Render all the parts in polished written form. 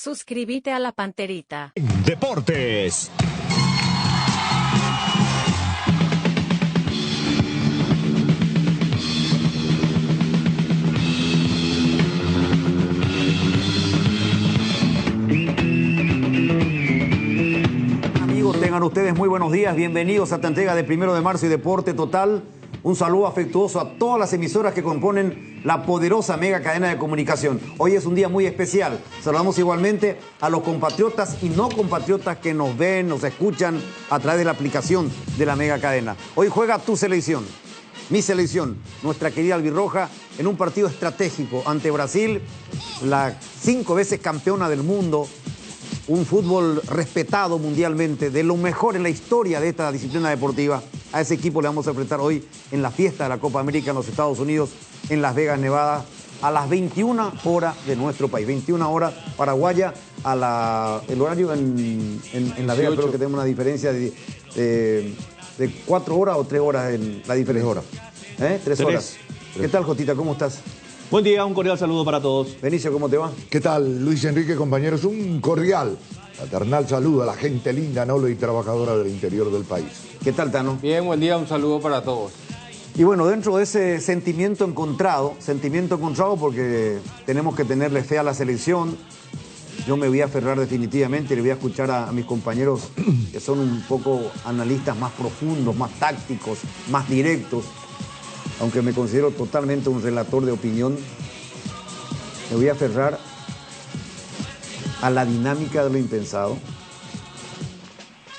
Suscríbete a la Panterita. Deportes. Amigos, tengan ustedes muy buenos días. Bienvenidos a esta entrega de 1 de marzo y Deporte Total. Un saludo afectuoso a todas las emisoras que componen la poderosa mega cadena de comunicación. Hoy es un día muy especial. Saludamos igualmente a los compatriotas y no compatriotas que nos ven, nos escuchan a través de la aplicación de la mega cadena. Hoy juega tu selección, mi selección, nuestra querida albirroja, en un partido estratégico ante Brasil, la 5 veces campeona del mundo. Un fútbol respetado mundialmente, de lo mejor en la historia de esta disciplina deportiva. A ese equipo le vamos a enfrentar hoy en la fiesta de la Copa América en los Estados Unidos, en Las Vegas, Nevada, a las 21 horas de nuestro país. 21 horas paraguaya, el horario en Las Vegas, creo que tenemos una diferencia de 4 horas o 3 horas en la diferencia. 3 horas. ¿Qué tal, Jotita? ¿Cómo estás? Buen día, un cordial saludo para todos. Benicio, ¿cómo te va? ¿Qué tal, Luis Enrique, compañeros? Un cordial, fraternal saludo a la gente linda, noble y trabajadora del interior del país. ¿Qué tal, Tano? Bien, buen día, un saludo para todos. Y bueno, dentro de ese sentimiento encontrado porque tenemos que tenerle fe a la selección, yo me voy a aferrar definitivamente y le voy a escuchar a mis compañeros que son un poco analistas más profundos, más tácticos, más directos. Aunque me considero totalmente un relator de opinión, me voy a aferrar a la dinámica de lo impensado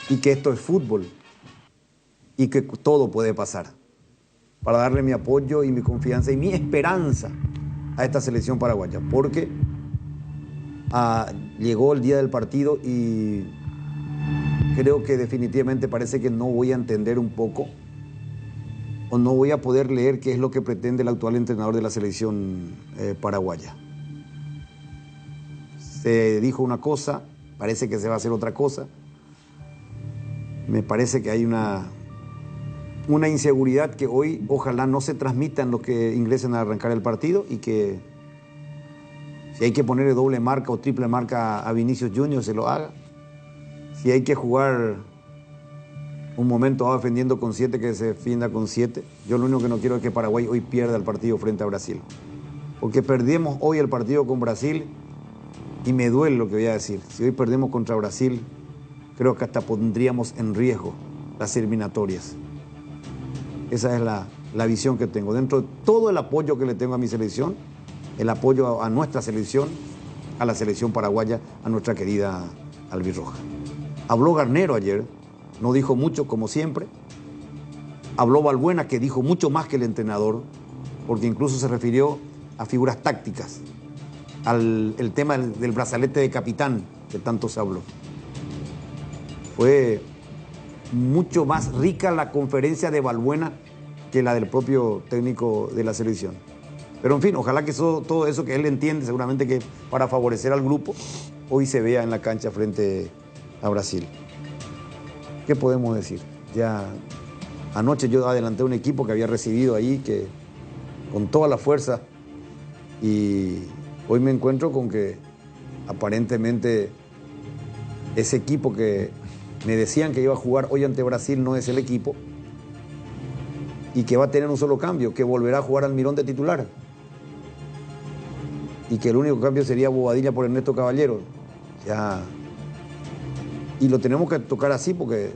y que esto es fútbol y que todo puede pasar, para darle mi apoyo y mi confianza y mi esperanza a esta selección paraguaya, porque llegó el día del partido y creo que definitivamente parece que no voy a entender un poco o no voy a poder leer qué es lo que pretende el actual entrenador de la selección paraguaya. Se dijo una cosa, parece que se va a hacer otra cosa. Me parece que hay una inseguridad que hoy ojalá no se transmita en los que ingresen a arrancar el partido y que si hay que ponerle doble marca o triple marca a Vinicius Junior se lo haga. Si hay que jugar un momento va defendiendo con 7, que se defienda con 7. Yo lo único que no quiero es que Paraguay hoy pierda el partido frente a Brasil. Porque perdemos hoy el partido con Brasil y me duele lo que voy a decir. Si hoy perdemos contra Brasil, creo que hasta pondríamos en riesgo las eliminatorias. Esa es la visión que tengo. Dentro de todo el apoyo que le tengo a mi selección, el apoyo a nuestra selección, a la selección paraguaya, a nuestra querida albirroja. Habló Garnero ayer. No dijo mucho, como siempre. Habló Balbuena, que dijo mucho más que el entrenador, porque incluso se refirió a figuras tácticas, el tema del brazalete de capitán, que tanto se habló. Fue mucho más rica la conferencia de Balbuena que la del propio técnico de la selección. Pero en fin, ojalá que todo eso que él entiende, seguramente que para favorecer al grupo, hoy se vea en la cancha frente a Brasil. ¿Qué podemos decir? Ya anoche yo adelanté un equipo que había recibido ahí, que con toda la fuerza, y hoy me encuentro con que aparentemente ese equipo que me decían que iba a jugar hoy ante Brasil no es el equipo y que va a tener un solo cambio, que volverá a jugar Almirón de titular y que el único cambio sería Bobadilla por Ernesto Caballero. Ya. Y lo tenemos que tocar así porque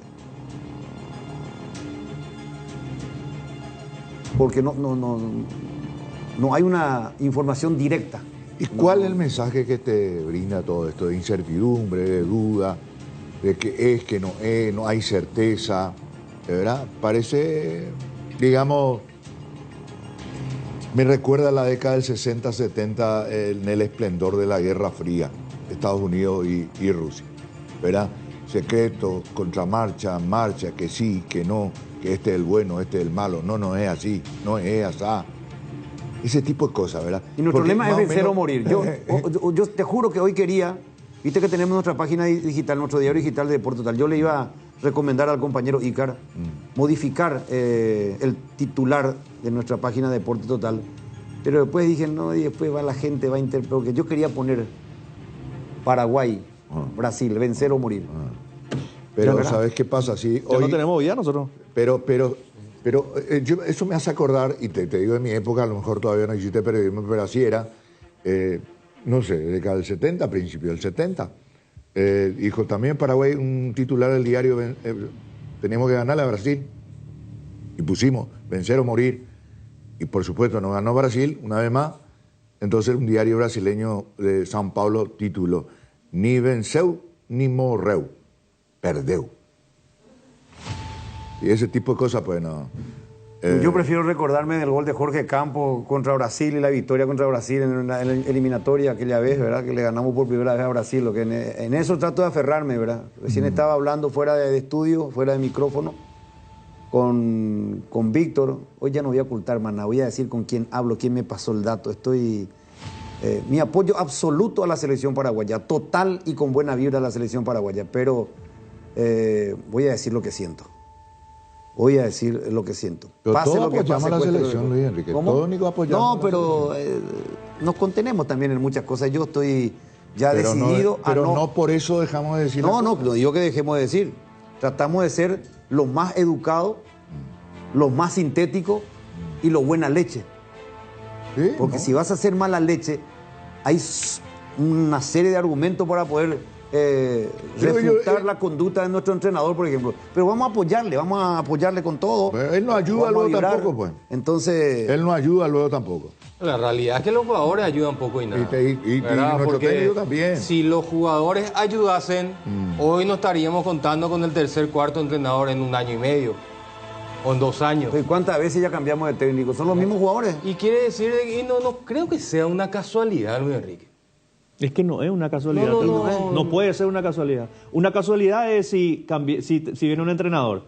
no hay una información directa. ¿Y cuál es el mensaje que te brinda todo esto de incertidumbre, de duda, de que no hay certeza? ¿De verdad? Parece, digamos, me recuerda a la década del 60-70 en el esplendor de la Guerra Fría, Estados Unidos y Rusia, ¿verdad? Secreto, contramarcha, marcha, que sí, que no, que este es el bueno, este es el malo. No es así, no es asá. Ese tipo de cosas, ¿verdad? Y nuestro lema es vencer o morir. Yo te juro que hoy quería, viste que tenemos nuestra página digital, nuestro diario digital de Deporte Total. Yo le iba a recomendar al compañero Ícar modificar el titular de nuestra página de Deporte Total. Pero después dije, no, y después va la gente, va a interpretar. Porque yo quería poner Paraguay, Brasil, vencer o morir. Pero ¿verdad? ¿sabes qué pasa? Sí, Ya hoy, no tenemos vida nosotros. pero eso me hace acordar, y te digo de mi época, a lo mejor todavía no existe periodismo, pero así era, no sé, década del 70, principio del 70. Dijo también Paraguay, un titular del diario, teníamos que ganarle a Brasil. Y pusimos, vencer o morir. Y por supuesto, no ganó Brasil, una vez más. Entonces un diario brasileño de São Paulo tituló, ni venceu ni morreu, perdeu. Y ese tipo de cosas, pues no. Yo prefiero recordarme del gol de Jorge Campos contra Brasil y la victoria contra Brasil en la eliminatoria aquella vez, ¿verdad? Que le ganamos por primera vez a Brasil. Lo que en eso trato de aferrarme, ¿verdad? Recién estaba hablando fuera de estudio, fuera de micrófono, con Víctor. Hoy ya no voy a ocultar, maná, voy a decir con quién hablo, quién me pasó el dato. Mi apoyo absoluto a la selección paraguaya, total y con buena vibra a la selección paraguaya, pero voy a decir lo que siento. Voy a decir lo que siento. Pero pase todos lo que apoyamos pase, a la cueste lo selección, que- Luis Enrique. ¿Cómo? Todos, Nico, apoyamos No, a la pero nos contenemos también en muchas cosas. Yo estoy ya Pero decidido pero a no por eso dejamos de decir no, las no, cosas. no digo que dejemos de decir. Tratamos de ser lo más educado, lo más sintético y lo buena leche. Sí, Porque ¿no? si vas a hacer mala leche, hay una serie de argumentos para poder Pero refutar la conducta de nuestro entrenador, por ejemplo. Pero vamos a apoyarle con todo. Pero él no ayuda Vamos a luego vibrar. tampoco, pues. Entonces, Él no ayuda luego tampoco. La realidad es que los jugadores ayudan poco y nada. Y ¿verdad? nuestro Porque técnico también. si los jugadores ayudasen, hoy no estaríamos contando con el tercer, cuarto entrenador en 1 año y medio o en 2 años. ¿cuántas veces ya cambiamos de técnico? Son los mismos jugadores. Y quiere decir, y no creo que sea una casualidad, Luis Enrique. Es que no es una casualidad. No. No puede ser una casualidad. Una casualidad es si viene un entrenador,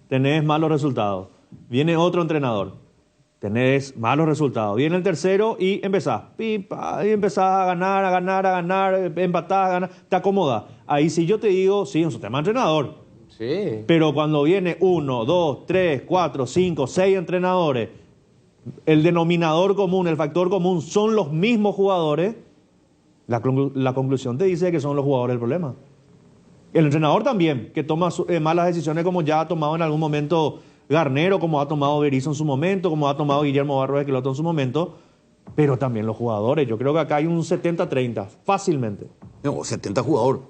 tenés malos resultados. Viene otro entrenador, tenés malos resultados. Viene el tercero y empezás. Y empezás a ganar, empatás, a ganar. Te acomodas. Ahí sí yo te digo, sí, es un tema de entrenador. Sí. Pero cuando viene 1, 2, 3, 4, 5, 6 entrenadores, el denominador común, el factor común son los mismos jugadores, la conclusión te dice que son los jugadores el problema. El entrenador también, que toma malas decisiones como ya ha tomado en algún momento Garnero, como ha tomado Berizzo en su momento, como ha tomado Guillermo Barros Esqueloto en su momento, pero también los jugadores. Yo creo que acá hay un 70-30, fácilmente. No, 70 jugadores.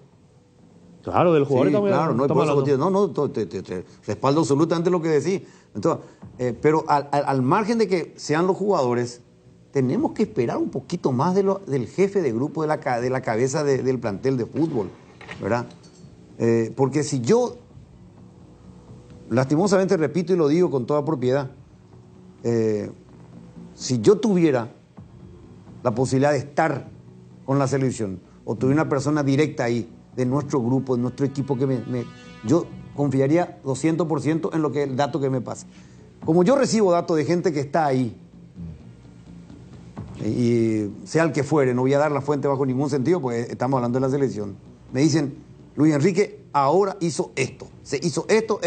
Claro, del jugador Sí, estamos, claro, no, estamos por eso, hablando. no, te respaldo absolutamente lo que decís. Entonces, pero al margen de que sean los jugadores, tenemos que esperar un poquito más del jefe de grupo, de la cabeza del plantel de fútbol, ¿verdad? Porque si yo, lastimosamente repito y lo digo con toda propiedad, si yo tuviera la posibilidad de estar con la selección o tuviera una persona directa ahí, de nuestro grupo, de nuestro equipo, yo confiaría 200% en el dato que me pasa. Como yo recibo datos de gente que está ahí, y sea el que fuere, no voy a dar la fuente bajo ningún sentido, porque estamos hablando de la selección, me dicen, Luis Enrique ahora hizo esto, se hizo esto.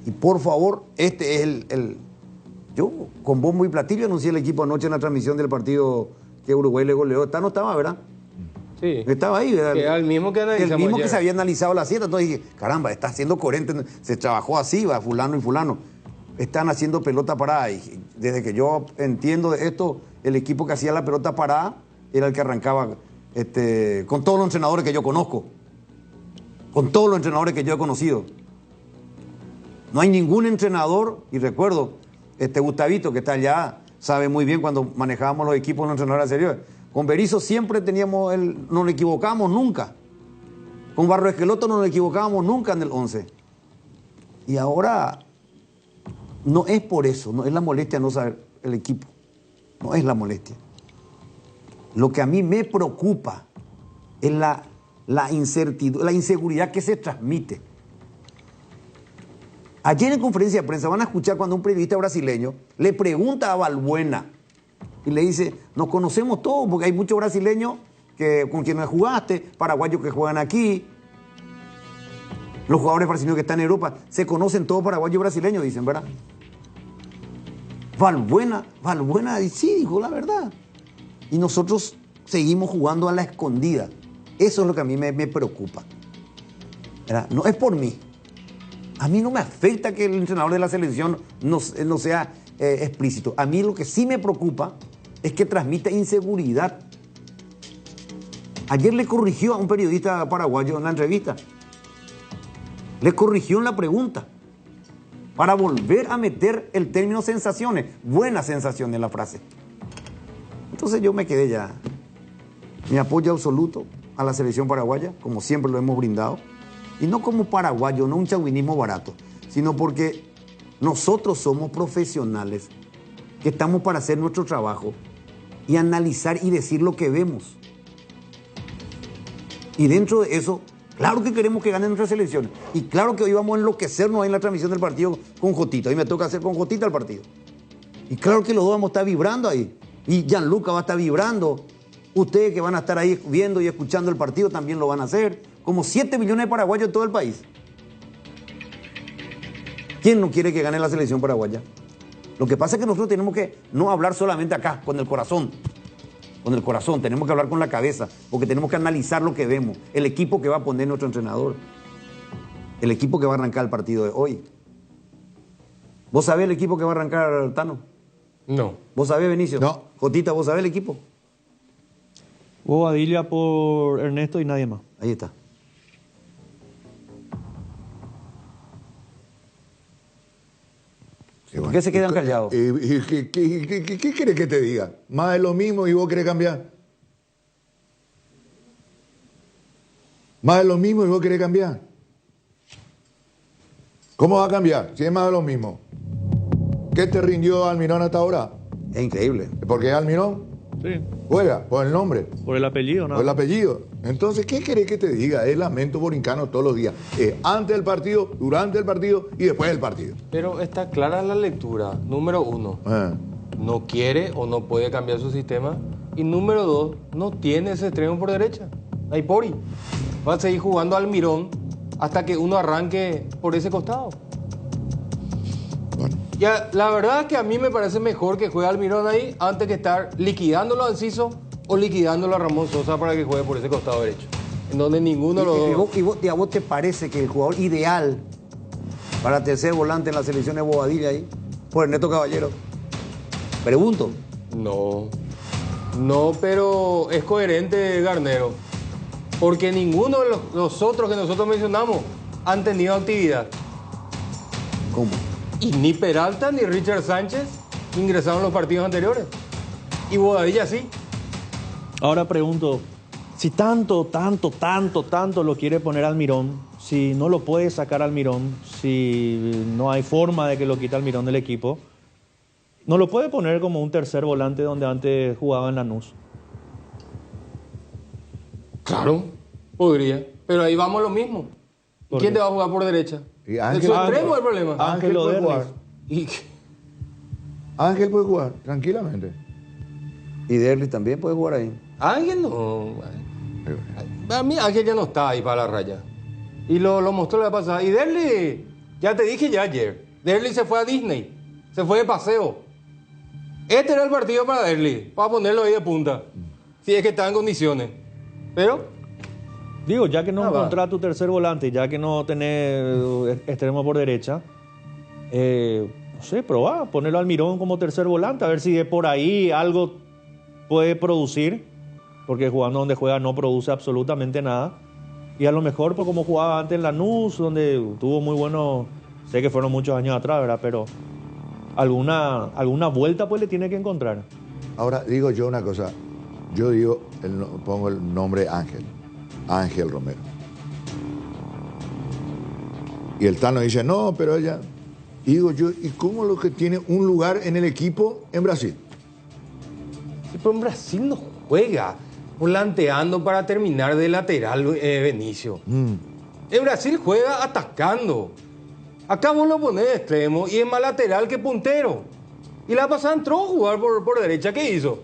Y por favor, este es Yo, con bombo y platillo, anuncié el equipo anoche en la transmisión del partido que Uruguay le goleó. No estaba, ¿verdad? Sí. Estaba ahí, ¿verdad? Que era el mismo que analizamos El mismo que ayer. se había analizado la siete. Entonces dije, caramba, está siendo coherente. Se trabajó así, va, fulano y fulano. Están haciendo pelota parada. Y desde que yo entiendo de esto, el equipo que hacía la pelota parada era el que arrancaba con todos los entrenadores que yo conozco. Con todos los entrenadores que yo he conocido. No hay ningún entrenador, y recuerdo, Gustavito, que está allá, sabe muy bien cuando manejábamos los equipos de los entrenadores anteriores. Con Berizzo siempre no nos equivocábamos nunca. Con Barros Esqueloto no nos equivocábamos nunca en el 11. Y ahora no es por eso, no es la molestia no saber el equipo. No es la molestia. Lo que a mí me preocupa es la incertidumbre, la inseguridad que se transmite. Ayer en conferencia de prensa van a escuchar cuando un periodista brasileño le pregunta a Balbuena y le dice, nos conocemos todos porque hay muchos brasileños con quienes jugaste, paraguayos que juegan aquí, los jugadores brasileños que están en Europa, se conocen todos paraguayos y brasileños, dicen, ¿verdad? Balbuena, sí, dijo la verdad. Y nosotros seguimos jugando a la escondida. Eso es lo que a mí me preocupa. ¿Verdad? No es por mí. A mí no me afecta que el entrenador de la selección no sea explícito. A mí lo que sí me preocupa es que transmita inseguridad. Ayer le corrigió a un periodista paraguayo en la entrevista. Le corrigió en la pregunta. Para volver a meter el término sensaciones. Buenas sensaciones en la frase. Entonces yo me quedé ya. Mi apoyo absoluto a la selección paraguaya, como siempre lo hemos brindado. Y no como paraguayo, no un chauvinismo barato, sino porque nosotros somos profesionales que estamos para hacer nuestro trabajo y analizar y decir lo que vemos. Y dentro de eso, claro que queremos que ganen nuestras selecciones. Y claro que hoy vamos a enloquecernos ahí en la transmisión del partido con Jotita. Hoy me toca hacer con Jotita el partido. Y claro que los dos vamos a estar vibrando ahí. Y Gianluca va a estar vibrando. Ustedes que van a estar ahí viendo y escuchando el partido también lo van a hacer. Como 7 millones de paraguayos en todo el país. ¿Quién no quiere que gane la selección paraguaya? Lo que pasa es que nosotros tenemos que no hablar solamente acá, con el corazón. Con el corazón, tenemos que hablar con la cabeza, porque tenemos que analizar lo que vemos. El equipo que va a poner nuestro entrenador. El equipo que va a arrancar el partido de hoy. ¿Vos sabés el equipo que va a arrancar, Tano? No. ¿Vos sabés, Benicio? No. Jotita, ¿vos sabés el equipo? Bobadilla por Ernesto y nadie más. Ahí está. ¿Por qué se quedan callados? ¿Qué querés que te diga? Más de lo mismo y vos querés cambiar. Más de lo mismo y vos querés cambiar. ¿Cómo va a cambiar si es más de lo mismo? ¿Qué te rindió Almirón hasta ahora? Es increíble. ¿Por qué Almirón? Sí. Juega por el nombre, Por el apellido, ¿no? por el apellido. Entonces, ¿qué querés que te diga? Es lamento borincano todos los días. Antes del partido, durante el partido y después del partido. Pero está clara la lectura. Número 1, no quiere o no puede cambiar su sistema. Y número 2, no tiene ese extremo por derecha. Naipori. Va a seguir jugando al Almirón hasta que uno arranque por ese costado. Bueno, Ya, la verdad es que a mí me parece mejor que juegue Almirón ahí antes que estar liquidándolo a Enciso o liquidándolo a Ramón Sosa para que juegue por ese costado derecho. En donde ninguno de los dos... ¿Y a vos te parece que el jugador ideal para tercer volante en la selección es Bobadilla ahí? Por Ernesto Caballero. Pregunto. No, pero es coherente Garnero. Porque ninguno de los otros que nosotros mencionamos han tenido actividad. ¿Cómo? Y ni Peralta ni Richard Sánchez ingresaron en los partidos anteriores. Y Bobadilla sí. Ahora pregunto, si tanto lo quiere poner Almirón, si no lo puede sacar Almirón, si no hay forma de que lo quite Almirón del equipo, ¿no lo puede poner como un tercer volante donde antes jugaba en Lanús? Claro, podría. Pero ahí vamos a lo mismo. ¿Por ¿Quién qué? te va a jugar por derecha? Y ¿El su extremo es el problema? Ángel puede Oderlis. jugar. Y- Ángel puede jugar, tranquilamente. Y Derlis también puede jugar ahí. Ángel no. A mí Ángel ya no está ahí para la raya. Y lo mostró la vez pasada. Y Derli, ya te dije ya ayer, Derli se fue a Disney. Se fue de paseo. Este era el partido para Derli, para ponerlo ahí de punta. Si es que está en condiciones. Pero, Digo, ya que no va. encontrás tu tercer volante, ya que no tenés extremo por derecha, no sé, probá, ponerlo al Almirón como tercer volante, a ver si de por ahí algo puede producir, porque jugando donde juega no produce absolutamente nada. Y a lo mejor, pues, como jugaba antes en Lanús, donde tuvo muy bueno, sé que fueron muchos años atrás, ¿verdad? Pero alguna vuelta pues le tiene que encontrar. Ahora, digo yo una cosa. Yo digo, pongo el nombre Ángel Romero. Y el Tano dice, no, pero ella... Y digo yo, ¿y cómo lo que tiene un lugar en el equipo en Brasil? sí, pero en Brasil no juega volanteando para terminar de lateral Benicio. En Brasil juega atacando. Acá vos lo ponés de extremo y es más lateral que puntero. Y la pasada entró a jugar por derecha. ¿Qué hizo?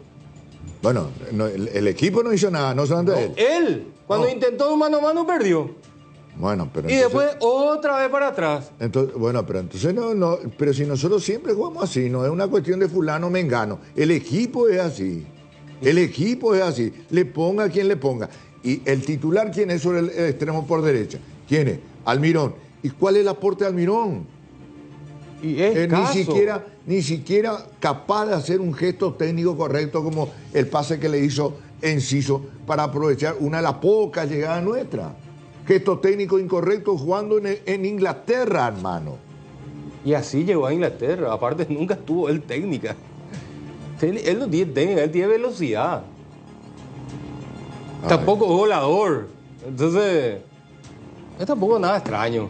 Bueno, el equipo no hizo nada, no solamente él. Él, cuando No. intentó un mano a mano, perdió. Bueno, pero Y entonces, después otra vez para atrás. bueno, pero entonces no, pero si nosotros siempre jugamos así, no es una cuestión de fulano mengano. El equipo es así. El equipo es así. Le ponga a quien le ponga. Y el titular, ¿quién es sobre el extremo por derecha? ¿Quién es? Almirón. ¿Y cuál es el aporte de Almirón? Y es Ni siquiera capaz de hacer un gesto técnico correcto como el pase que le hizo Enciso para aprovechar una de las pocas llegadas nuestras. Gesto técnico incorrecto jugando en Inglaterra, hermano. Y así llegó a Inglaterra. Aparte, nunca estuvo él técnica. Él no tiene técnica, él tiene velocidad. Tampoco es volador. Entonces, es tampoco nada extraño.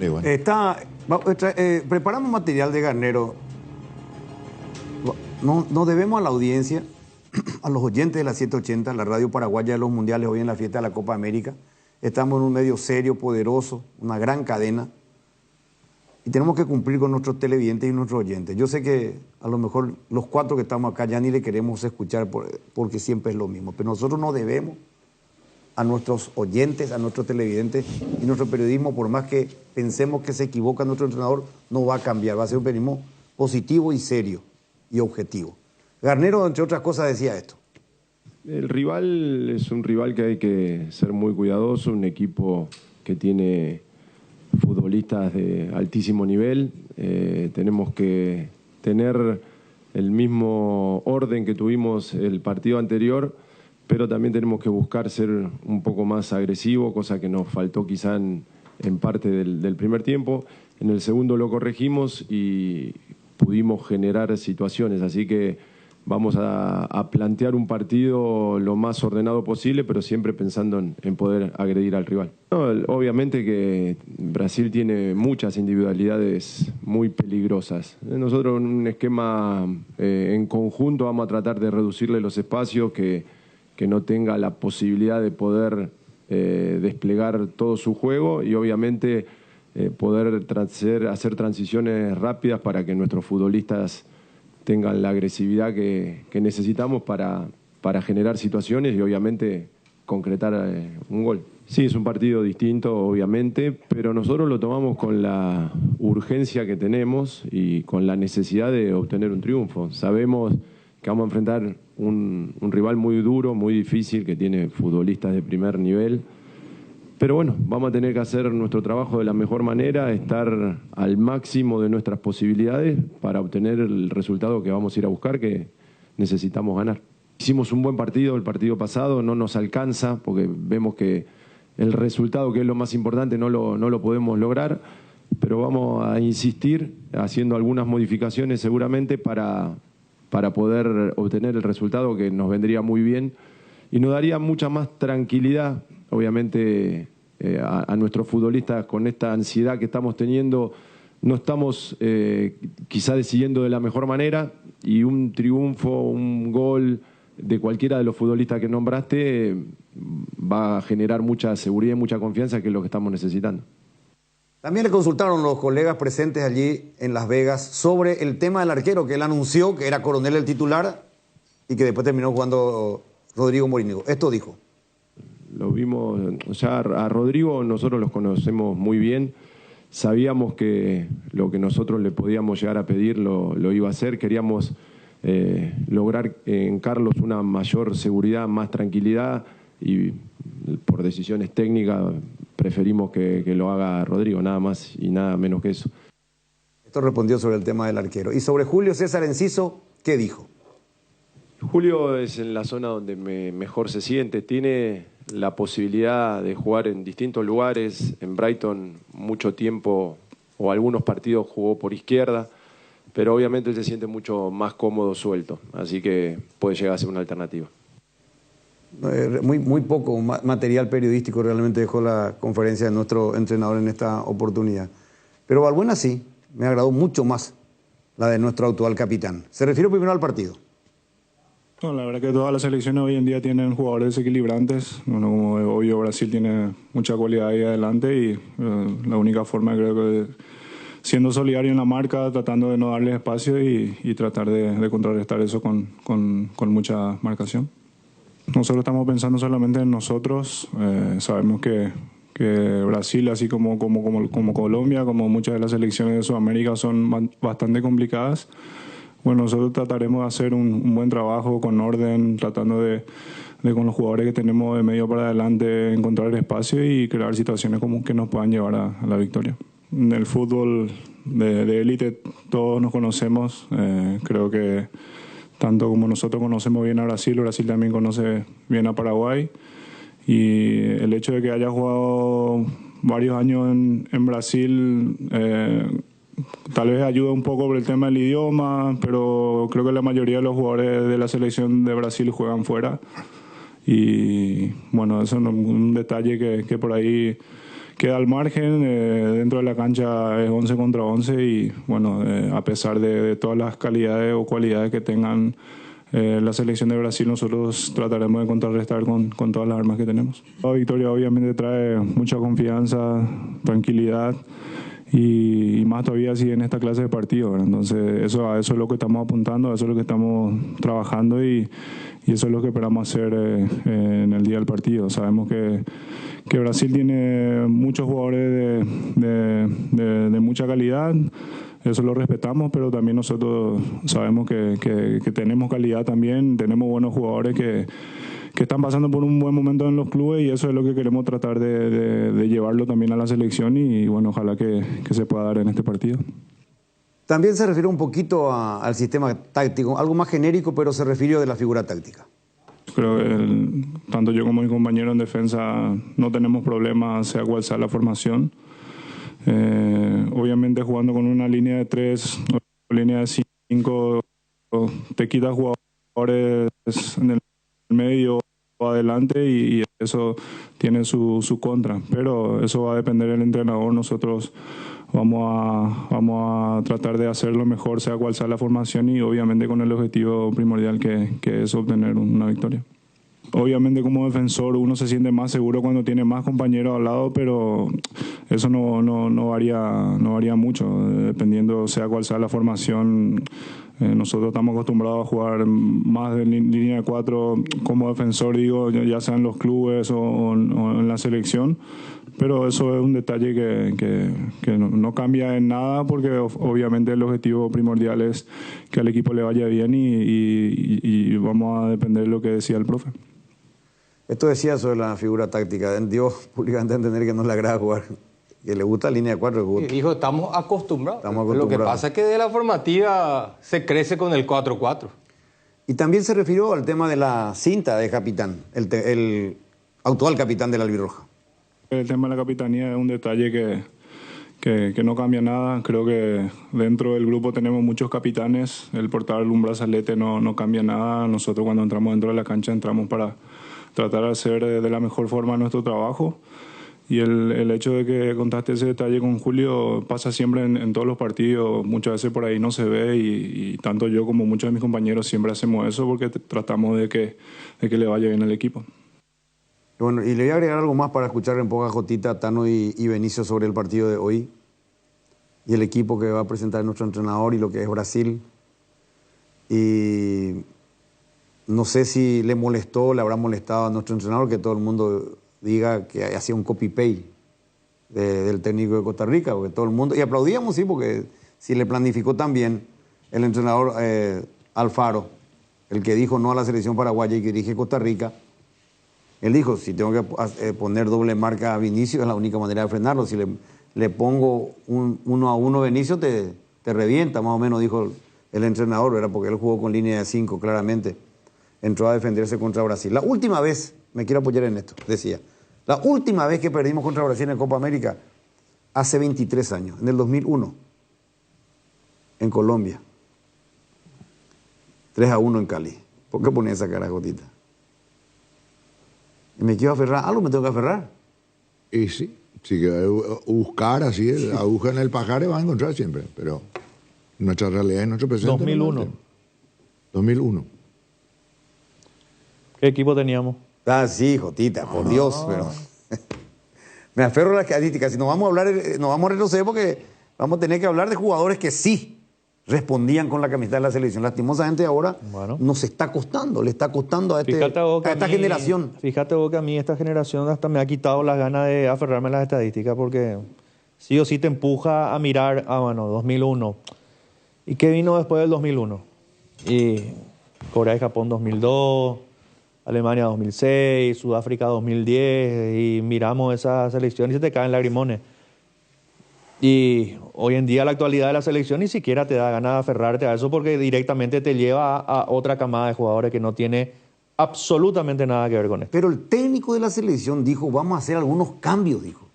Y bueno. Preparamos material de Garnero. Nos debemos a la audiencia, a los oyentes de la 780, la radio paraguaya de los mundiales, hoy en la fiesta de la Copa América. Estamos en un medio serio, poderoso, una gran cadena. Y tenemos que cumplir con nuestros televidentes y nuestros oyentes. Yo sé que a lo mejor los 4 que estamos acá ya ni le queremos escuchar porque siempre es lo mismo. Pero nosotros nos debemos a nuestros oyentes, a nuestros televidentes y nuestro periodismo, por más que pensemos que se equivoca nuestro entrenador, no va a cambiar. Va a ser un periodismo positivo y serio y objetivo. Garnero, entre otras cosas, decía esto. El rival es un rival que hay que ser muy cuidadoso, un equipo que tiene futbolistas de altísimo nivel. Tenemos que tener el mismo orden que tuvimos el partido anterior, pero también tenemos que buscar ser un poco más agresivo, cosa que nos faltó quizá en parte del primer tiempo. En el segundo lo corregimos y pudimos generar situaciones, así que vamos a plantear un partido lo más ordenado posible, pero siempre pensando en poder agredir al rival. No, obviamente que Brasil tiene muchas individualidades muy peligrosas. Nosotros en un esquema en conjunto vamos a tratar de reducirle los espacios, que no tenga la posibilidad de poder desplegar todo su juego y obviamente poder hacer transiciones rápidas para que nuestros futbolistas tengan la agresividad que necesitamos para generar situaciones y obviamente concretar un gol. Sí, es un partido distinto, obviamente, pero nosotros lo tomamos con la urgencia que tenemos y con la necesidad de obtener un triunfo. Sabemos que vamos a enfrentar un rival muy duro, muy difícil, que tiene futbolistas de primer nivel. Pero bueno, vamos a tener que hacer nuestro trabajo de la mejor manera, estar al máximo de nuestras posibilidades para obtener el resultado que vamos a ir a buscar, que necesitamos ganar. Hicimos un buen partido el partido pasado, no nos alcanza porque vemos que el resultado, que es lo más importante, no lo podemos lograr, pero vamos a insistir haciendo algunas modificaciones seguramente para poder obtener el resultado que nos vendría muy bien y nos daría mucha más tranquilidad. Obviamente a nuestros futbolistas, con esta ansiedad que estamos teniendo, no estamos quizá decidiendo de la mejor manera, y un triunfo, un gol de cualquiera de los futbolistas que nombraste va a generar mucha seguridad y mucha confianza, que es lo que estamos necesitando. También le consultaron los colegas presentes allí en Las Vegas sobre el tema del arquero, que él anunció que era Coronel el titular y que después terminó jugando Rodrigo Morínigo. Esto dijo. Lo vimos, o sea, a Rodrigo nosotros los conocemos muy bien, sabíamos que lo que nosotros le podíamos llegar a pedir lo iba a hacer, queríamos lograr en Carlos una mayor seguridad, más tranquilidad, y por decisiones técnicas preferimos que lo haga Rodrigo, nada más y nada menos que eso. Esto respondió sobre el tema del arquero. Y sobre Julio César Enciso, ¿qué dijo? Julio es en la zona donde mejor se siente, tiene la posibilidad de jugar en distintos lugares. En Brighton mucho tiempo o algunos partidos jugó por izquierda, pero obviamente él se siente mucho más cómodo suelto, así que puede llegar a ser una alternativa. Muy poco material periodístico realmente dejó la conferencia de nuestro entrenador en esta oportunidad. Pero Balbuena sí, me agradó mucho más la de nuestro actual capitán. Se refiere primero al partido. No, la verdad que todas las selecciones hoy en día tienen jugadores desequilibrantes. Bueno, como es obvio, Brasil tiene mucha cualidad ahí adelante y la única forma, creo que siendo solidario en la marca, tratando de no darles espacio y tratar de contrarrestar eso con mucha marcación. Nosotros estamos pensando solamente en nosotros. Sabemos que Brasil, así como Colombia, como muchas de las selecciones de Sudamérica, son bastante complicadas. Bueno, nosotros trataremos de hacer un buen trabajo con orden, tratando de con los jugadores que tenemos de medio para adelante encontrar el espacio y crear situaciones como que nos puedan llevar a la victoria. En el fútbol de élite todos nos conocemos, creo que tanto como nosotros conocemos bien a Brasil, Brasil también conoce bien a Paraguay, y el hecho de que haya jugado varios años en Brasil tal vez ayuda un poco por el tema del idioma, pero creo que la mayoría de los jugadores de la selección de Brasil juegan fuera. Y bueno, eso es un detalle que por ahí queda al margen. Dentro de la cancha es 11 contra 11 y bueno, a pesar de todas las calidades o cualidades que tengan la selección de Brasil, nosotros trataremos de contrarrestar con todas las armas que tenemos. La victoria obviamente trae mucha confianza, tranquilidad y más todavía si en esta clase de partido, ¿verdad? Entonces eso es lo que estamos apuntando, eso es lo que estamos trabajando y eso es lo que esperamos hacer en el día del partido. Sabemos que Brasil tiene muchos jugadores de mucha calidad, eso lo respetamos, pero también nosotros sabemos que tenemos calidad también, tenemos buenos jugadores que están pasando por un buen momento en los clubes y eso es lo que queremos tratar de llevarlo también a la selección y bueno, ojalá que se pueda dar en este partido. También se refirió un poquito al sistema táctico, algo más genérico, pero se refirió de la figura táctica. Creo que tanto yo como mi compañero en defensa no tenemos problemas, sea cual sea la formación. Obviamente jugando con una línea de 3 o línea de 5, te quitas jugadores en el medio o adelante y eso tiene su contra, pero eso va a depender del entrenador. Nosotros vamos a tratar de hacer lo mejor, sea cual sea la formación y obviamente con el objetivo primordial que es obtener una victoria. Obviamente como defensor uno se siente más seguro cuando tiene más compañeros al lado, pero eso no varía mucho, dependiendo sea cual sea la formación. Nosotros estamos acostumbrados a jugar más de línea de 4 como defensor, digo, ya sea en los clubes o en la selección, pero eso es un detalle que no cambia en nada porque obviamente el objetivo primordial es que al equipo le vaya bien y vamos a depender de lo que decía el profe. Esto decía sobre la figura táctica, dio públicamente a entender que no le agrada jugar, que le gusta la línea de 4. Dijo, estamos acostumbrados. Lo que pasa es que de la formativa se crece con el 4-4. Y también se refirió al tema de la cinta de capitán, el actual capitán de la albirroja. El tema de la capitanía es un detalle que no cambia nada. Creo que dentro del grupo tenemos muchos capitanes. El portar un brazalete no cambia nada. Nosotros cuando entramos dentro de la cancha entramos para tratar de hacer de la mejor forma nuestro trabajo. Y el hecho de que contaste ese detalle con Julio pasa siempre en todos los partidos. Muchas veces por ahí no se ve y tanto yo como muchos de mis compañeros siempre hacemos eso porque tratamos de que le vaya bien al equipo. Bueno, y le voy a agregar algo más para escuchar en poca jotita a Tano y Benicio sobre el partido de hoy y el equipo que va a presentar nuestro entrenador y lo que es Brasil. Y no sé si le habrá molestado a nuestro entrenador que todo el mundo diga que hacía un copy-paste del técnico de Costa Rica, porque todo el mundo, y aplaudíamos, sí, porque si le planificó tan bien el entrenador Alfaro, el que dijo no a la selección paraguaya y que dirige Costa Rica, él dijo, si tengo que poner doble marca a Vinicio es la única manera de frenarlo, si le pongo 1-1 a Vinicio te revienta, más o menos dijo el entrenador, ¿verdad? Porque él jugó con línea de 5 claramente, entró a defenderse contra Brasil. La última vez, me quiero apoyar en esto, decía, la última vez que perdimos contra Brasil en Copa América, hace 23 años, en el 2001, en Colombia. 3-1 en Cali. ¿Por qué ponía esa cara, Jotita? Y me quiero aferrar, algo me tengo que aferrar. Y sí, que buscar así, aguja en el pajar va a encontrar siempre, pero nuestra realidad es nuestro presente. 2001. 2001. ¿Qué equipo teníamos? Ah, sí, Jotita, por Dios, pero me aferro a las estadísticas. Si nos vamos a hablar, nos vamos a retroceder porque vamos a tener que hablar de jugadores que sí respondían con la camiseta de la selección. Lastimosamente ahora nos está costando, le está costando a esta generación. Fíjate vos que a mí esta generación hasta me ha quitado las ganas de aferrarme a las estadísticas porque sí o sí te empuja a mirar, 2001. ¿Y qué vino después del 2001? Y Corea y Japón 2002, Alemania 2006, Sudáfrica 2010, y miramos esa selección y se te caen lagrimones. Y hoy en día la actualidad de la selección ni siquiera te da ganas de aferrarte a eso porque directamente te lleva a otra camada de jugadores que no tiene absolutamente nada que ver con esto. Pero el técnico de la selección dijo, vamos a hacer algunos cambios, dijo.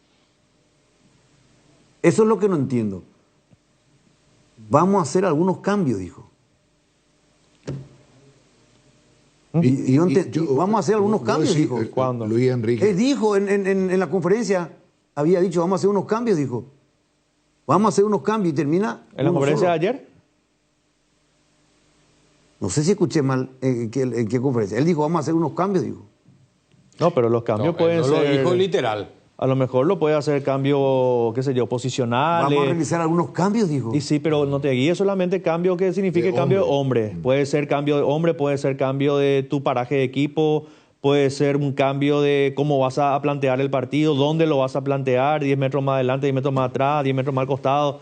Eso es lo que no entiendo. Vamos a hacer algunos cambios, dijo. Vamos a hacer algunos cambios, dijo. ¿Cuándo? Luis Enrique. Él dijo en la conferencia, había dicho, vamos a hacer unos cambios, dijo. Vamos a hacer unos cambios y termina... ¿En la conferencia solo. de ayer? No sé si escuché mal en qué conferencia. Él dijo, vamos a hacer unos cambios, dijo. No, pero los cambios pueden no ser... lo dijo literal. A lo mejor lo puede hacer cambio, qué sé yo, posicionales. Vamos a realizar algunos cambios, dijo. Y sí, pero no te guíes solamente cambio que signifique cambio de hombre. Puede ser cambio de hombre, puede ser cambio de tu paraje de equipo, puede ser un cambio de cómo vas a plantear el partido, dónde lo vas a plantear, 10 metros más adelante, 10 metros más atrás, 10 metros más al costado.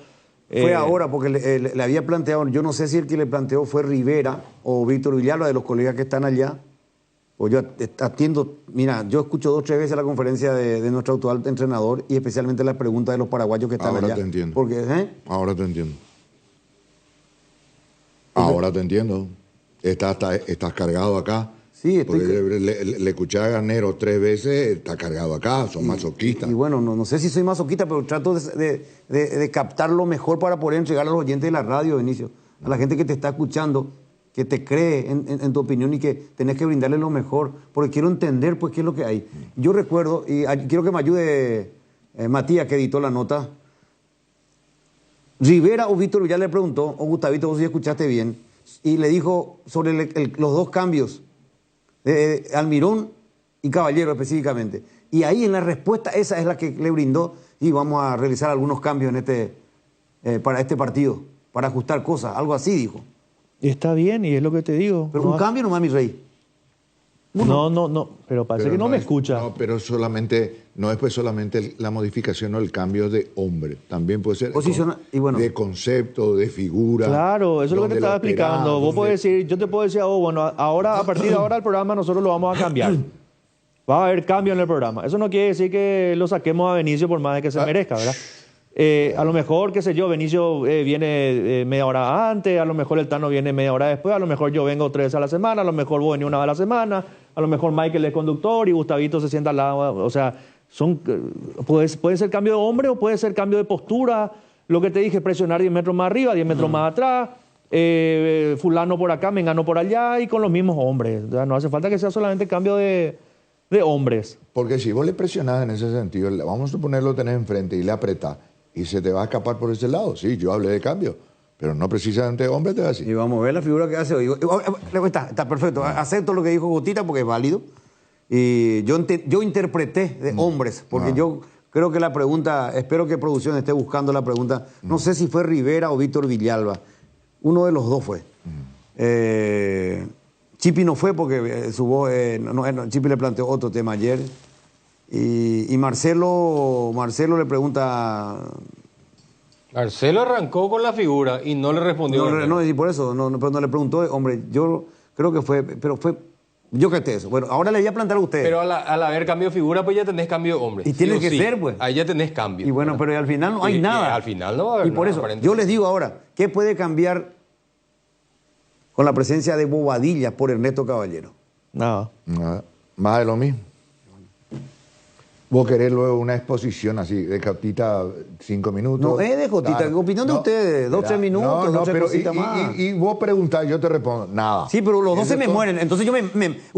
Fue ahora, porque le había planteado, yo no sé si el que le planteó fue Rivera o Víctor Villalba, de los colegas que están allá. Pues yo atiendo, mira, yo escucho 2 o 3 veces la conferencia de nuestro actual entrenador y especialmente las preguntas de los paraguayos que están allá. Ahora te entiendo. Porque, Ahora te entiendo. Ahora te entiendo. Estás cargado acá. Sí, porque le escuché a Garnero 3 veces, está cargado acá, son masoquistas. Y bueno, no sé si soy masoquista, pero trato de captar lo mejor para poder entregar a los oyentes de la radio, Benicio, a la gente que te está escuchando, que te cree en tu opinión y que tenés que brindarle lo mejor, porque quiero entender pues qué es lo que hay. Yo recuerdo, y quiero que me ayude Matías, que editó la nota, Rivera o Víctor Villar le preguntó, o Gustavito, vos sí escuchaste bien, y le dijo sobre los 2 cambios, Almirón y Caballero específicamente. Y ahí en la respuesta esa es la que le brindó y vamos a realizar algunos cambios para este partido, para ajustar cosas, algo así dijo. Y está bien, y es lo que te digo. Pero un cambio nomás, mi rey. No, pero parece que no me escucha. No, pero no es pues solamente la modificación o el cambio de hombre, también puede ser de concepto, de figura. Claro, eso es lo que te estaba explicando. Vos podés decir, yo te puedo decir, bueno, ahora, a partir de ahora el programa nosotros lo vamos a cambiar. Va a haber cambio en el programa. Eso no quiere decir que lo saquemos a Benicio por más de que se merezca, ¿verdad? A lo mejor, qué sé yo, Benicio viene media hora antes, a lo mejor el Tano viene media hora después, a lo mejor yo vengo 3 veces a la semana, a lo mejor vos venís 1 vez a la semana, a lo mejor Michael es conductor y Gustavito se sienta al lado. O sea, puede ser cambio de hombre o puede ser cambio de postura. Lo que te dije, presionar 10 metros más arriba, 10 metros más atrás, fulano por acá, mengano por allá y con los mismos hombres. O sea, no hace falta que sea solamente cambio de hombres. Porque si vos le presionás en ese sentido, vamos a suponerlo tenés enfrente y le apretás, y se te va a escapar por ese lado. Sí, yo hablé de cambio, pero no precisamente hombre te va a decir. Y vamos a ver la figura que hace hoy. Está perfecto. Acepto lo que dijo Gotita porque es válido. Y yo interpreté de hombres, porque yo creo que la pregunta, espero que producción esté buscando la pregunta, no sé si fue Rivera o Víctor Villalba. Uno de los 2 fue. Chipi no fue porque su voz, Chipi le planteó otro tema ayer. Y Marcelo le pregunta... Marcelo arrancó con la figura y no le respondió. No, y por eso, pero no le preguntó, hombre, yo creo que fue, pero fue... Yo creí eso. Bueno, ahora le voy a plantear a ustedes. Pero al haber cambio de figura, pues ya tenés cambio de hombre. Y tiene que ser, pues. Ahí ya tenés cambio. Y bueno, pero al final no hay nada. Al final no va a haber nada. Y por eso, yo les digo ahora, ¿qué puede cambiar con la presencia de Bobadilla por Ernesto Caballero? Nada. Más de lo mismo. Vos querés luego una exposición así, de Jotita 5 minutos. No, es de Jotita, claro. Opinión de ustedes, 2 o 3 minutos, 2 o 3 cositas más. Y vos preguntás, yo te respondo, nada. Sí, pero los 2 se me mueren, entonces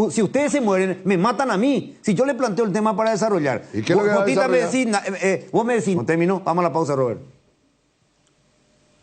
si ustedes se mueren, me matan a mí. Si yo le planteo el tema para desarrollar. ¿Y qué es lo que Jotita me decís, vos me decís, no terminó, vamos a la pausa, Robert.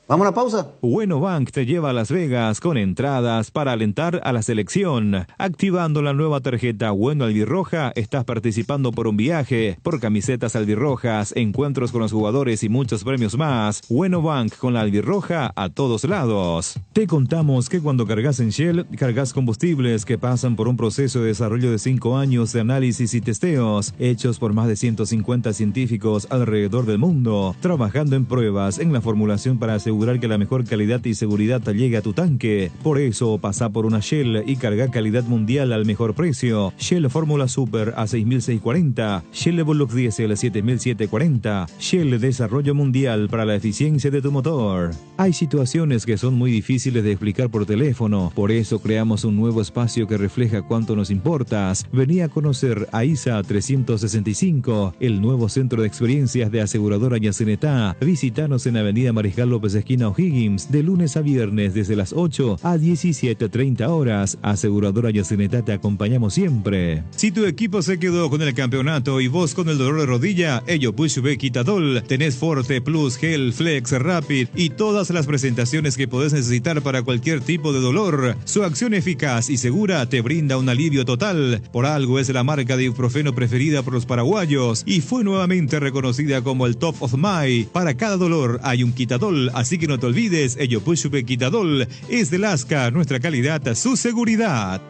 ¿Vamos a la pausa? Bueno Bank te lleva a Las Vegas con entradas para alentar a la selección. Activando la nueva tarjeta Bueno Albirroja, estás participando por un viaje, por camisetas albirrojas, encuentros con los jugadores y muchos premios más. Bueno Bank con la albirroja a todos lados. Te contamos que cuando cargas en Shell, cargas combustibles que pasan por un proceso de desarrollo de 5 años de análisis y testeos, hechos por más de 150 científicos alrededor del mundo, trabajando en pruebas en la formulación para asegurar asegurar que la mejor calidad y seguridad llegue a tu tanque. Por eso, pasa por una Shell y carga calidad mundial al mejor precio. Shell Fórmula Super a 6.640, Shell Evolux Diesel 7.740, Shell Desarrollo Mundial para la eficiencia de tu motor. Hay situaciones que son muy difíciles de explicar por teléfono, por eso creamos un nuevo espacio que refleja cuánto nos importas. Vení a conocer a ISA 365, el nuevo centro de experiencias de aseguradora Yacenetá. Visítanos en Avenida Mariscal López esquina O'Higgins, de lunes a viernes desde las 8 a 17:30 horas. Aseguradora Yacenetá, te acompañamos siempre. Si tu equipo se quedó con el campeonato y vos con el dolor de rodilla, ello Pushbe Quitadol, tenés Forte Plus, Gel, Flex, Rapid y todas las presentaciones que podés necesitar para cualquier tipo de dolor. Su acción eficaz y segura te brinda un alivio total. Por algo es la marca de ibuprofeno preferida por los paraguayos y fue nuevamente reconocida como el Top of Mind. Para cada dolor hay un Quitadol, así que no te olvides, ello Pushbe Quitadol es de Lasca, nuestra calidad, su seguridad.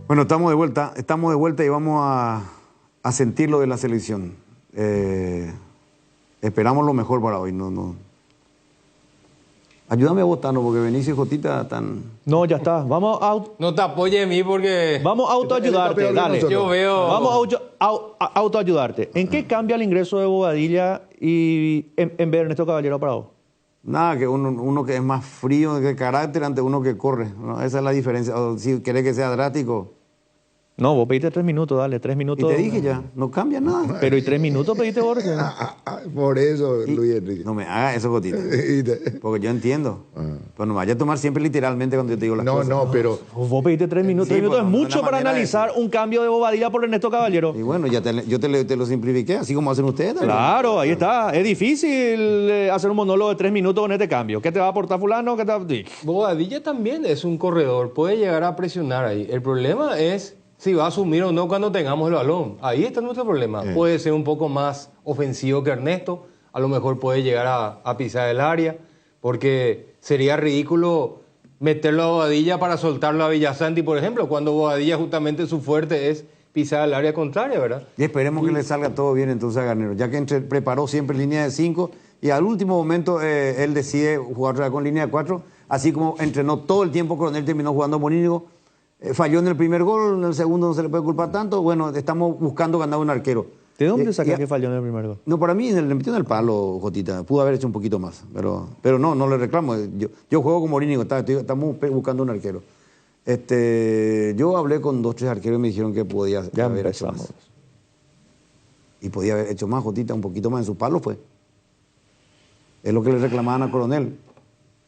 Bueno, estamos de vuelta y vamos a sentir lo de la selección. Esperamos lo mejor para hoy. Ayúdame a votarnos porque Benicio y Jotita están... No, ya está. Vamos a... No te apoyes en mí porque... Vamos a autoayudarte, dale. Yo veo... Vamos a autoayudarte. ¿En qué cambia el ingreso de Bobadilla y en ver Ernesto Caballero para vos? Nada, que uno que es más frío de carácter ante uno que corre, ¿no? Esa es la diferencia. O si querés que sea drástico... No, vos pediste 3 minutos, dale, 3 minutos. Y te dije ya, no cambia nada. Pero y 3 minutos pediste vos recién. Por eso, Luis Enrique. No me hagas eso, Jotita. Porque yo entiendo. Pero no me vayas a tomar siempre literalmente cuando yo te digo las cosas. No, pero... Vos pediste 3 minutos. Sí, 3 minutos pues, es no, mucho una para manera analizar un cambio de Bobadilla por Ernesto Caballero. Y bueno, yo te lo simplifiqué, así como hacen ustedes también. Claro, ahí está. Es difícil hacer un monólogo de 3 minutos con este cambio. ¿Qué te va a aportar fulano? ¿Qué te va a... Bobadilla también es un corredor, puede llegar a presionar ahí. El problema es si va a asumir o no cuando tengamos el balón. Ahí está nuestro problema. Puede ser un poco más ofensivo que Ernesto, a lo mejor puede llegar a pisar el área, porque sería ridículo meterlo a Bobadilla para soltarlo a Villasanti, por ejemplo, cuando Bobadilla justamente su fuerte es pisar el área contraria, ¿verdad? Y esperemos que le salga todo bien entonces a Garnero, ya que preparó siempre línea de 5 y al último momento él decide jugar otra vez con línea de 4, así como entrenó todo el tiempo, Coronel terminó jugando Monínigo. Falló en el primer gol, en el segundo no se le puede culpar tanto. Bueno, estamos buscando ganar un arquero. ¿De dónde sacas que falló en el primer gol? No, para mí le metió en el palo, Jotita. Pudo haber hecho un poquito más. Pero no le reclamo. Yo juego con Morínigo, estamos buscando un arquero. Yo hablé con 2 o 3 arqueros y me dijeron que podía haber hecho más. Y podía haber hecho más, Jotita, un poquito más en su palo fue. Es lo que le reclamaban a Coronel,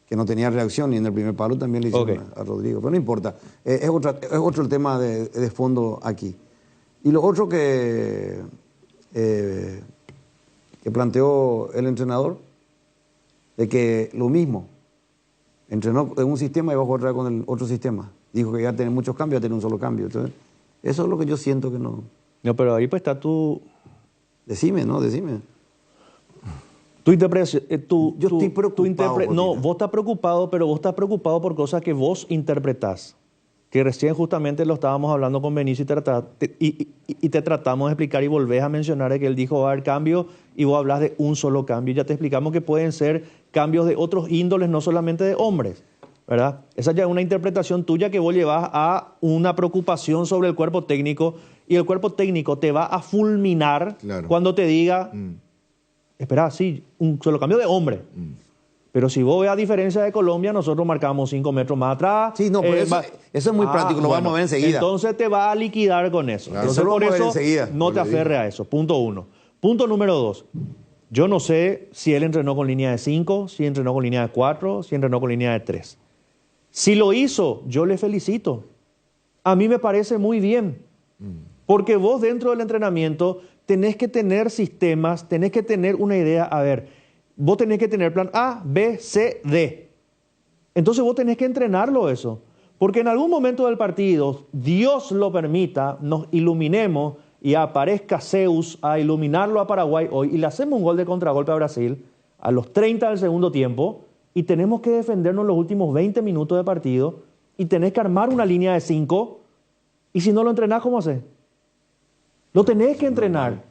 que no tenía reacción, y en el primer palo también le hicieron a Rodrigo. Pero no importa, es otro el tema de fondo aquí. Y lo otro que planteó el entrenador, de que lo mismo, entrenó en un sistema y va a jugar con el otro sistema. Dijo que iba a tener muchos cambios, iba a tener un solo cambio. Entonces, eso es lo que yo siento que no... No, pero ahí pues está tu... Decime. Tu interpretación. Yo estoy preocupado. No, vos estás preocupado, pero vos estás preocupado por cosas que vos interpretás. Que recién justamente lo estábamos hablando con Benicio y te tratamos de explicar y volvés a mencionar que él dijo va a haber cambio y vos hablas de un solo cambio. Ya te explicamos que pueden ser cambios de otros índoles, no solamente de hombres, ¿verdad? Esa ya es una interpretación tuya que vos llevas a una preocupación sobre el cuerpo técnico y el cuerpo técnico te va a fulminar cuando te diga... Espera, sí, un solo cambio de hombre. Pero si vos ves a diferencia de Colombia, nosotros marcamos 5 metros más atrás. Sí, no, pero eso es muy práctico, lo vamos a ver enseguida. Entonces te va a liquidar con eso. Claro, entonces por eso no te aferres aferres a eso. Punto 1. Punto número 2. Yo no sé si él entrenó con línea de 5, si entrenó con línea de 4, si entrenó con línea de 3. Si lo hizo, yo le felicito. A mí me parece muy bien. Porque vos dentro del entrenamiento tenés que tener sistemas, tenés que tener una idea. A ver, vos tenés que tener plan A, B, C, D. Entonces vos tenés que entrenarlo eso. Porque en algún momento del partido, Dios lo permita, nos iluminemos y aparezca Zeus a iluminarlo a Paraguay hoy y le hacemos un gol de contragolpe a Brasil a los 30 del segundo tiempo y tenemos que defendernos los últimos 20 minutos de partido y tenés que armar una línea de 5 y si no lo entrenás, ¿cómo haces? Lo tenés que entrenar.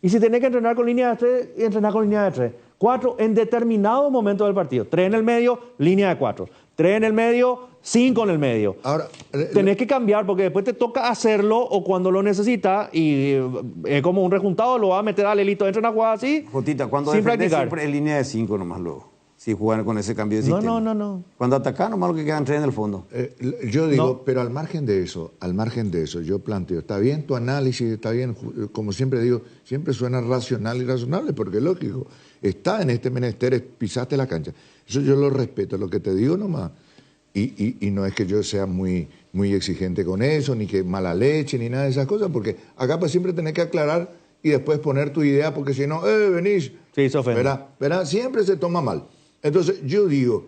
Y si tenés que entrenar con línea de 3, entrenar con línea de 3. 4 en determinado momento del partido. 3 en el medio, línea de 4. 3 en el medio, 5 en el medio. Ahora, Tenés que cambiar porque después te toca hacerlo o cuando lo necesitas y es como un rejuntado, lo va a meter al Lelito dentro de una jugada así. Jotita, cuando sin defendés practicar. siempre en línea de 5 nomás luego. Si juegan con ese cambio de sistema. No. Cuando atacás nomás lo que quedan 3 en el fondo. yo digo, No. pero al margen de eso, yo planteo, está bien tu análisis, está bien, como siempre digo, siempre suena racional y razonable, porque es lógico, está en este menester, pisaste la cancha. Eso yo lo respeto, lo que te digo nomás. Y no es que yo sea muy exigente con eso, ni que mala leche, ni nada de esas cosas, porque acá pues siempre tenés que aclarar y después poner tu idea, porque si no, venís. Sí, se ofende. ¿Verá? Siempre se toma mal. Entonces, yo digo,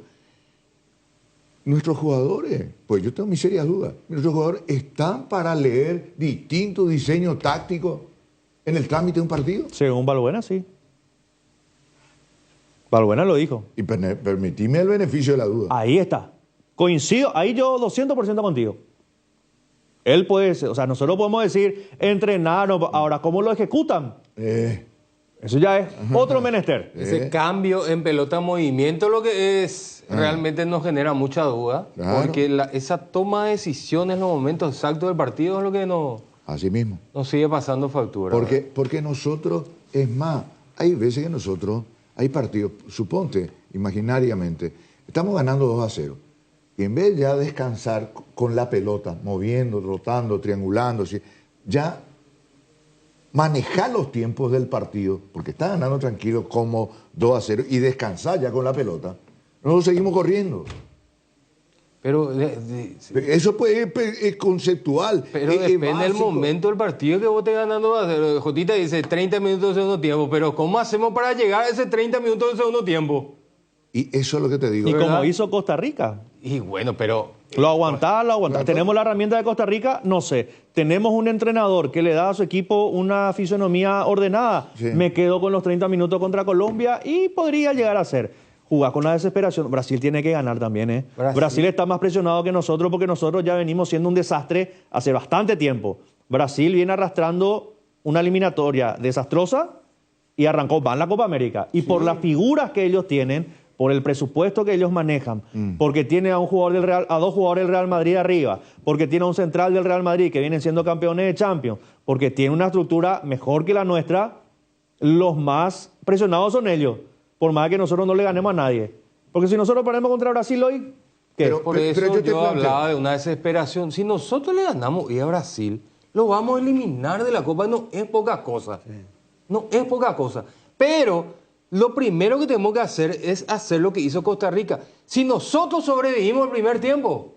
nuestros jugadores, pues yo tengo mis serias dudas, nuestros jugadores están para leer distintos diseños tácticos en el trámite de un partido. Según Balbuena, sí. Balbuena lo dijo. Y permitime el beneficio de la duda. Ahí está. Coincido, ahí yo 200% contigo. Él puede ser, o sea, nosotros podemos decir entrenar, ahora, ¿cómo lo ejecutan? Eso ya es otro menester. Ese cambio en pelota movimiento lo que es realmente nos genera mucha duda. Claro. Porque esa toma de decisiones en los momentos exactos del partido es lo que Así mismo. nos sigue pasando factura. Porque nosotros, es más, hay veces que nosotros, hay partidos, suponte, imaginariamente, estamos ganando 2-0. Y en vez ya de descansar con la pelota, moviendo, rotando, triangulando, ya manejar los tiempos del partido, porque está ganando tranquilo como 2-0, y descansar ya con la pelota, nosotros seguimos corriendo. Pero, Eso pues, es conceptual. pero es depende del básico. momento del partido que vos estés ganando. Jotita dice 30 minutos del segundo tiempo, pero ¿cómo hacemos para llegar a ese 30 minutos del segundo tiempo? Y eso es lo que te digo. Y como ¿verdad? hizo Costa Rica. Y bueno, pero Lo aguantás. Claro. ¿Tenemos la herramienta de Costa Rica? No sé. ¿Tenemos un entrenador que le da a su equipo una fisonomía ordenada? Sí. Me quedo con los 30 minutos contra Colombia y podría llegar a ser. Jugar con la desesperación. Brasil tiene que ganar también, ¿eh? Brasil está más presionado que nosotros porque nosotros ya venimos siendo un desastre hace bastante tiempo. Brasil viene arrastrando una eliminatoria desastrosa y arrancó mal la Copa América. Y por las figuras que ellos tienen, por el presupuesto que ellos manejan, porque tiene a un jugador del Real, a dos jugadores del Real Madrid arriba, porque tiene a un central del Real Madrid que vienen siendo campeones de Champions, porque tiene una estructura mejor que la nuestra, los más presionados son ellos, por más que nosotros no le ganemos a nadie. Porque si nosotros ponemos contra Brasil hoy, ¿qué? por eso pero yo te yo planteo. hablaba de una desesperación. Si nosotros le ganamos hoy a Brasil, lo vamos a eliminar de la Copa. No es poca cosa. No es poca cosa. Pero lo primero que tenemos que hacer es hacer lo que hizo Costa Rica. Si nosotros sobrevivimos el primer tiempo,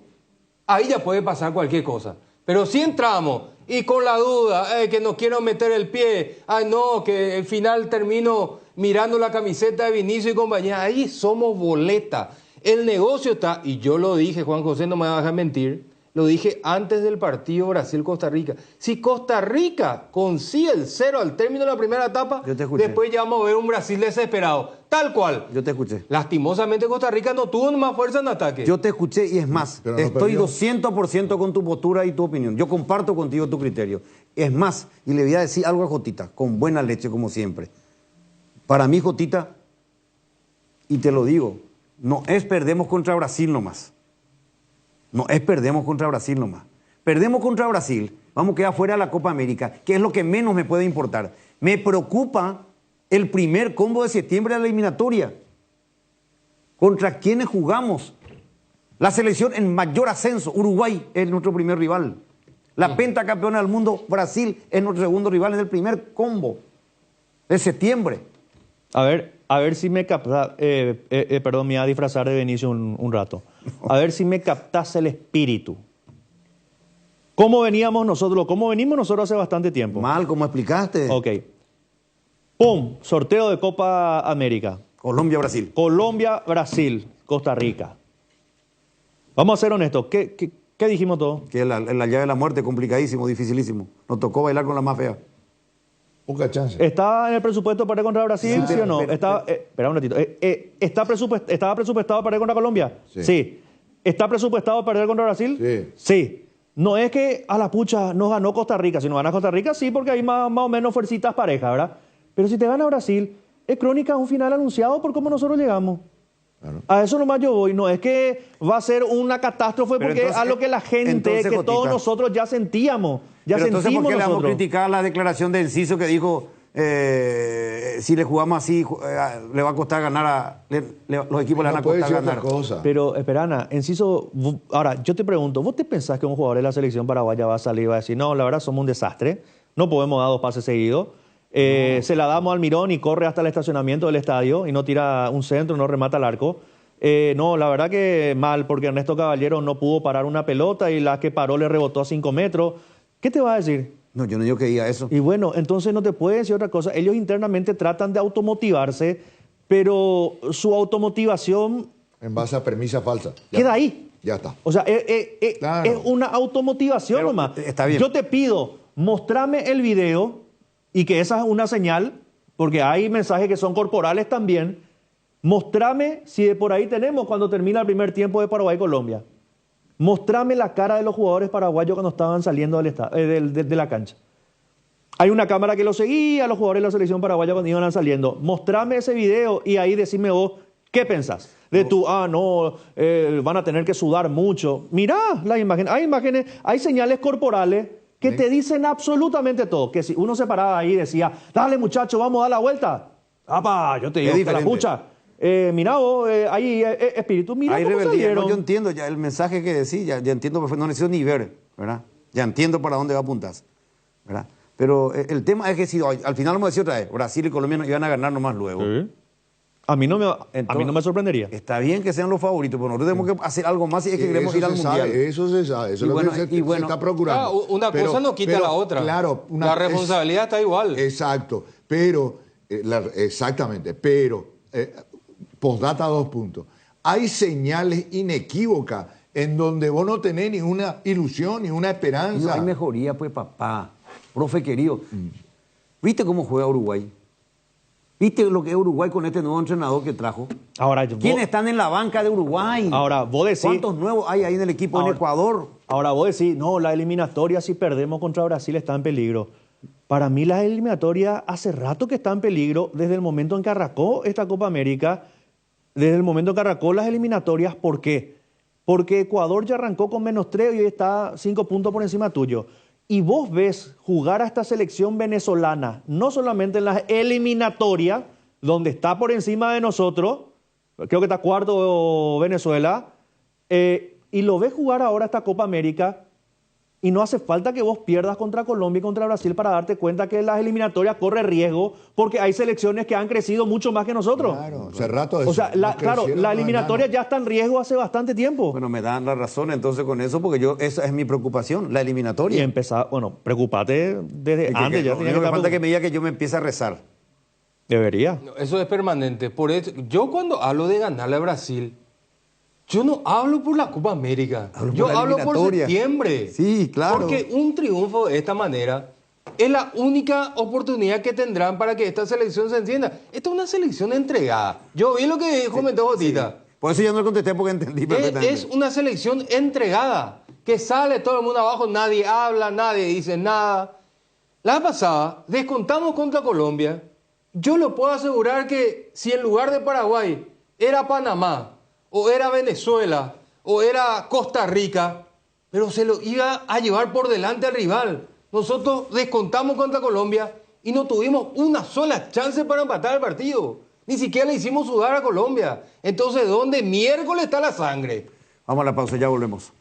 ahí ya puede pasar cualquier cosa. Pero si entramos y con la duda, que no quiero meter el pie, no, que al final termino mirando la camiseta de Vinicius y compañía, ahí somos boleta. El negocio está, y yo lo dije, Juan José no me va a dejar mentir, lo dije antes del partido Brasil-Costa Rica. Si Costa Rica consigue el 0 al término de la primera etapa, Yo te escuché. después ya vamos a ver un Brasil desesperado. Tal cual. Yo te escuché. Lastimosamente Costa Rica no tuvo más fuerza en ataque. Yo te escuché y es más, Pero no estoy perdió. 200% con tu postura y tu opinión. Yo comparto contigo tu criterio. Es más, y le voy a decir algo a Jotita, con buena leche como siempre. Para mí, Jotita, y te lo digo, no es perdemos contra Brasil nomás. No es perdemos contra Brasil nomás. Perdemos contra Brasil, vamos a quedar fuera de la Copa América, que es lo que menos me puede importar. Me preocupa el primer combo de septiembre de la eliminatoria. ¿Contra quiénes jugamos? La selección en mayor ascenso, Uruguay es nuestro primer rival. La pentacampeona del mundo, Brasil, es nuestro segundo rival en el primer combo de septiembre. A ver si me captas, perdón, me iba a disfrazar de Benicio un rato. A ver si me captas el espíritu. ¿Cómo venimos nosotros hace bastante tiempo? Mal, como explicaste. Ok. ¡Pum! Sorteo de Copa América. Colombia, Brasil. Colombia, Brasil, Costa Rica. Vamos a ser honestos. ¿Qué dijimos todos? Que la llave de la muerte, complicadísimo, dificilísimo. Nos tocó bailar con la más fea. Poca chance. ¿Estaba en el presupuesto para ir contra Brasil, sí, o no? Espera un ratito. ¿Estaba presupuestado para ir contra Colombia? Sí. ¿Está presupuestado para ir contra Brasil? Sí. Sí. No es que a la pucha nos ganó Costa Rica. Si nos gana Costa Rica, sí, porque hay más o menos fuercitas parejas, ¿verdad? Pero si te gana Brasil, es crónica de un final anunciado por cómo nosotros llegamos. Claro. A eso nomás yo voy, no es que va a ser una catástrofe, Pero porque entonces- es algo que la gente, entonces, que todos Jotita, nosotros ya sentíamos. Ya Pero entonces, sentimos ¿por qué le vamos a nosotros. criticar la declaración de Enciso que dijo, si le jugamos así, le va a costar ganar, los equipos le van No a puede costar ser otra ganar? cosa. Pero, Esperana, Enciso, ahora, yo te pregunto, ¿vos te pensás que un jugador de la selección paraguaya va a salir y va a decir, no, la verdad somos un desastre, no podemos dar 2 pases seguidos, se la damos al Mirón y corre hasta el estacionamiento del estadio y no tira un centro, no remata al arco? No, la verdad que mal, porque Ernesto Caballero no pudo parar una pelota y la que paró le rebotó a 5 metros. ¿Qué te va a decir? No, yo no digo que diga eso. Y bueno, entonces no te puede decir otra cosa. Ellos internamente tratan de automotivarse, pero su automotivación En base a premisa falsa. Ya queda está. ahí. Ya está. O sea, Claro. es una automotivación Pero, nomás. está bien. Yo te pido, mostrame el video y que esa es una señal, porque hay mensajes que son corporales también. Mostrame si de por ahí tenemos cuando termina el primer tiempo de Paraguay-Colombia. Mostrame la cara de los jugadores paraguayos cuando estaban saliendo de la cancha. Hay una cámara que lo seguía a los jugadores de la selección paraguaya cuando iban saliendo. Mostrame ese video y ahí decime vos, ¿qué pensás? Van a tener que sudar mucho. Mirá las imágenes, hay señales corporales que te dicen absolutamente todo. Que si uno se paraba ahí y decía, dale muchacho, vamos a dar la vuelta. ¡Apa! Yo te digo, Es que la diferente. pucha. Mirá vos, hay espíritu, mirá Hay cómo rebeldía. salieron. No, yo entiendo ya el mensaje que decís, ya entiendo perfecto, no necesito ni ver, ¿verdad? Ya entiendo para dónde va a apuntar, ¿verdad? Pero el tema es que si al final vamos a decir otra vez, Brasil y Colombia iban a ganar nomás luego. Sí. A mí no me sorprendería. Está bien que sean los favoritos, pero nosotros tenemos que hacer algo más si es que queremos ir al se Mundial. sabe, eso se sabe, eso Y es lo bueno, que y bueno, se está procurando. Ah, una cosa no quita la otra. Claro, la responsabilidad está igual. Exacto, pero, exactamente, pero, postdata 2 puntos. Hay señales inequívocas en donde vos no tenés ni una ilusión, ni una No esperanza. hay mejoría, pues, papá. Profe querido, ¿viste cómo juega Uruguay? ¿Viste lo que es Uruguay con este nuevo entrenador que trajo? Ahora, ¿Quiénes están en la banca de Uruguay? Ahora, vos decís... ¿Cuántos nuevos hay ahí en el equipo en Ecuador? Ahora vos decís, no, la eliminatoria si perdemos contra Brasil está en peligro. Para mí la eliminatoria hace rato que está en peligro desde el momento en que arrancó esta Copa América, desde el momento en que arrancó las eliminatorias. ¿Por qué? Porque Ecuador ya arrancó con -3 y hoy está 5 puntos por encima tuyo. Y vos ves jugar a esta selección venezolana, no solamente en las eliminatorias, donde está por encima de nosotros, creo que está cuarto Venezuela, y lo ves jugar ahora esta Copa América, y no hace falta que vos pierdas contra Colombia y contra Brasil para darte cuenta que las eliminatorias corre riesgo, porque hay selecciones que han crecido mucho más que nosotros. Claro, hace rato O sea, nos claro, crecieron la los eliminatoria enanos. ya está en riesgo hace bastante tiempo. Bueno, me dan la razón entonces con eso, porque esa es mi preocupación, la Y eliminatoria. empezar, bueno, preocupate desde Y antes. Ya lo tenía único que estar falta es que me diga que yo me empiece a rezar. Debería. No, eso es permanente. Por eso, yo cuando hablo de ganarle a Brasil, yo no hablo por la Copa América. Hablo por Yo la hablo por eliminatoria. septiembre. Sí, claro. Porque un triunfo de esta manera es la única oportunidad que tendrán para que esta selección se encienda. Esta es una selección entregada. Yo vi lo que comentó Jotita. Por eso yo no le contesté porque entendí perfectamente. Es una selección entregada, que sale todo el mundo abajo, nadie habla, nadie dice nada. La pasada, descontamos contra Colombia. Yo lo puedo asegurar que si en lugar de Paraguay era Panamá, o era Venezuela, o era Costa Rica, pero se lo iba a llevar por delante al rival. Nosotros descontamos contra Colombia y no tuvimos una sola chance para empatar el partido. Ni siquiera le hicimos sudar a Colombia. Entonces, ¿dónde miércoles está la sangre? Vamos a la pausa, ya volvemos.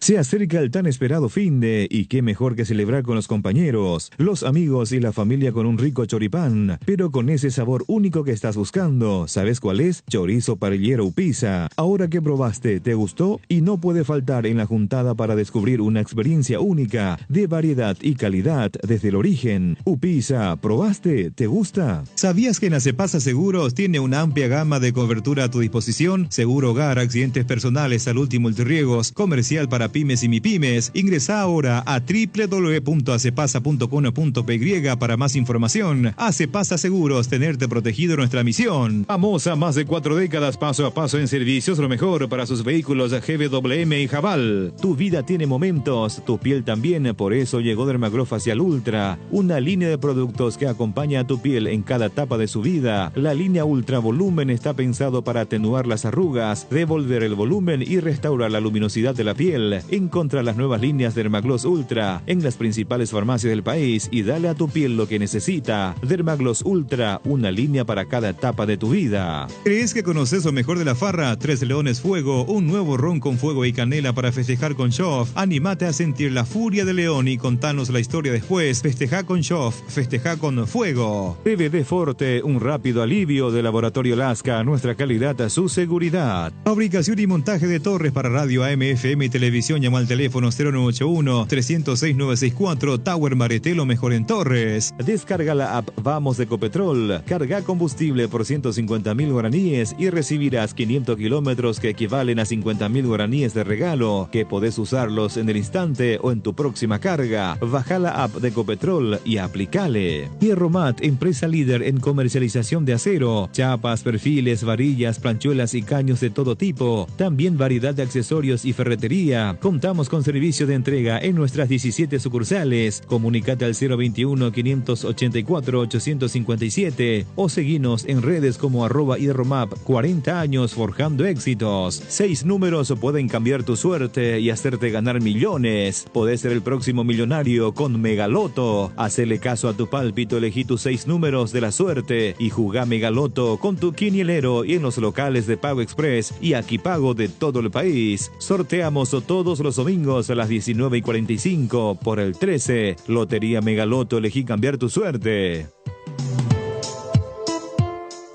Se acerca el tan esperado finde y qué mejor que celebrar con los compañeros, los amigos y la familia con un rico choripán, pero con ese sabor único que estás buscando. ¿Sabes cuál es? Chorizo parrillero Upisa. Ahora que probaste, ¿te gustó? Y no puede faltar en la juntada para descubrir una experiencia única de variedad y calidad desde el origen. Upisa, ¿probaste? ¿Te gusta? ¿Sabías que Nacepasa Seguros tiene una amplia gama de cobertura a tu disposición? Seguro hogar, accidentes personales, salud y multirriegos, comercial para pymes y mipymes, ingresa ahora a www.acepasa.com.py para más información. Acepasa Seguros, tenerte protegido, nuestra misión. Vamos a más de 4 décadas paso a paso en servicios, lo mejor para sus vehículos GWM y Jabal. Tu vida tiene momentos, tu piel también, por eso llegó Dermaglow Facial Ultra, una línea de productos que acompaña a tu piel en cada etapa de su vida. La línea Ultra Volumen está pensado para atenuar las arrugas, devolver el volumen y restaurar la luminosidad de la piel. Encontra las nuevas líneas Dermaglow Ultra en las principales farmacias del país y dale a tu piel lo que necesita. Dermaglow Ultra, una línea para cada etapa de tu vida. ¿Crees que conoces lo mejor de la farra? Tres Leones Fuego, un nuevo ron con fuego y canela para festejar con Shoff. Anímate a sentir la furia de León y contanos la historia después. Festeja con Shoff, festeja con fuego. PVD Forte, un rápido alivio de Laboratorio Lasca, nuestra calidad a su seguridad. Fabricación y montaje de torres para radio AM, FM y televisión. Llama al teléfono 0981-306-964. Tower Maretelo, mejor en Torres. Descarga la app Vamos de Ecopetrol. Carga combustible por 150.000 guaraníes y recibirás 500 kilómetros que equivalen a 50.000 guaraníes de regalo, que podés usarlos en el instante o en tu próxima carga. Baja la app de Ecopetrol y aplicale. Hierromat, empresa líder en comercialización de acero, chapas, perfiles, varillas, planchuelas y caños de todo tipo. También variedad de accesorios y ferretería. Contamos con servicio de entrega en nuestras 17 sucursales. Comunicate al 021-584-857 o seguinos en redes como @hierromap. 40 años forjando éxitos. 6 números pueden cambiar tu suerte y hacerte ganar millones. Podés ser el próximo millonario con Megaloto. Hacele caso a tu pálpito, elegí tus 6 números de la suerte y jugá Megaloto con tu quinielero y en los locales de Pago Express y Aquí Pago de todo el país. Sorteamos todos los domingos a las 19:45 por el 13. Lotería Megaloto, elegí cambiar tu suerte.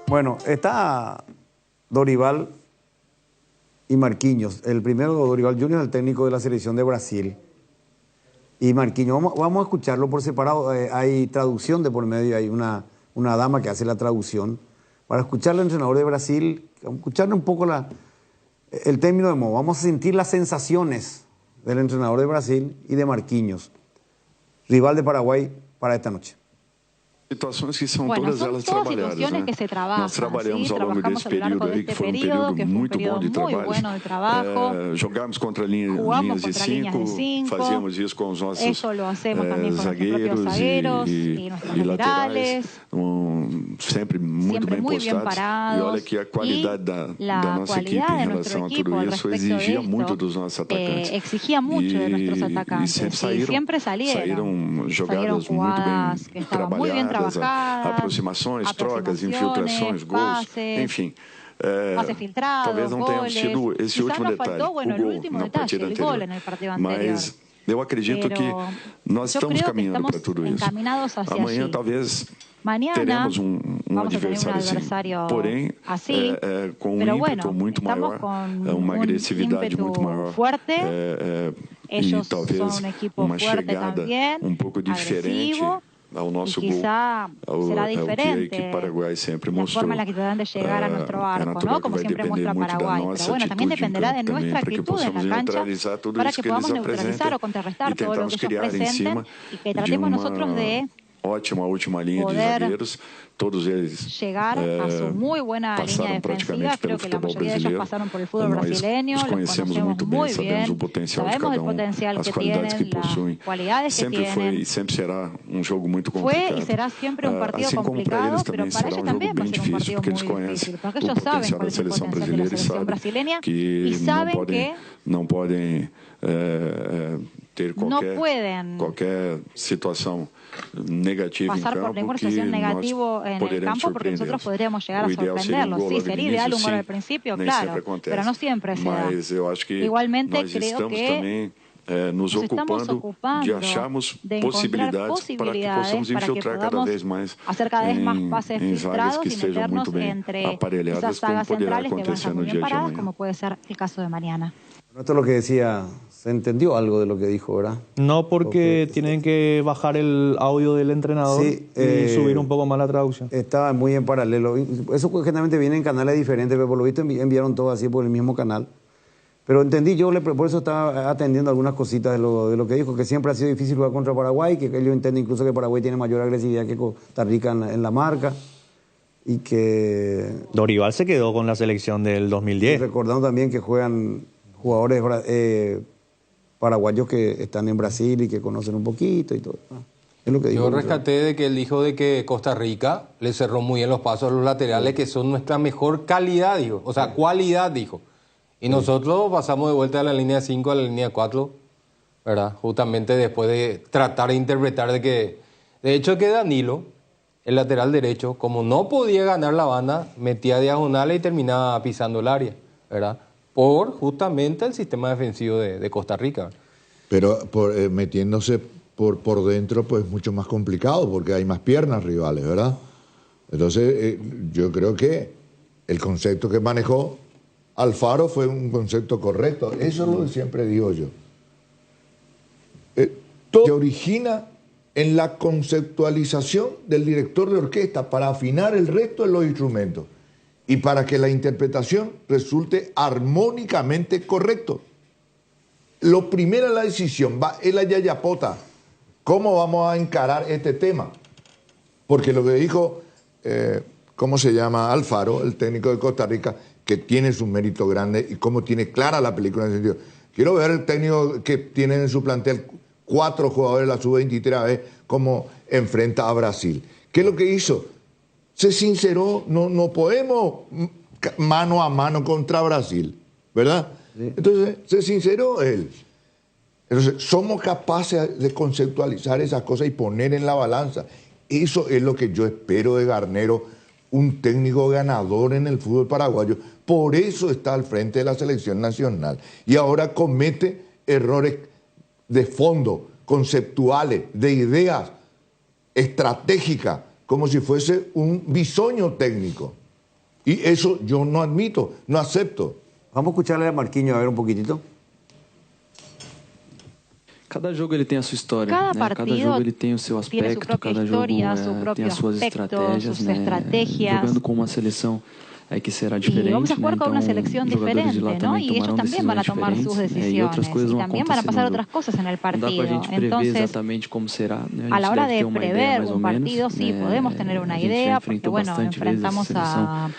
Bueno, está Dorival y Marquinhos. El primero, Dorival Junior, el técnico de la selección de Brasil. Y Marquinhos, vamos a escucharlo por separado. Hay traducción de por medio, hay una dama que hace la traducción. Para escuchar al entrenador de Brasil, escucharle un poco el término de modo. Vamos a sentir las sensaciones del entrenador de Brasil y de Marquinhos, rival de Paraguay para esta noche. Situações que são Bueno, todas son elas todas trabalhadas, situaciones né? que se trabajan, Nós trabalhamos ¿sí? ao longo Trabajamos desse a lo largo período de aí, este que foi um periodo, período que fue un muito periodo bom de muy trabalho. bueno de trabajo. Jogamos contra linhas Jugamos de contra líneas de 5, cinco. fazíamos isso com os nossos Eso lo hacemos también con nuestros propios zagueiros zagueros y nuestros laterales. Sempre muito Siempre bem muy bien postados. E parados. olha que a qualidade da nossa equipe cualidad em de relação nuestro a equipo tudo al isso respecto de exigia esto, muito dos nossos atacantes. exigía mucho de nuestros atacantes. Sempre Y siempre salieron jogadas muito jugadas bem que estaban muy bien trabalhadas, trabajadas, aproximações, trocas, infiltrações, gols, pases, enfim. pases filtrados, Talvez não tenhamos goles. tido esse Quizás último nos detalhe, faltó, bueno, o el gol último na detalle, partida el anterior. gol en el partido anterior. Mas eu acredito que nós yo estamos creo que caminhando estamos para tudo isso. encaminados hacia Amanhã allí. talvez Mañana teremos vamos a tener un adversário assim, adversario porém así, com um pero ímpeto bueno, muito estamos maior, con uma un agressividade ímpetu muito maior, fuerte. e Ellos talvez son un equipo uma fuerte chegada también, pouco diferente agresivo, ao nosso y quizá gol, será ao que a diferente equipe Paraguai sempre la mostrou. forma en la que tratan de llegar a nuestro arco, natural ¿no? Como vai siempre depender muestra muito da Paraguay. nossa Pero bueno, también atitude em dependerá de campo também, nuestra para que actitud en possamos la cancha neutralizar tudo para isso que que eles podamos neutralizar apresentam o contrarrestar e todo lo tentarmos que ellos criar em presenten cima y que de tratemos nosotros de ótima última linha de poder zagueiros, todos eles llegar a su muy buena línea passaram defensiva. praticamente Creo pelo que la futebol mayoría de ellos brasileiro. pasaron por el fútbol Nós brasileño, os los conhecemos conocemos muito bem, muy sabemos bien, o potencial de sabemos cada el um, potencial as que qualidades que tienen, possuem. las cualidades que Sempre foi tienen. e sempre será jogo muito Fue complicado. y será siempre un partido assim como para complicado, eles pero também para será ellos jogo también va a bem ser un difícil, partido porque eles muy conhecem difícil, porque o ellos saben potencial cuál da es el seleção potencial de la brasileira e selección sabem brasileña que y saben que não podem ter no pueden qualquer situação negativa em pasar campo por ninguna que situación negativa nós en el poderemos campo porque nosotros surpreendê-los. podríamos llegar O a ideal seria sorprenderlos. gol Sí, logo de sería início, ideal un gol sim. al principio, Nem claro, sempre acontece. pero no siempre se da. Mas eu acho que Igualmente nós creo estamos que também nos estamos ocupando de acharmos de encontrar possibilidades para que possamos para que infiltrar cada podamos vez mais hacer cada vez más pases em vagas filtrados que y estejam meternos muito bem entre esas aparelhadas, como sagas poderá centrales que van a acontecer estar no muy bien dia de paradas, amanhã. como puede ser el caso de mañana. Esto es lo que decía, se entendió algo de lo que dijo, ¿verdad? No, porque tienen que bajar el audio del entrenador Sí, y subir un poco más la traducción. Estaba muy en paralelo. Eso generalmente viene en canales diferentes, pero por lo visto enviaron todo así por el mismo canal. Pero entendí, por eso estaba atendiendo algunas cositas de lo que dijo, que siempre ha sido difícil jugar contra Paraguay, que yo entiendo incluso que Paraguay tiene mayor agresividad que Costa Rica en la marca, y que... Dorival se quedó con la selección del 2010. Recordando también que juegan jugadores paraguayos que están en Brasil y que conocen un poquito y todo. Es lo que dijo. Yo rescaté de que él dijo de que Costa Rica le cerró muy bien los pasos a los laterales, que son nuestra mejor calidad, dijo. O sea, cualidad, dijo. Y nosotros pasamos de vuelta de la línea 5 a la línea 4, ¿verdad? Justamente después de tratar de interpretar de que... De hecho, que Danilo, el lateral derecho, como no podía ganar la banda, metía diagonales y terminaba pisando el área, ¿verdad? Por justamente el sistema defensivo de Costa Rica. Pero metiéndose por dentro, pues mucho más complicado, porque hay más piernas rivales, ¿verdad? Entonces, yo creo que el concepto que manejó Alfaro fue un concepto correcto. Eso es lo que siempre digo yo. Todo se origina en la conceptualización del director de orquesta para afinar el resto de los instrumentos y para que la interpretación resulte armónicamente correcto. Lo primero es la decisión, es la yayapota. ¿Cómo vamos a encarar este tema? Porque lo que dijo, ¿cómo se llama? Alfaro, el técnico de Costa Rica, que tiene su mérito grande y cómo tiene clara la película en ese sentido. Quiero ver el técnico que tiene en su plantel 4 jugadores de la sub-23 a ver cómo enfrenta a Brasil. ¿Qué es lo que hizo? Se sinceró, no podemos mano a mano contra Brasil, ¿verdad? Sí. Entonces, se sinceró él. Entonces, somos capaces de conceptualizar esas cosas y poner en la balanza. Eso es lo que yo espero de Garnero, un técnico ganador en el fútbol paraguayo. Por eso está al frente de la selección nacional. Y ahora comete errores de fondo, conceptuales, de ideas estratégicas, como si fuese un bisoño técnico. Y eso yo no admito, no acepto. Vamos a escucharle a Marquinhos a ver un poquitito. Cada jogo ele tem a sua história, cada né? partido Cada jogo ele tem o seu tiene su aspecto, propia cada jogo historia, su propio tem as suas aspecto, estratégias, sus né? estrategias. Jogando com uma seleção que será Y diferente, vamos a jugar né? con una Então, selección os jogadores de lá diferente, ¿no? também Y ellos tomarão también van a decisões tomar sus diferentes, decisiones. e outras coisas Y vão también van a acontecer pasar no otras jogo. cosas en el Não dá para partido. a gente prever Entonces, exatamente como será, né? a la hora deve de ter uma ideia prever mais ou un menos, partido, sí, né? podemos tener una A gente já idea, porque enfrentou bueno, bastante vezes essa enfrentamos seleção. a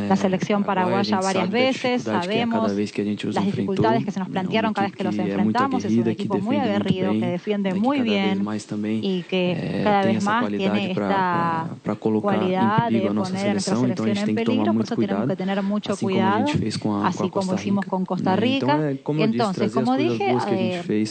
la selección paraguaya varias veces, sabemos las dificultades que se nos plantearon cada vez que los enfrentamos. Es un equipo muy aguerrido, que defiende muy bien y que cada vez más tiene esta cualidad de poner a nuestra selección en peligro. Por eso tenemos que tener mucho cuidado, así como hicimos con Costa Rica. Entonces, como dije,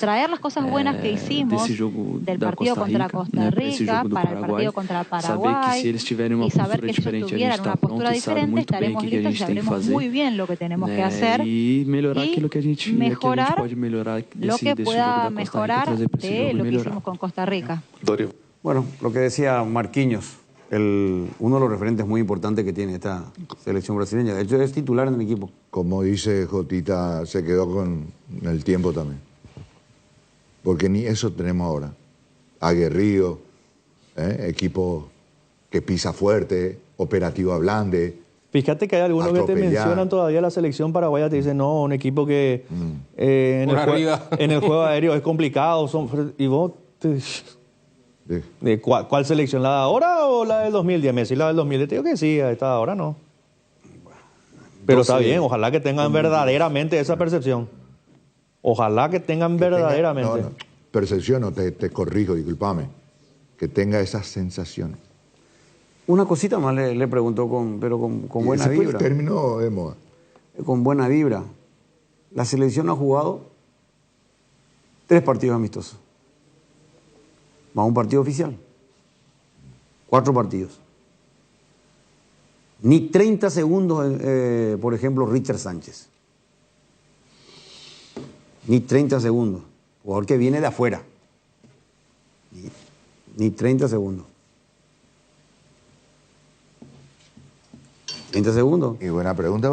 traer las cosas buenas que hicimos del partido contra Costa Rica para el partido contra Paraguay y saber que ellos tuvieran una postura diferente. Estaremos listos y sabremos muy bien lo que tenemos que hacer y mejorar lo que pueda mejorar de lo que hicimos con Costa Rica. Bueno, lo que decía Marquinhos, uno de los referentes muy importantes que tiene esta selección brasileña. De hecho, es titular en el equipo. Como dice Jotita, se quedó con el tiempo también. Porque ni eso tenemos ahora. Aguerrido, equipo que pisa fuerte, operativo ablande. Fíjate que hay algunos que te mencionan todavía la selección paraguaya, te dicen, no, un equipo que en el juego aéreo es complicado. Y vos, ¿cuál selección? ¿La de ahora o la del 2010? Messi, la del 2010, te digo que sí, esta de ahora no. Pero está bien, ojalá que tengan verdaderamente esa percepción. Ojalá que tengan verdaderamente. Percepción, no, te corrijo, discúlpame. Que tenga esas sensaciones. Una cosita más le preguntó, pero con buena vibra. Fue el término de moda. Con buena vibra. La selección ha jugado 3 partidos amistosos. Más un partido oficial. 4 partidos. Ni 30 segundos, por ejemplo, Richard Sánchez. Ni 30 segundos. Jugador que viene de afuera. Ni 30 segundos. 30 segundos. Y buena pregunta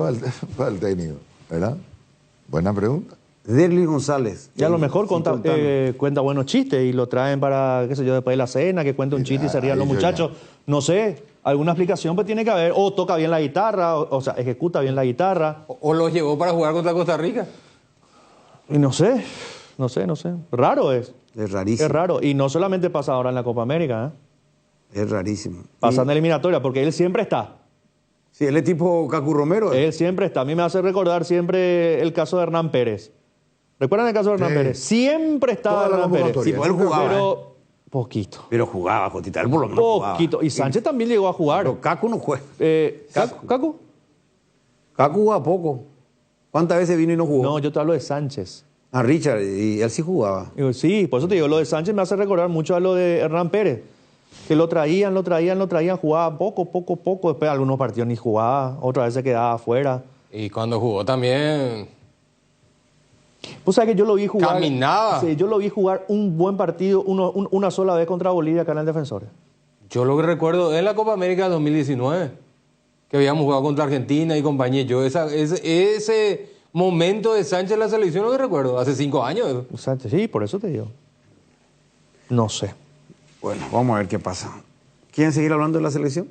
para el técnico, ¿verdad? Buena pregunta. Derlis González. Y a lo mejor cuenta buenos chistes y lo traen para, qué sé yo, después de la cena, que cuente un chiste y se rían los muchachos. No sé, alguna explicación pues tiene que haber. O toca bien la guitarra, o sea, ejecuta bien la guitarra. O los llevó para jugar contra Costa Rica. Y no sé. Raro es. Es rarísimo. Es raro. Y no solamente pasa ahora en la Copa América, Es rarísimo. Pasa en la eliminatoria, porque él siempre está. Sí, él es tipo Cacu Romero. Él siempre está. A mí me hace recordar siempre el caso de Hernán Pérez. ¿Recuerdan el caso de Hernán Pérez? Siempre estaba Hernán Pérez. Sí, pues él jugaba. Pero poquito. Pero jugaba, Jotita, él por lo menos poquito. jugaba. Y Sánchez también llegó a jugar. Pero Cacu no juega. ¿Cacu? Cacu juega poco. ¿Cuántas veces vino y no jugó? No, yo te hablo de Sánchez. A Richard, y él sí jugaba. Sí, por eso te digo, lo de Sánchez me hace recordar mucho a lo de Hernán Pérez. Que lo traían, jugaba poco. Después algunos partidos ni jugaba, otras veces quedaba afuera. Y cuando jugó también... Pues sabes que yo lo vi jugar... Caminaba. Sí, yo lo vi jugar un buen partido una sola vez contra Bolivia acá en el Defensores. Yo lo que recuerdo es la Copa América 2019, que habíamos jugado contra Argentina y compañía. Yo ese momento de Sánchez en la selección lo que recuerdo, hace 5 años. Sánchez, sí, por eso te digo. No sé. Bueno, vamos a ver qué pasa. ¿Quieren seguir hablando de la selección?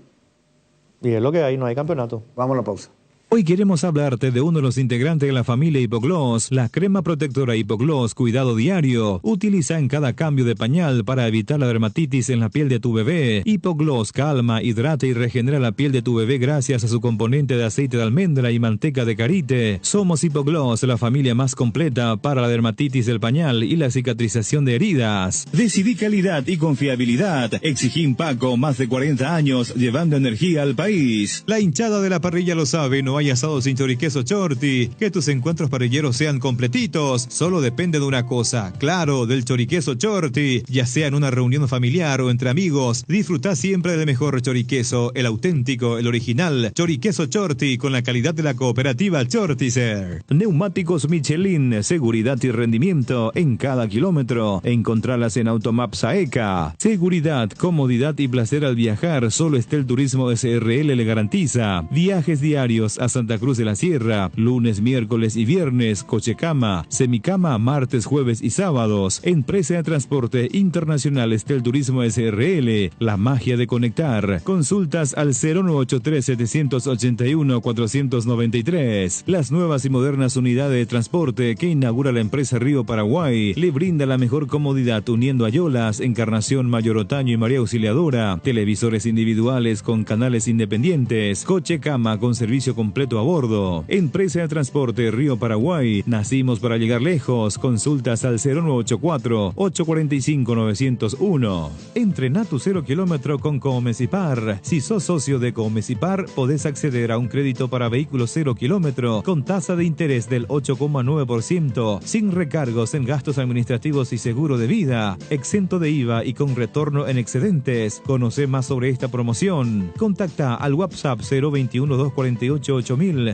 Y es lo que hay, no hay campeonato. Vamos a la pausa. Hoy queremos hablarte de uno de los integrantes de la familia Hipogloss, la crema protectora Hipogloss Cuidado Diario. Utiliza en cada cambio de pañal para evitar la dermatitis en la piel de tu bebé. Hipogloss calma, hidrata y regenera la piel de tu bebé gracias a su componente de aceite de almendra y manteca de karité. Somos Hipogloss, la familia más completa para la dermatitis del pañal y la cicatrización de heridas. Decidí calidad y confiabilidad. Exigí Paco, más de 40 años, llevando energía al país. La hinchada de la parrilla lo sabe, no hay asado sin choriqueso Chorti. Que tus encuentros parrilleros sean completitos solo depende de una cosa, claro, del choriqueso Chorti. Ya sea en una reunión familiar o entre amigos, disfruta siempre del mejor choriqueso, el auténtico, el original choriqueso Chorti con la calidad de la cooperativa Chortizer. Neumáticos Michelin, seguridad y rendimiento en cada kilómetro. Encontralas en Automaps AECA. Seguridad, comodidad y placer al viajar, solo Estel Turismo SRL le garantiza. Viajes diarios a Santa Cruz de la Sierra, lunes, miércoles y viernes, cochecama, semicama, martes, jueves y sábados. Empresa de Transporte Internacional Estel Turismo SRL, la magia de conectar. Consultas al 0983-781-493. Las nuevas y modernas unidades de transporte que inaugura la empresa Río Paraguay le brinda la mejor comodidad uniendo Ayolas, Encarnación, Mayor Otaño y María Auxiliadora. Televisores individuales con canales independientes. Cochecama con servicio completo a bordo. Empresa de Transporte Río Paraguay. Nacimos para llegar lejos. Consultas al 0984-845-901. Entrena tu 0 kilómetro con Comecipar. Si sos socio de Comecipar, podés acceder a un crédito para vehículos 0 kilómetro con tasa de interés del 8,9%, sin recargos en gastos administrativos y seguro de vida, exento de IVA y con retorno en excedentes. Conoce más sobre esta promoción. Contacta al WhatsApp 021-248-8000.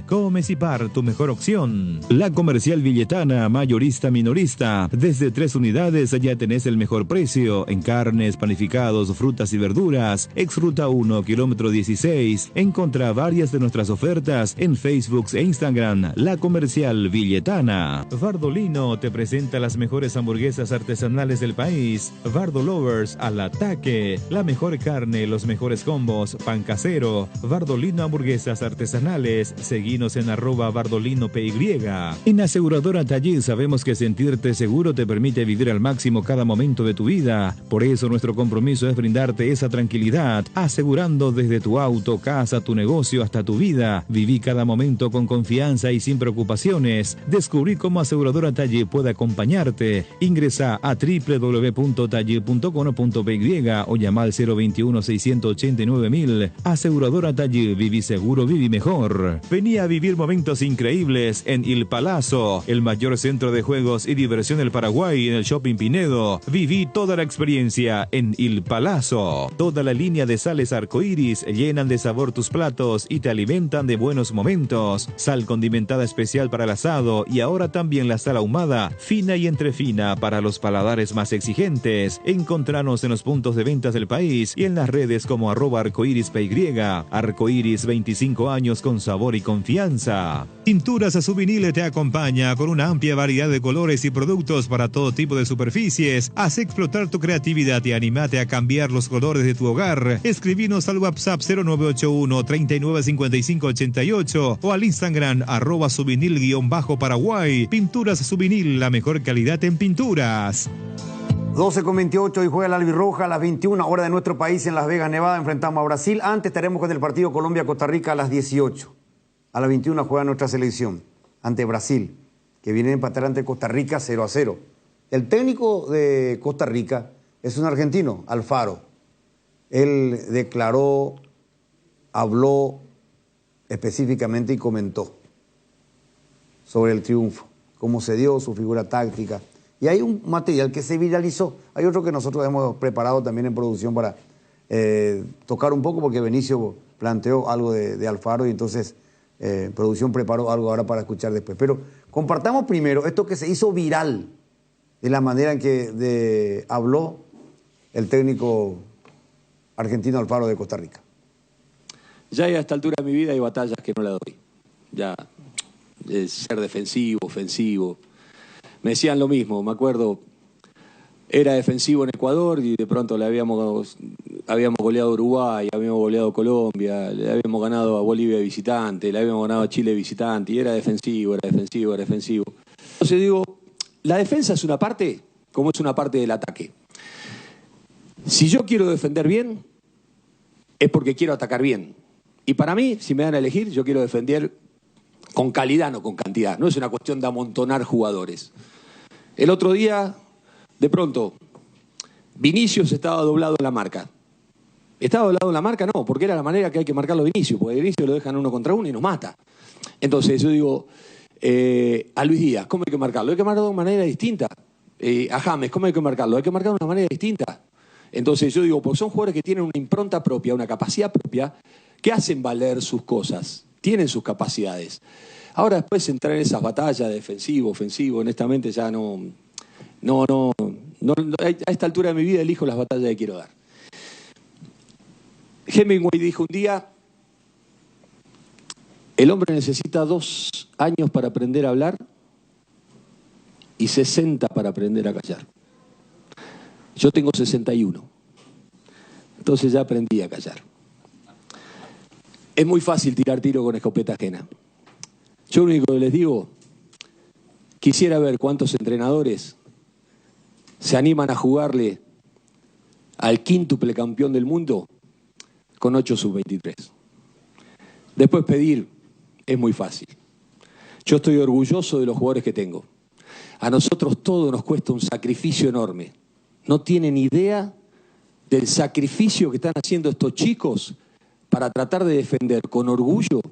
Comecipar, tu mejor opción. La Comercial Villetana, mayorista minorista. Desde 3 unidades ya tenés el mejor precio en carnes, panificados, frutas y verduras. Exruta 1, kilómetro 16. Encontrá varias de nuestras ofertas en Facebook e Instagram. La Comercial Villetana. Vardolino te presenta las mejores hamburguesas artesanales del país. Vardo Lovers al ataque. La mejor carne, los mejores combos, pan casero. Vardolino hamburguesas artesanales. Seguinos en @BardolinoPY. En Aseguradora Taller sabemos que sentirte seguro te permite vivir al máximo cada momento de tu vida. Por eso nuestro compromiso es brindarte esa tranquilidad, asegurando desde tu auto, casa, tu negocio hasta tu vida. Viví cada momento con confianza y sin preocupaciones. Descubrí cómo Aseguradora Taller puede acompañarte. Ingresa a www.taller.com.py o llama al 021-689-1000. Aseguradora Taller, viví seguro, viví mejor. Vení a vivir momentos increíbles en Il Palazzo, el mayor centro de juegos y diversión del Paraguay en el Shopping Pinedo. Viví toda la experiencia en Il Palazzo. Toda la línea de sales arcoíris llenan de sabor tus platos y te alimentan de buenos momentos. Sal condimentada especial para el asado y ahora también la sal ahumada, fina y entrefina para los paladares más exigentes. Encontranos en los puntos de ventas del país y en las redes como @arcoirispy. Arcoiris, 25 años con sabor sabor y confianza. Pinturas Subinil te acompaña con una amplia variedad de colores y productos para todo tipo de superficies. Haz explotar tu creatividad y animate a cambiar los colores de tu hogar. Escribinos al WhatsApp 0981 395588 o al Instagram @subinil_Paraguay. Pinturas Subinil, la mejor calidad en pinturas. 12:28 y juega el albirroja a las 21 horas de nuestro país en Las Vegas, Nevada. Enfrentamos a Brasil. Antes estaremos con el partido Colombia-Costa Rica a las 18. A las 21 juega nuestra selección ante Brasil, que viene a empatar ante Costa Rica 0-0. El técnico de Costa Rica es un argentino, Alfaro. Él declaró, habló específicamente y comentó sobre el triunfo, cómo se dio, su figura táctica. Y hay un material que se viralizó. Hay otro que nosotros hemos preparado también en producción para tocar un poco, porque Benicio planteó algo de Alfaro y entonces producción preparó algo ahora para escuchar después. Pero compartamos primero esto que se hizo viral de la manera en que habló el técnico argentino Alfaro de Costa Rica. Ya a esta altura de mi vida hay batallas que no la doy. Ya ser defensivo, ofensivo. Me decían lo mismo, me acuerdo, era defensivo en Ecuador y de pronto le habíamos goleado a Uruguay, habíamos goleado a Colombia, le habíamos ganado a Bolivia de visitante, le habíamos ganado a Chile de visitante, y era defensivo. Entonces digo, la defensa es una parte, como es una parte del ataque. Si yo quiero defender bien, es porque quiero atacar bien. Y para mí, si me dan a elegir, yo quiero defender con calidad, no con cantidad. No es una cuestión de amontonar jugadores. El otro día, de pronto, Vinicius estaba doblado en la marca. ¿Estaba doblado en la marca? No, porque era la manera que hay que marcarlo a Vinicius, porque a Vinicius lo dejan 1 contra 1 y nos mata. Entonces yo digo, a Luis Díaz, ¿cómo hay que marcarlo? Hay que marcarlo de una manera distinta. A James, ¿cómo hay que marcarlo? Hay que marcarlo de una manera distinta. Entonces yo digo, porque son jugadores que tienen una impronta propia, una capacidad propia, que hacen valer sus cosas, tienen sus capacidades. Ahora después entrar en esas batallas de defensivo, ofensivo, honestamente ya no, a esta altura de mi vida elijo las batallas que quiero dar. Hemingway dijo un día, el hombre necesita 2 años para aprender a hablar y 60 para aprender a callar. Yo tengo 61, entonces ya aprendí a callar. Es muy fácil tirar tiro con escopeta ajena. Yo lo único que les digo, quisiera ver cuántos entrenadores se animan a jugarle al quíntuple campeón del mundo con 8 sub-23. Después pedir es muy fácil. Yo estoy orgulloso de los jugadores que tengo. A nosotros todo nos cuesta un sacrificio enorme. No tienen idea del sacrificio que están haciendo estos chicos para tratar de defender con orgullo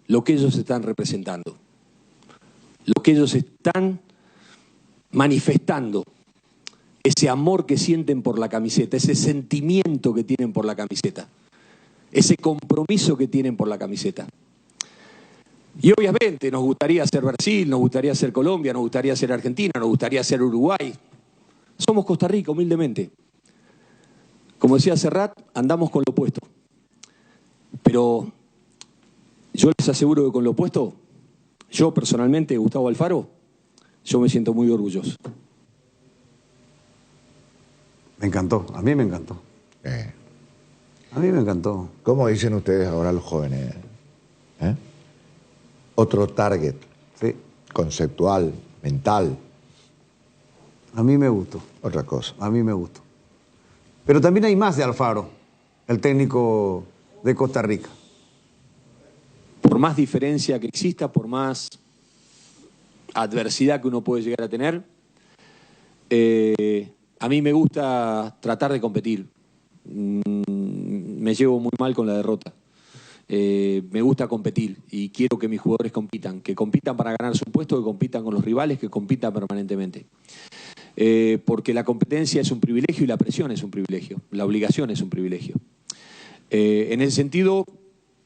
lo que ellos están representando, lo que ellos están manifestando, ese amor que sienten por la camiseta, ese sentimiento que tienen por la camiseta, ese compromiso que tienen por la camiseta. Y obviamente nos gustaría ser Brasil, nos gustaría ser Colombia, nos gustaría ser Argentina, nos gustaría ser Uruguay. Somos Costa Rica, humildemente. Como decía Serrat, andamos con lo opuesto. Pero yo les aseguro que con lo opuesto, yo personalmente, Gustavo Alfaro, yo me siento muy orgulloso. Me encantó, a mí me encantó. A mí me encantó. ¿Cómo dicen ustedes ahora los jóvenes? Otro target. Sí. Conceptual, mental. A mí me gustó. Otra cosa. A mí me gustó. Pero también hay más de Alfaro, el técnico de Costa Rica. Por más diferencia que exista, por más adversidad que uno puede llegar a tener, a mí me gusta tratar de competir. Me llevo muy mal con la derrota. Me gusta competir y quiero que mis jugadores compitan, que compitan para ganar su puesto, que compitan con los rivales, que compitan permanentemente. Porque la competencia es un privilegio y la presión es un privilegio, la obligación es un privilegio. En ese sentido,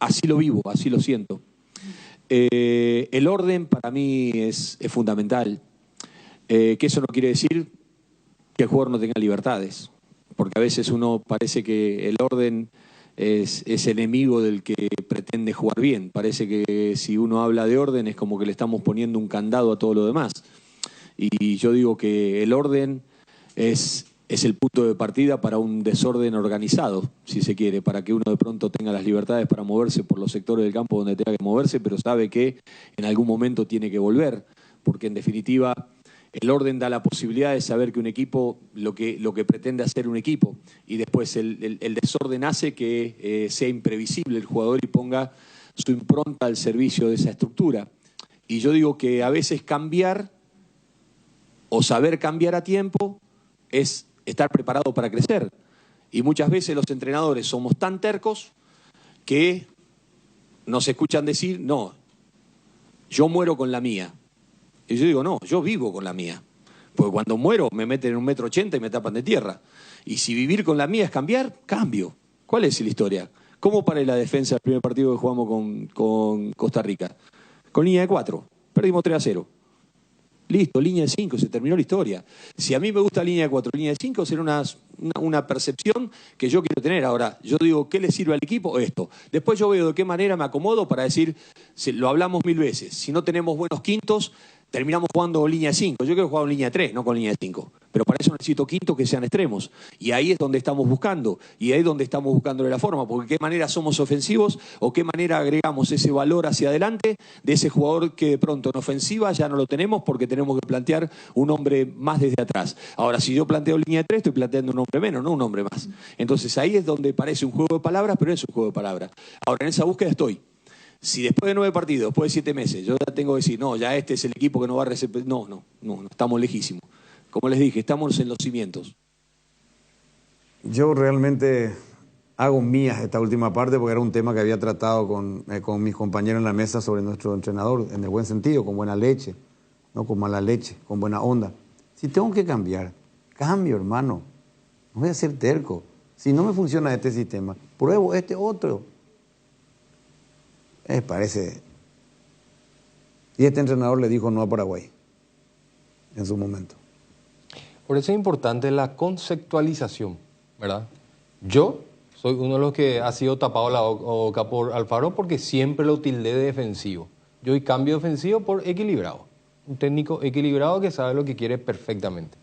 así lo vivo, así lo siento. El orden para mí es fundamental, que eso no quiere decir que el jugador no tenga libertades, porque a veces uno parece que el orden es enemigo del que pretende jugar bien. Parece que si uno habla de orden es como que le estamos poniendo un candado a todo lo demás. Y yo digo que el orden es el punto de partida para un desorden organizado, si se quiere, para que uno de pronto tenga las libertades para moverse por los sectores del campo donde tenga que moverse, pero sabe que en algún momento tiene que volver, porque en definitiva el orden da la posibilidad de saber que un equipo, lo que pretende hacer un equipo, y después el desorden hace que sea imprevisible el jugador y ponga su impronta al servicio de esa estructura. Y yo digo que a veces cambiar o saber cambiar a tiempo es estar preparado para crecer. Y muchas veces los entrenadores somos tan tercos que nos escuchan decir, no, yo muero con la mía. Y yo digo, no, yo vivo con la mía. Porque cuando muero me meten en 1,80 m y me tapan de tierra. Y si vivir con la mía es cambiar, cambio. ¿Cuál es la historia? ¿Cómo paré la defensa del primer partido que jugamos con Costa Rica? Con línea de 4. Perdimos 3-0. Listo, línea de 5, se terminó la historia. Si a mí me gusta línea de 4, línea de 5, será una percepción que yo quiero tener. Ahora, yo digo, ¿qué le sirve al equipo? Esto. Después yo veo de qué manera me acomodo para decir, lo hablamos 1000 veces, si no tenemos buenos quintos, terminamos jugando línea de 5. Yo quiero jugar en línea de 3, no con línea de 5. Pero para eso necesito quintos que sean extremos. Y ahí es donde estamos buscando. Y ahí es donde estamos buscándole la forma. Porque qué manera somos ofensivos o qué manera agregamos ese valor hacia adelante de ese jugador que de pronto en ofensiva ya no lo tenemos porque tenemos que plantear un hombre más desde atrás. Ahora, si yo planteo línea de 3, estoy planteando un hombre menos, no un hombre más. Entonces ahí es donde parece un juego de palabras, pero no es un juego de palabras. Ahora, en esa búsqueda estoy. Si después de 9 partidos, después de 7 meses, yo ya tengo que decir, no, ya este es el equipo que no va a recibir. No, estamos lejísimos. Como les dije, estamos en los cimientos. Yo realmente hago mías esta última parte porque era un tema que había tratado con mis compañeros en la mesa sobre nuestro entrenador, en el buen sentido, con buena leche, no con mala leche, con buena onda. Si tengo que cambiar, cambio, hermano. No voy a ser terco. Si no me funciona este sistema, pruebo este otro. Parece. Y este entrenador le dijo no a Paraguay en su momento. Por eso es importante la conceptualización, ¿verdad? Yo soy uno de los que ha sido tapado la boca por Alfaro porque siempre lo tildé de defensivo. Yo hoy cambio defensivo por equilibrado. Un técnico equilibrado que sabe lo que quiere perfectamente.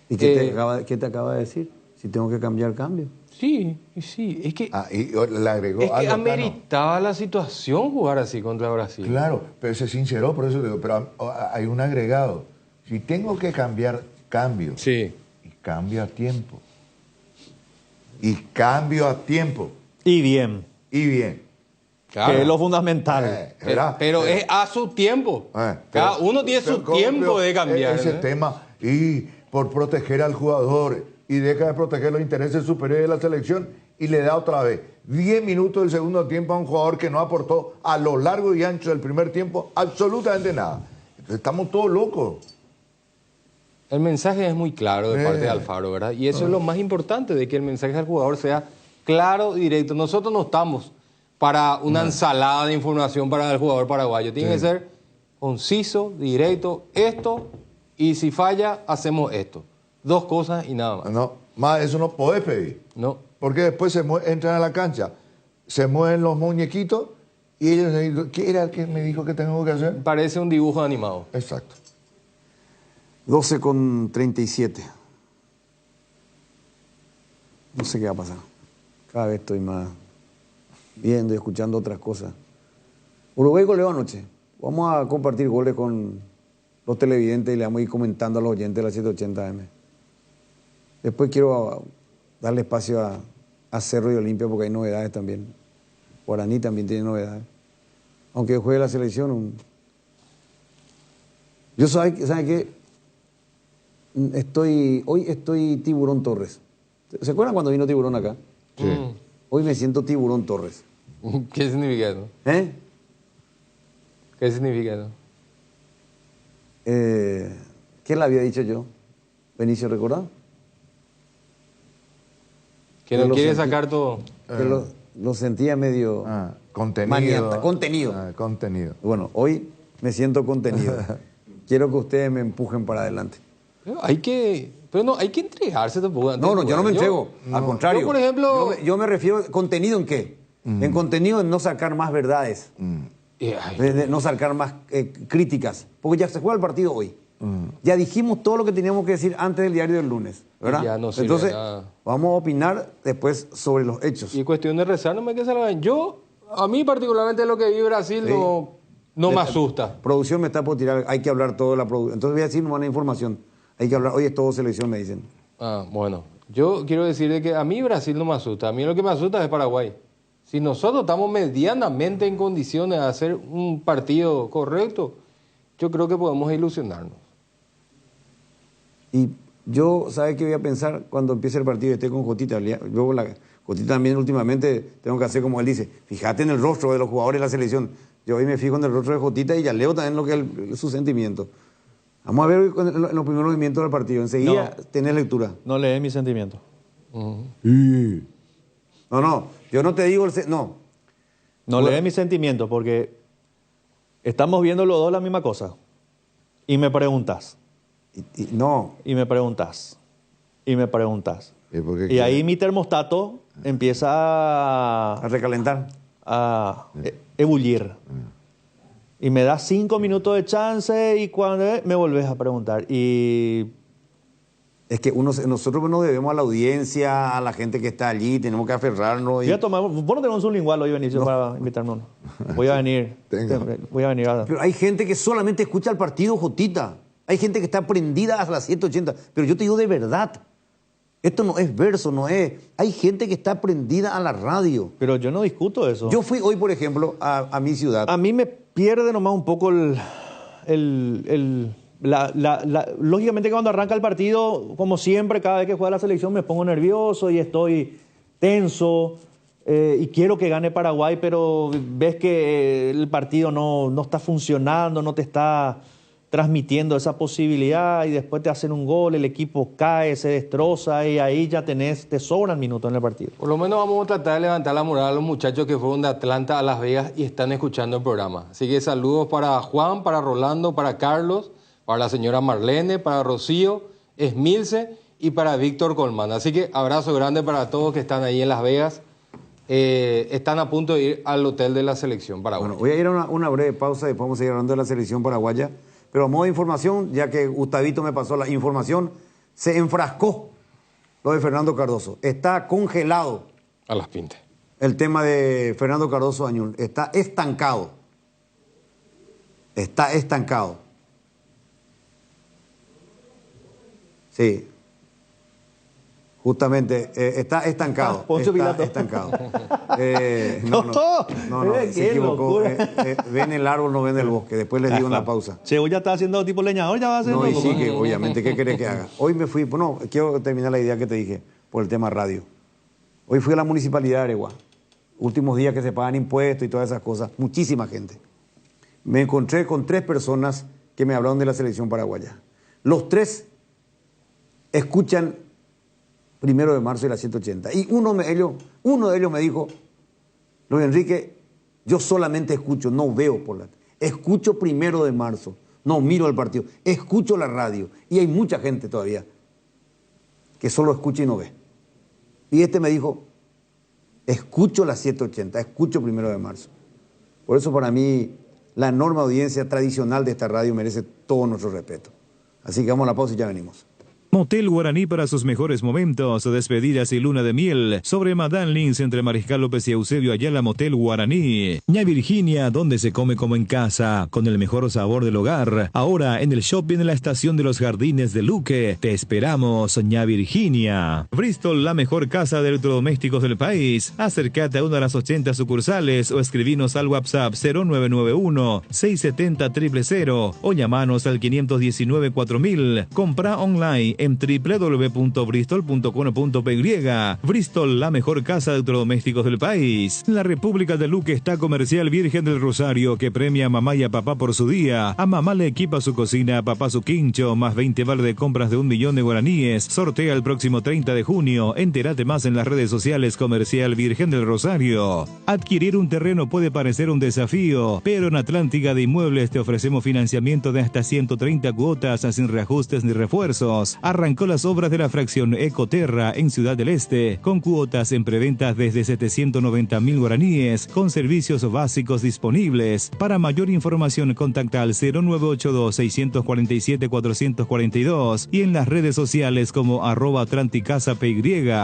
¿Y qué te acaba de decir? Si tengo que cambiar, cambio. Sí, es que, y le agregó es que ameritaba la situación jugar así contra Brasil. Claro, pero se sinceró, por eso digo, pero hay un agregado. Si tengo que cambiar, cambio. Sí. Y cambio a tiempo. Y cambio a tiempo. Y bien. Y bien. Claro. Que es lo fundamental. Pero es a su tiempo. Cada uno tiene su tiempo de cambiar. Ese tema, y por proteger al jugador, y deja de proteger los intereses superiores de la selección, y le da otra vez 10 minutos del segundo tiempo a un jugador que no aportó a lo largo y ancho del primer tiempo absolutamente nada. Entonces estamos todos locos. El mensaje es muy claro de parte de Alfaro, ¿verdad? Y eso es lo más importante, de que el mensaje al jugador sea claro y directo. Nosotros no estamos para una ensalada de información para el jugador paraguayo. Tiene que ser conciso, directo, esto, y si falla, hacemos esto. 2 cosas y nada más. No, más eso no podés pedir. No. Porque después entran a la cancha, se mueven los muñequitos y ellos me dicen, ¿qué era el que me dijo que tengo que hacer? Parece un dibujo animado. Exacto. 12:37. No sé qué va a pasar. Cada vez estoy más viendo y escuchando otras cosas. Uruguay goleó anoche. Vamos a compartir goles con los televidentes y le vamos a ir comentando a los oyentes de la 780 AM. Después quiero darle espacio a Cerro y Olimpia porque hay novedades también. Guaraní también tiene novedades. Aunque juegue la selección. Yo ¿sabe qué? Hoy estoy Tiburón Torres. ¿Se acuerdan cuando vino Tiburón acá? Sí. Hoy me siento Tiburón Torres. ¿Qué significa eso? ¿Qué significa eso? ¿Qué le había dicho yo? Benicio, ¿recordás? Que no quiere sacar todo. Que lo sentía medio... Contenido. Maniata, contenido. Contenido. Bueno, hoy me siento contenido. Quiero que ustedes me empujen para adelante. Hay que entregarse tampoco. No, yo no me entrego. Al contrario. Yo, por ejemplo... Yo me refiero, ¿contenido en qué? En contenido en no sacar más verdades. De no sacar más críticas. Porque ya se juega el partido hoy. Ya dijimos todo lo que teníamos que decir antes del diario del lunes, ¿verdad? Ya no sirve Entonces, nada. vamos a opinar después sobre los hechos. Y cuestión de rezar, no me quede salvar. A mí particularmente lo que vi Brasil no me asusta. Producción me está por tirar, hay que hablar todo de la producción. Entonces voy a decir una información. Hay que hablar, hoy es todo selección, me dicen. Bueno, yo quiero decir de que a mí Brasil no me asusta. A mí lo que me asusta es Paraguay. Si nosotros estamos medianamente en condiciones de hacer un partido correcto, yo creo que podemos ilusionarnos. Y yo, ¿sabes qué voy a pensar cuando empiece el partido y esté con Jotita? Jotita también últimamente tengo que hacer como él dice. Fíjate en el rostro de los jugadores de la selección. Yo hoy me fijo en el rostro de Jotita y ya leo también lo que es su sentimiento. Vamos a ver hoy en los primeros movimientos del partido. Enseguida tenés lectura. No lees mi sentimiento. No, yo no te digo... No lees mi sentimiento porque estamos viendo los dos la misma cosa. Y me preguntas. Y me preguntas. Y me preguntas. Y ahí mi termostato empieza a recalentar. A ebullir. Y me das 5 minutos de chance y cuando me volvés a preguntar. Y es que nosotros nos debemos a la audiencia, a la gente que está allí, tenemos que aferrarnos. Voy a tomar, vos no tenés un lingual hoy, Benicio, para invitarme uno. Voy a venir. Voy a venir. Pero hay gente que solamente escucha el partido, Jotita. Hay gente que está prendida a las 7:80. Pero yo te digo de verdad. Esto no es verso, no es... Hay gente que está prendida a la radio. Pero yo no discuto eso. Yo fui hoy, por ejemplo, a mi ciudad. A mí me pierde nomás un poco lógicamente cuando arranca el partido, como siempre, cada vez que juega la selección me pongo nervioso y estoy tenso y quiero que gane Paraguay, pero ves que el partido no está funcionando, no te está transmitiendo esa posibilidad y después te hacen un gol, el equipo cae, se destroza y ahí ya te sobran minutos en el partido. Por lo menos vamos a tratar de levantar la moral a los muchachos que fueron de Atlanta a Las Vegas y están escuchando el programa. Así que saludos para Juan, para Rolando, para Carlos, para la señora Marlene, para Rocío, Esmilce y para Víctor Colmán. Así que abrazo grande para todos que están ahí en Las Vegas. Están a punto de ir al hotel de la selección paraguaya. Bueno, voy a ir a una breve pausa, después vamos a seguir hablando de la selección paraguaya. Pero a modo de información, ya que Gustavito me pasó la información, se enfrascó lo de Fernando Cardoso. Está congelado. A las pintas. El tema de Fernando Cardoso Añul. Está estancado. Está estancado. Sí. Justamente, está estancado. Está estancado. No, se equivocó. Ven el árbol, no ven el bosque. Después les digo en la pausa. Che, hoy ya está haciendo tipo leñador, ya va a hacer. No, y sí, que obviamente, ¿qué querés que haga? Hoy me fui, quiero terminar la idea que te dije por el tema radio. Hoy fui a la municipalidad de Areguá. Últimos días que se pagan impuestos y todas esas cosas. Muchísima gente. Me encontré con 3 personas que me hablaron de la selección paraguaya. Los 3 escuchan 1 de marzo y la 180. Y uno de ellos me dijo, Luis Enrique, yo solamente escucho, no veo escucho 1 de marzo, no miro el partido, escucho la radio. Y hay mucha gente todavía que solo escucha y no ve. Y este me dijo, escucho la 780, escucho 1 de marzo. Por eso para mí la enorme audiencia tradicional de esta radio merece todo nuestro respeto. Así que vamos a la pausa y ya venimos. Motel Guaraní para sus mejores momentos, despedidas y luna de miel. Sobre Madame Lins entre Mariscal López y Eusebio Ayala, Motel Guaraní. Ña Virginia, donde se come como en casa, con el mejor sabor del hogar. Ahora en el shopping en la estación de los Jardines de Luque. Te esperamos, Ña Virginia. Bristol, la mejor casa de electrodomésticos del país. Acércate a una de las 80 sucursales o escribinos al WhatsApp 0991-670-000 o llamanos al 519-4000. Compra online en www.bristol.com.py. Bristol, la mejor casa de electrodomésticos del país. La República de Luque está Comercial Virgen del Rosario, que premia a mamá y a papá por su día. A mamá le equipa su cocina, a papá su quincho, más 20 vale de compras de 1 millón de guaraníes. Sortea el próximo 30 de junio. Entérate más en las redes sociales Comercial Virgen del Rosario. Adquirir un terreno puede parecer un desafío, pero en Atlántica de Inmuebles te ofrecemos financiamiento de hasta 130 cuotas sin reajustes ni refuerzos. Arrancó las obras de la fracción Ecoterra en Ciudad del Este, con cuotas en preventas desde 790.000 guaraníes, con servicios básicos disponibles. Para mayor información contacta al 0982-647-442 y en las redes sociales como @AtlanticasaPY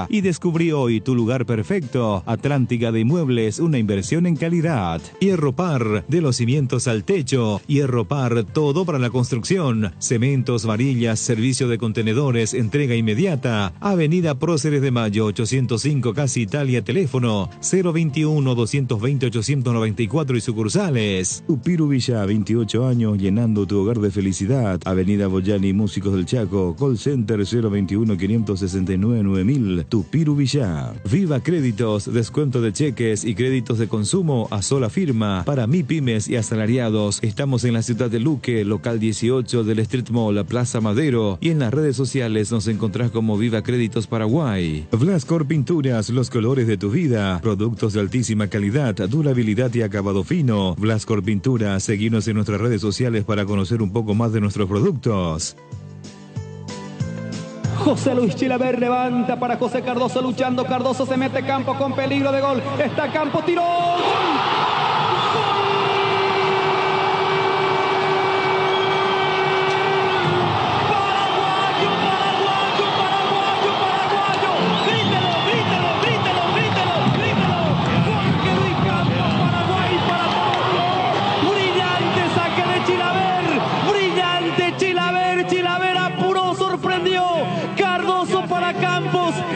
y descubrí hoy tu lugar perfecto. Atlántica de Inmuebles, una inversión en calidad. Hierro Par, de los cimientos al techo. Hierro Par, todo para la construcción. Cementos, varillas, servicio de contenedores, entrega inmediata. Avenida Próceres de Mayo, 805, Casi Italia, teléfono 021-220-894 y sucursales. Tupiru Villa, 28 años, llenando tu hogar de felicidad. Avenida Boyani, Músicos del Chaco, call center 021-569-9000. Tupiru Villa. Viva Créditos, descuento de cheques y créditos de consumo a sola firma para MIPYMES y asalariados. Estamos en la ciudad de Luque, local 18 del Street Mall, Plaza Madero, y en las redes sociales nos encontrás como Viva Créditos Paraguay. Blascor Pinturas, los colores de tu vida. Productos de altísima calidad, durabilidad y acabado fino. Blascor Pinturas, seguinos en nuestras redes sociales para conocer un poco más de nuestros productos. José Luis Chilaver levanta para José Cardoso, luchando. Cardoso se mete campo con peligro de gol. Está Campo, tiró. ¡Gol!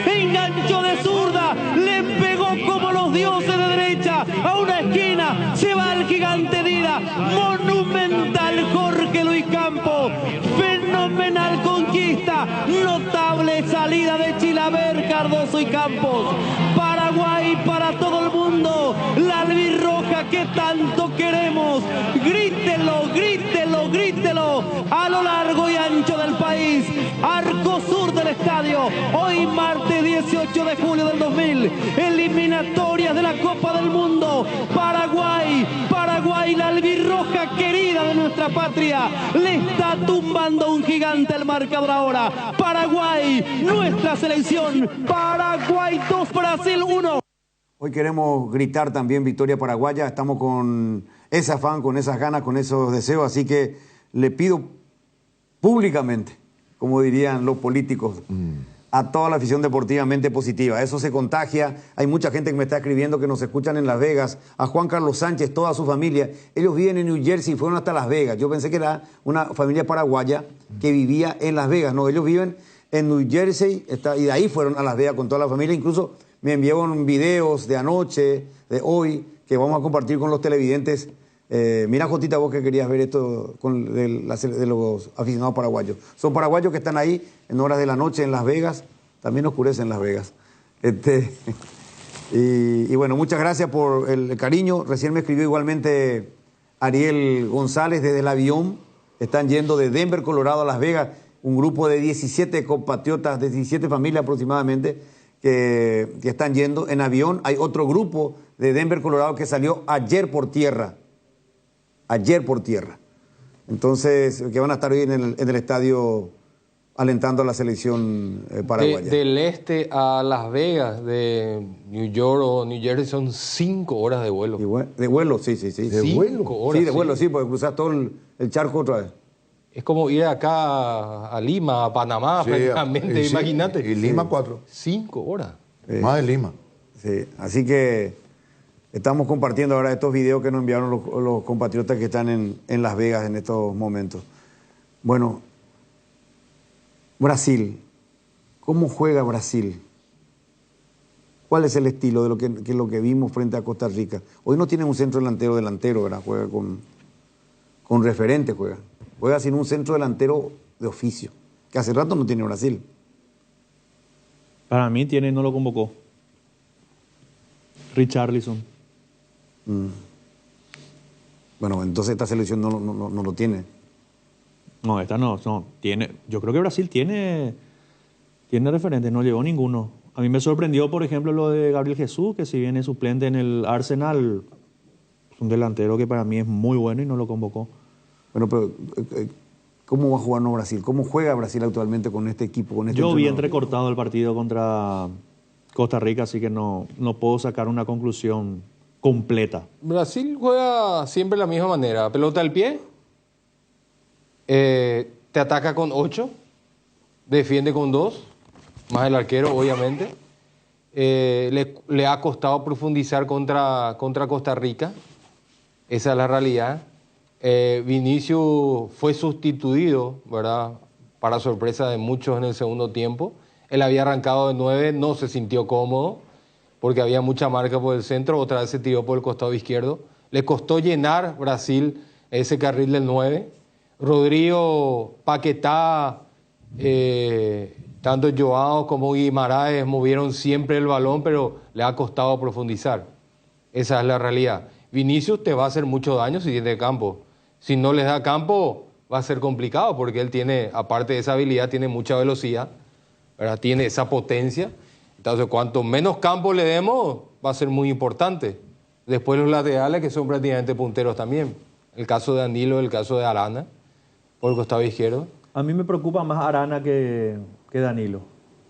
Enganchó de zurda, le pegó como los dioses de derecha a una esquina, se va el gigante Dida. Monumental Jorge Luis Campos, fenomenal conquista, notable salida de Chilaver, Cardoso y Campos. Paraguay para todo el mundo, la albirroja que tanto queremos. Grítelo, grítelo, grítelo a lo largo y ancho del país. Arco sur del estadio, hoy martes 18 de julio del 2000, eliminatorias de la Copa del Mundo. Paraguay, Paraguay, la albirroja querida de nuestra patria, le está tumbando un gigante el marcador ahora. Paraguay, nuestra selección. Paraguay 2, Brasil 1. Hoy queremos gritar también victoria paraguaya. Estamos con ese afán, con esas ganas, con esos deseos. Así que le pido públicamente, como dirían los políticos, a toda la afición deportivamente positiva. Eso se contagia. Hay mucha gente que me está escribiendo que nos escuchan en Las Vegas. A Juan Carlos Sánchez, toda su familia. Ellos viven en New Jersey y fueron hasta Las Vegas. Yo pensé que era una familia paraguaya que vivía en Las Vegas. No, ellos viven en New Jersey y de ahí fueron a Las Vegas con toda la familia. Incluso me enviaron videos de anoche, de hoy, que vamos a compartir con los televidentes. Mira, Jotita, vos que querías ver esto de los aficionados paraguayos. Son paraguayos que están ahí en horas de la noche en Las Vegas. También oscurece en Las Vegas. Y bueno, muchas gracias por el cariño. Recién me escribió igualmente Ariel González desde el avión. Están yendo de Denver, Colorado a Las Vegas. Un grupo de 17 compatriotas, de 17 familias aproximadamente, que están yendo en avión. Hay otro grupo de Denver, Colorado, que salió ayer por tierra. Ayer por tierra. Entonces, que van a estar hoy en el estadio alentando a la selección paraguaya. Del este a Las Vegas, de New York o New Jersey, son 5 horas de vuelo. De vuelo, sí. ¿De vuelo? Horas, sí, de vuelo, sí, porque cruzas todo el charco otra vez. Es como ir acá a Lima, a Panamá, sí, prácticamente, imagínate. Y Lima 4. 5 horas. Más de Lima. Sí, así que estamos compartiendo ahora estos videos que nos enviaron los compatriotas que están en Las Vegas en estos momentos. Bueno, Brasil. ¿Cómo juega Brasil? ¿Cuál es el estilo de lo que vimos frente a Costa Rica? Hoy no tienen un centro delantero, ¿verdad? Juega con referente, juega sin un centro delantero de oficio. que hace rato no tiene Brasil. Para mí tiene, no lo convocó. Richarlison. Bueno, entonces esta selección no lo tiene. No, esta no. Tiene, yo creo que Brasil tiene referentes, no llegó ninguno. A mí me sorprendió, por ejemplo, lo de Gabriel Jesús, que si bien es suplente en el Arsenal, es un delantero que para mí es muy bueno y no lo convocó. Bueno, pero ¿cómo va a jugar Brasil? ¿Cómo juega Brasil actualmente con este equipo? Con este Yo vi entrenador? entrecortado el partido contra Costa Rica, así que no puedo sacar una conclusión completa. Brasil juega siempre de la misma manera. Pelota al pie, te ataca con 8, defiende con 2, más el arquero, obviamente. Le ha costado profundizar contra Costa Rica. Esa es la realidad. Vinicius fue sustituido, ¿verdad?, para sorpresa de muchos en el segundo tiempo. Él había arrancado de 9, no se sintió cómodo porque había mucha marca por el centro, otra vez se tiró por el costado izquierdo. Le costó llenar Brasil ese carril del 9. Rodrigo, Paquetá, tanto Joao como Guimaraes movieron siempre el balón, pero le ha costado profundizar. Esa es la realidad. Vinicius te va a hacer mucho daño si tiene campo. Si no les da campo, va a ser complicado porque él tiene, aparte de esa habilidad, tiene mucha velocidad, ¿verdad? Tiene esa potencia. Entonces, cuanto menos campo le demos, va a ser muy importante. Después los laterales, que son prácticamente punteros también. El caso de Danilo, el caso de Arana, por el costado izquierdo. A mí me preocupa más Arana que Danilo.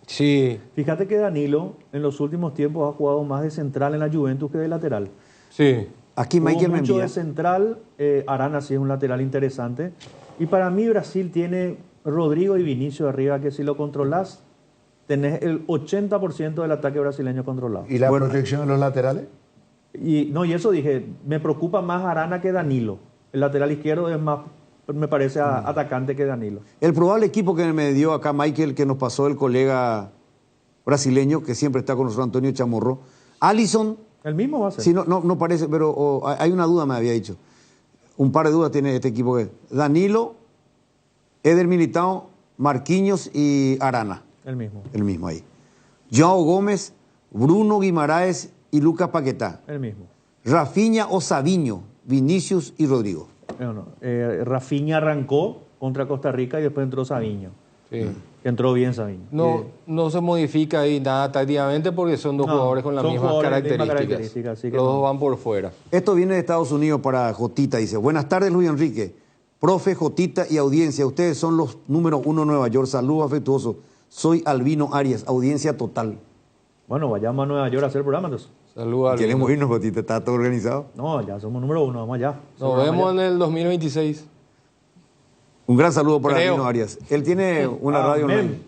Sí. Fíjate que Danilo en los últimos tiempos ha jugado más de central en la Juventus que de lateral. Sí. Aquí Michael me mucho envía. de central, Arana sí es un lateral interesante. Y para mí Brasil tiene Rodrigo y Vinicius arriba, que si lo controlas, tenés el 80% del ataque brasileño controlado. ¿Y la protección de los laterales? Y eso dije, me preocupa más Arana que Danilo. El lateral izquierdo es más, me parece, atacante que Danilo. El probable equipo que me dio acá Michael, que nos pasó el colega brasileño, que siempre está con nosotros, Antonio Chamorro. Alisson. El mismo va a ser. Sí, no parece, pero hay una duda, me había dicho. Un par de dudas tiene este equipo. Danilo, Eder Militao, Marquinhos y Arana. El mismo. El mismo ahí. Joao Gómez, Bruno Guimaraes y Lucas Paquetá. El mismo. Rafinha o Savinho, Vinicius y Rodrigo. Rafinha arrancó contra Costa Rica y después entró Savinho. Sí. Que entró bien Savinho. No se modifica ahí nada tácticamente porque son dos jugadores con las mismas características. Así que los dos van por fuera. Esto viene de Estados Unidos para Jotita. Dice, buenas tardes Luis Enrique. Profe, Jotita y audiencia. Ustedes son los número 1 en Nueva York. Saludos afectuosos. Soy Albino Arias. Audiencia total. Bueno, vayamos a Nueva York a hacer el programa entonces. Saludos, Albino. Queremos irnos, Jotita. ¿Está todo organizado? No, ya somos número 1. Vamos allá. Nos vemos en el 2026. Un gran saludo para Albino Arias. Él tiene una radio online.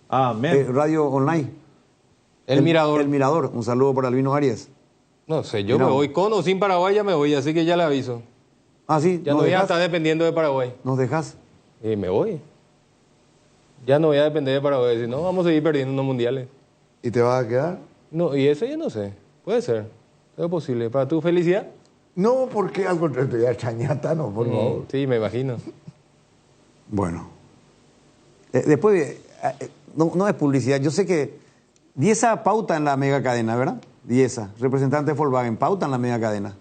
Amén. Radio online. El Mirador. El Mirador. Un saludo para Albino Arias. No sé, yo me voy con o sin Paraguay, ya me voy, así que ya le aviso. Ah, sí. Ya no voy a estar dependiendo de Paraguay. ¿Nos dejas? Y me voy. Ya no voy a depender de Paraguay, si no vamos a seguir perdiendo unos mundiales. ¿Y te vas a quedar? No, y eso ya no sé. Puede ser. Es posible. ¿Para tu felicidad? No, porque al contrario, ya chañata, no, por favor. Sí, me imagino. Bueno. Después, no es publicidad. Yo sé que Dieza pauta en la mega cadena, ¿verdad? Dieza, representante de Volkswagen, pauta en la mega cadena.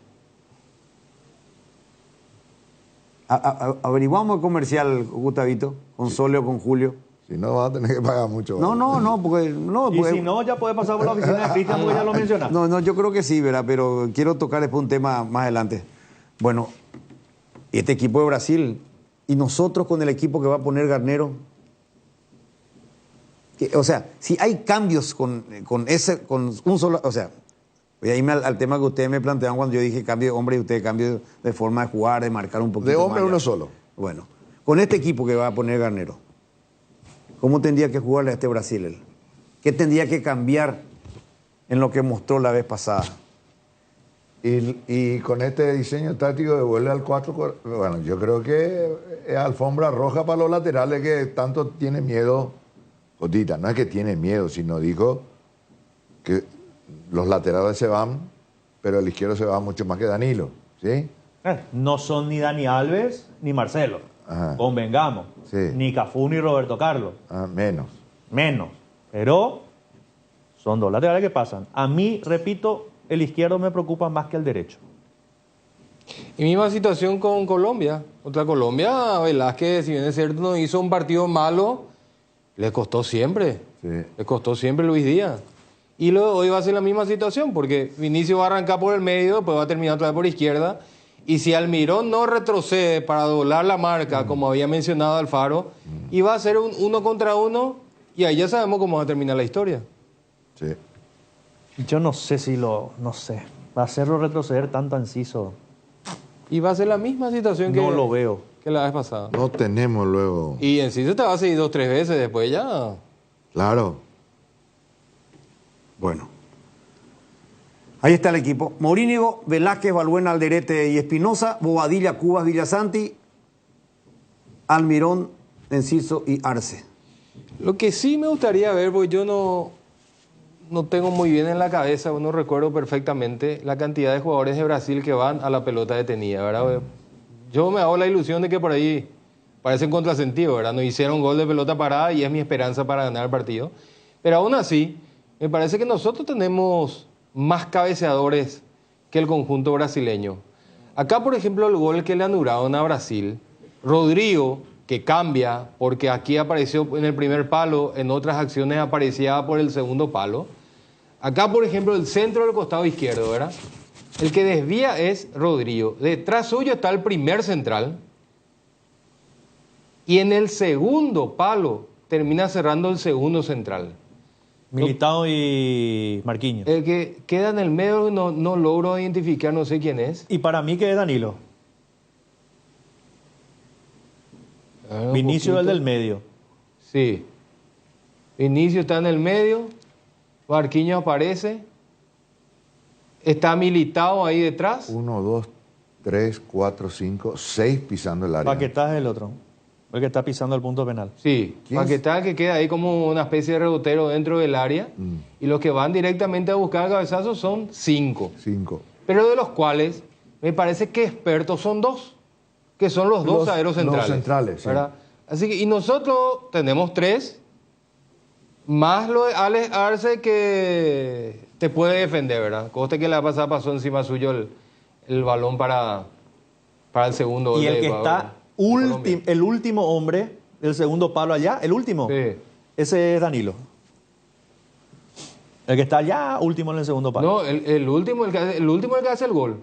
Averiguamos el comercial, Gustavito, con Sole o con Julio. Si no, vas a tener que pagar mucho. No, porque... Y si no, ya puede pasar por la oficina de Cristian, porque ya lo mencionaste. No, yo creo que sí, ¿verdad? Pero quiero tocar después un tema más adelante. Bueno, este equipo de Brasil, y nosotros con el equipo que va a poner Garnero... O sea, si hay cambios con un solo... O sea, voy a irme al tema que ustedes me planteaban cuando yo dije cambio de hombre y ustedes cambio de forma de jugar, de marcar un poquito de hombre más uno solo. Bueno, con este equipo que va a poner Garnero, ¿cómo tendría que jugarle a este Brasil él? ¿Qué tendría que cambiar en lo que mostró la vez pasada? Y con este diseño táctico de vuelve al 4... Bueno, yo creo que es alfombra roja para los laterales que tanto tiene miedo... Jotita, no es que tiene miedo, sino dijo que los laterales se van, pero el izquierdo se va mucho más que Danilo, ¿sí? No son ni Dani Alves ni Marcelo. Convengamos. Sí. Ni Cafú ni Roberto Carlos. Menos. Menos. Pero son dos laterales que pasan. A mí, repito, el izquierdo me preocupa más que el derecho. Y misma situación con Colombia. Contra Colombia, Velázquez, si bien es cierto, no hizo un partido malo, le costó siempre. Sí. Le costó siempre Luis Díaz. Y luego hoy va a ser la misma situación, porque Vinicius va a arrancar por el medio, después va a terminar otra vez por izquierda. Y si Almirón no retrocede para doblar la marca, como había mencionado Alfaro, y va a ser un 1 contra 1, y ahí ya sabemos cómo va a terminar la historia. Sí. Yo no sé si no sé. Va a hacerlo retroceder tanto Enciso. Y va a ser la misma situación No lo veo. que la vez pasada. No tenemos luego. Y Enciso te va a seguir 2 o 3 veces después ya. Claro. Bueno. Ahí está el equipo. Morínigo, Velázquez, Balbuena, Alderete y Espinosa, Bobadilla, Cubas, Villasanti, Almirón, Enciso y Arce. Lo que sí me gustaría ver, porque yo no tengo muy bien en la cabeza, no recuerdo perfectamente la cantidad de jugadores de Brasil que van a la pelota detenida, ¿verdad? Yo me hago la ilusión de que por ahí parece un contrasentido, ¿verdad? Nos hicieron gol de pelota parada y es mi esperanza para ganar el partido. Pero aún así, me parece que nosotros tenemos más cabeceadores que el conjunto brasileño. Acá, por ejemplo, el gol que le anularon a Brasil, Rodrigo, que cambia, porque aquí apareció en el primer palo, en otras acciones aparecía por el segundo palo. Acá, por ejemplo, el centro del costado izquierdo, ¿verdad? El que desvía es Rodrigo. Detrás suyo está el primer central. Y en el segundo palo termina cerrando el segundo central. Militao y Marquinhos. El que queda en el medio no logro identificar, no sé quién es. Y para mí que es Danilo. Vinicius el del medio. Sí. Vinicius está en el medio. Marquinhos aparece. Está Militao ahí detrás. 1, 2, 3, 4, 5, 6 pisando el área. Paquetá es el otro. El que está pisando el punto penal. Sí. Paquetá que queda ahí como una especie de rebotero dentro del área. Y los que van directamente a buscar cabezazos son 5. 5. Pero de los cuales me parece que expertos son 2. Que son los dos zagueros centrales. Los centrales, sí. ¿Verdad? Así que, y nosotros tenemos 3, más lo de Alex Arce que te puede defender, ¿verdad? Coste que la pasada pasó encima suyo el balón para el segundo gol. Y el de que Ecuador, está el último hombre del segundo palo allá, el último, sí. Ese es Danilo. El que está allá, último en el segundo palo. No, el último el que hace el gol.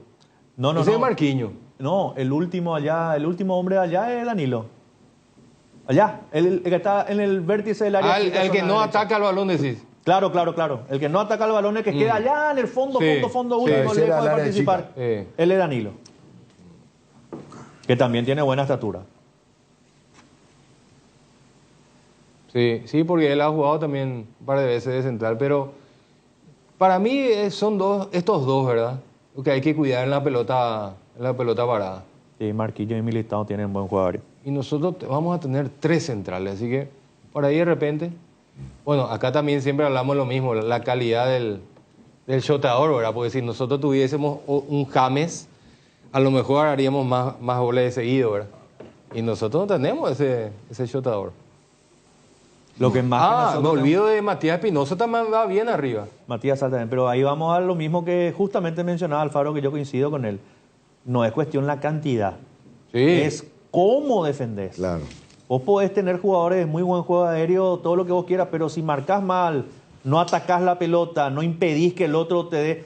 No, Ese es Marquinhos. No, el último hombre allá es Danilo. Allá, el que está en el vértice del área. El que no ataca el balón, decís. Claro. El que no ataca el balón es el que queda allá en el fondo último, lejos de participar. Él es Danilo. Que también tiene buena estatura. Sí, porque él ha jugado también un par de veces de central, pero para mí son estos dos, ¿verdad? Lo que hay que cuidar en la pelota parada. Sí, Marquinhos y Militao tienen buen jugador. Y nosotros vamos a tener 3 centrales, así que por ahí de repente... Bueno, acá también siempre hablamos lo mismo, la calidad del shotador, ¿verdad? Porque si nosotros tuviésemos un James, a lo mejor haríamos más goles de seguido, ¿verdad? Y nosotros no tenemos ese shotador. Lo que más me olvido de Matías Espinosa, también va bien arriba. Matías también, pero ahí vamos a lo mismo que justamente mencionaba Alfaro, que yo coincido con él. No es cuestión la cantidad, es cómo defendés. Claro. Vos podés tener jugadores de muy buen juego aéreo, todo lo que vos quieras, pero si marcás mal, no atacás la pelota, no impedís que el otro te dé...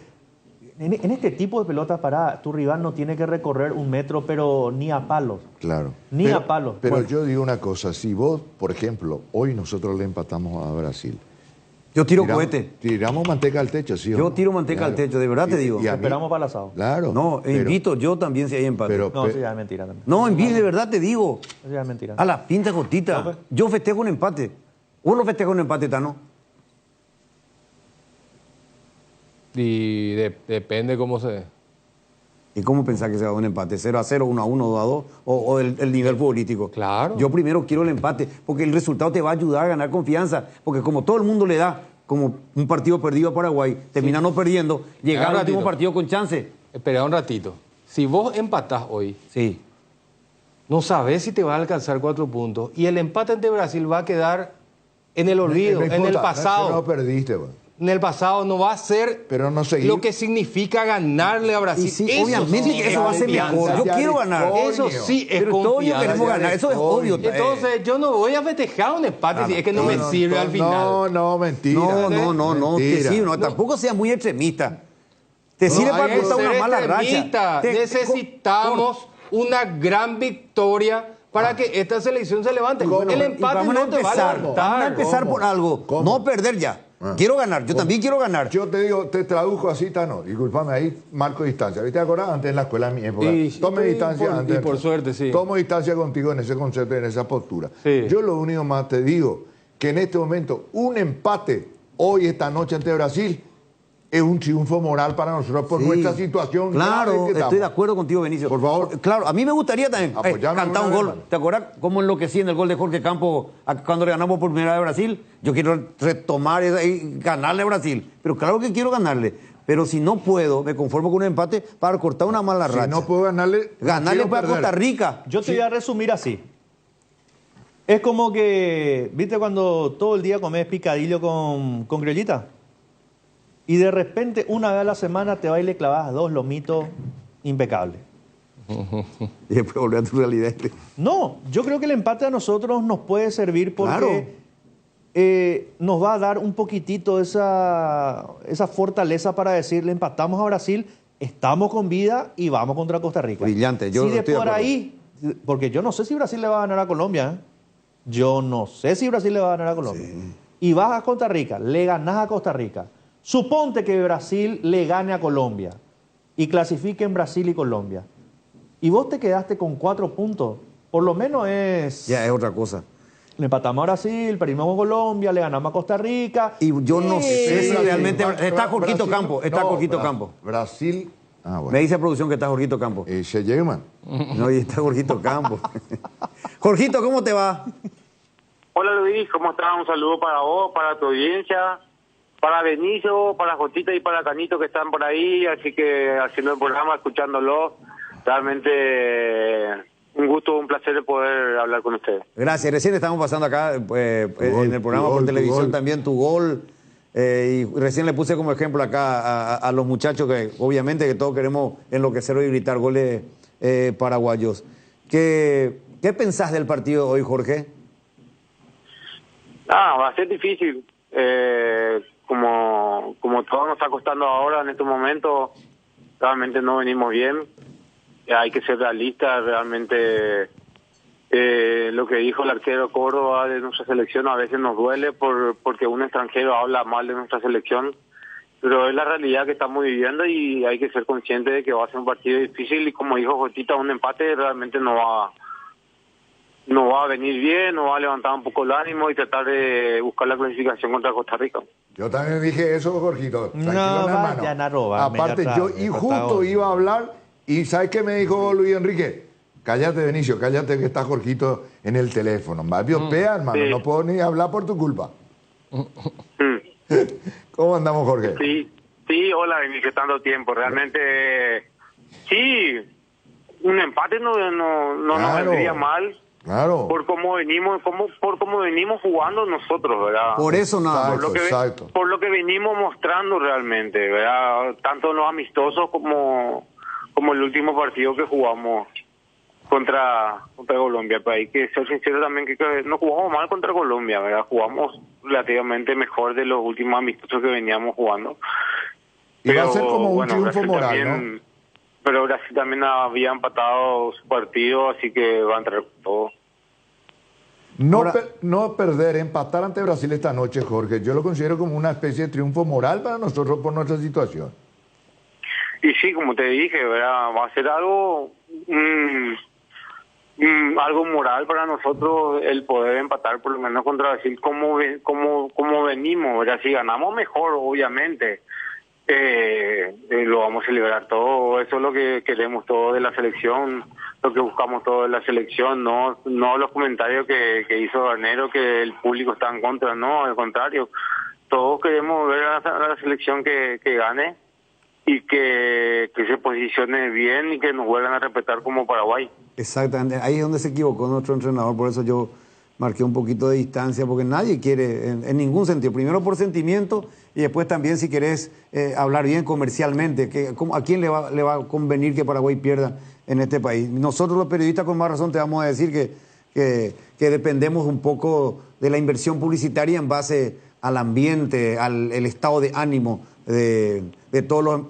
En este tipo de pelotas paradas, tu rival no tiene que recorrer 1 metro, pero ni a palos. Claro. A palos. Pero yo digo una cosa, si vos, por ejemplo, hoy nosotros le empatamos a Brasil. Yo tiro cohete. Tiramos manteca al techo, ¿sí? Yo tiro manteca al techo, de verdad te digo. Esperamos para el asado. Claro. No, invito yo también si hay empate. No, sí, ya es mentira también. No, de verdad te digo. Eso ya es mentira. A la pinta gotita. No, pues. Yo festejo un empate. Uno festeja un empate, Tano. Y depende cómo se... ¿Y cómo pensás que se va a un empate? ¿0-0, 1-1, 2-2? ¿O el nivel futbolístico? Claro. Yo primero quiero el empate, porque el resultado te va a ayudar a ganar confianza. Porque como todo el mundo le da, como un partido perdido a Paraguay, termina no perdiendo, llegar al último partido con chance. Espera un ratito. Si vos empatás hoy, no sabes si te va a alcanzar 4 puntos. Y el empate ante Brasil va a quedar en el olvido, No en el importa, pasado. No perdiste, güey. En el pasado no va a ser Pero no seguí. lo que significa ganarle a Brasil. Y sí, Eso obviamente sí que eso es va a ser confianza. mejor. Yo quiero ganar. Eso sí es Pero todos confianza. queremos ganar. Eso es obvio. Entonces yo no voy a festejar un empate si es que no me sirve al final. No, mentira. No, que Mentira. sí, no, tampoco sea muy extremista. Te sirve No para hay que cortar una ser mala racha. extremista. Necesitamos una gran victoria para que esta selección se levante. El empate vamos no te va a levantar. Vamos a empezar por algo. No perder ya. Quiero ganar. Yo también quiero ganar. Yo te digo, te traduzco así, Tano. Disculpame, ahí marco distancia. ¿Viste? ¿Te acordás? Antes en la escuela en mi época. Tome distancia antes. Y por suerte, sí. Tomo distancia contigo en ese concepto, en esa postura. Sí. Yo lo único más te digo, que en este momento, un empate hoy, esta noche ante Brasil, es un triunfo moral para nosotros por nuestra situación. Claro, estoy de acuerdo contigo, Benicio. Por favor. Claro, a mí me gustaría también cantar un gol. Vez, ¿Te acuerdas cómo enloquecí en el gol de Jorge Campos cuando le ganamos por primera vez a Brasil? Yo quiero retomar y ganarle a Brasil. Pero claro que quiero ganarle. Pero si no puedo, me conformo con un empate para cortar una mala racha. Si no puedo ganarle para Costa Rica. Yo te voy a resumir así. Es como que, ¿viste cuando todo el día comes picadillo con criollita? Y de repente, una vez a la semana, te vas y le clavas 2 lomitos impecables. Y después volver a tu realidad. No, yo creo que el empate a nosotros nos puede servir porque nos va a dar un poquitito esa fortaleza para decirle, empatamos a Brasil, estamos con vida y vamos contra Costa Rica. Brillante. Yo si de por ahí, porque yo no sé si Brasil le va a ganar a Colombia. Yo no sé si Brasil le va a ganar a Colombia. Sí. Y vas a Costa Rica, le ganás a Costa Rica. Suponte que Brasil le gane a Colombia y clasifique en Brasil y Colombia. Y vos te quedaste con 4 puntos. Por lo menos es... Ya es otra cosa. Le empatamos a Brasil, perdimos a Colombia, le ganamos a Costa Rica. Y yo no sé si realmente... Está Jorgito Campos. Está Jorgito Campos. Brasil... bueno. Me dice producción que está Jorgito Campos. Se llama. No, y está Jorgito Campos. Jorgito, ¿cómo te va? Hola Luis, ¿cómo estás? Un saludo para vos, para tu audiencia, para Benicio, para Jotita y para Canito que están por ahí, así que haciendo el programa, escuchándolo, realmente un gusto, un placer de poder hablar con ustedes. Gracias, recién estamos pasando acá en el programa por televisión también tu gol, y recién le puse como ejemplo acá a los muchachos que obviamente que todos queremos enloquecer y gritar goles paraguayos. ¿Qué pensás del partido hoy, Jorge? Va a ser difícil. Como todo nos está costando ahora en este momento, realmente no venimos bien. Hay que ser realistas, realmente lo que dijo el arquero Córdoba de nuestra selección a veces nos duele porque un extranjero habla mal de nuestra selección, pero es la realidad que estamos viviendo y hay que ser consciente de que va a ser un partido difícil y como dijo Jotita, un empate realmente no va a venir bien, no va a levantar un poco el ánimo y tratar de buscar la clasificación contra Costa Rica. Yo también dije eso, Jorgito. Tranquilo, no, hermano. vayan a robarme. Aparte, yo y justo iba a hablar y ¿sabes qué me dijo Luis Enrique? Cállate, Benicio, cállate que está Jorgito en el teléfono. Más biopea, hermano, sí. No puedo ni hablar por tu culpa. ¿Cómo andamos, Jorge? Sí, hola, Benicio, tanto tiempo. Realmente, sí, un empate no nos vendría mal. Claro. Por cómo venimos jugando nosotros, ¿verdad? Por eso nada. Por lo que venimos mostrando realmente, ¿verdad? Tanto en los amistosos como el último partido que jugamos contra Colombia. Pero hay que ser sincero también que no jugamos mal contra Colombia, ¿verdad? Jugamos relativamente mejor de los últimos amistosos que veníamos jugando. Y va a ser como un triunfo moral, también, ¿no? Pero Brasil también había empatado su partido, así que va a entrar todo. No perder, empatar ante Brasil esta noche, Jorge, yo lo considero como una especie de triunfo moral para nosotros por nuestra situación. Y sí, como te dije, ¿verdad? Va a ser algo moral para nosotros el poder empatar por lo menos contra Brasil como venimos, ¿verdad? Si ganamos mejor, obviamente. Lo vamos a celebrar todo, eso es lo que queremos todo de la selección, lo que buscamos todo de la selección, no los comentarios que hizo Garnero que el público está en contra, no, al contrario, todos queremos ver a la selección que gane que se posicione bien y que nos vuelvan a respetar como Paraguay. Exactamente, ahí es donde se equivocó nuestro entrenador, por eso yo marqué un poquito de distancia, porque nadie quiere, en ningún sentido, primero por sentimiento y después también si querés hablar bien comercialmente, ¿a quién le va a convenir que Paraguay pierda en este país? Nosotros los periodistas con más razón te vamos a decir que dependemos un poco de la inversión publicitaria en base al ambiente, el estado de ánimo de todos los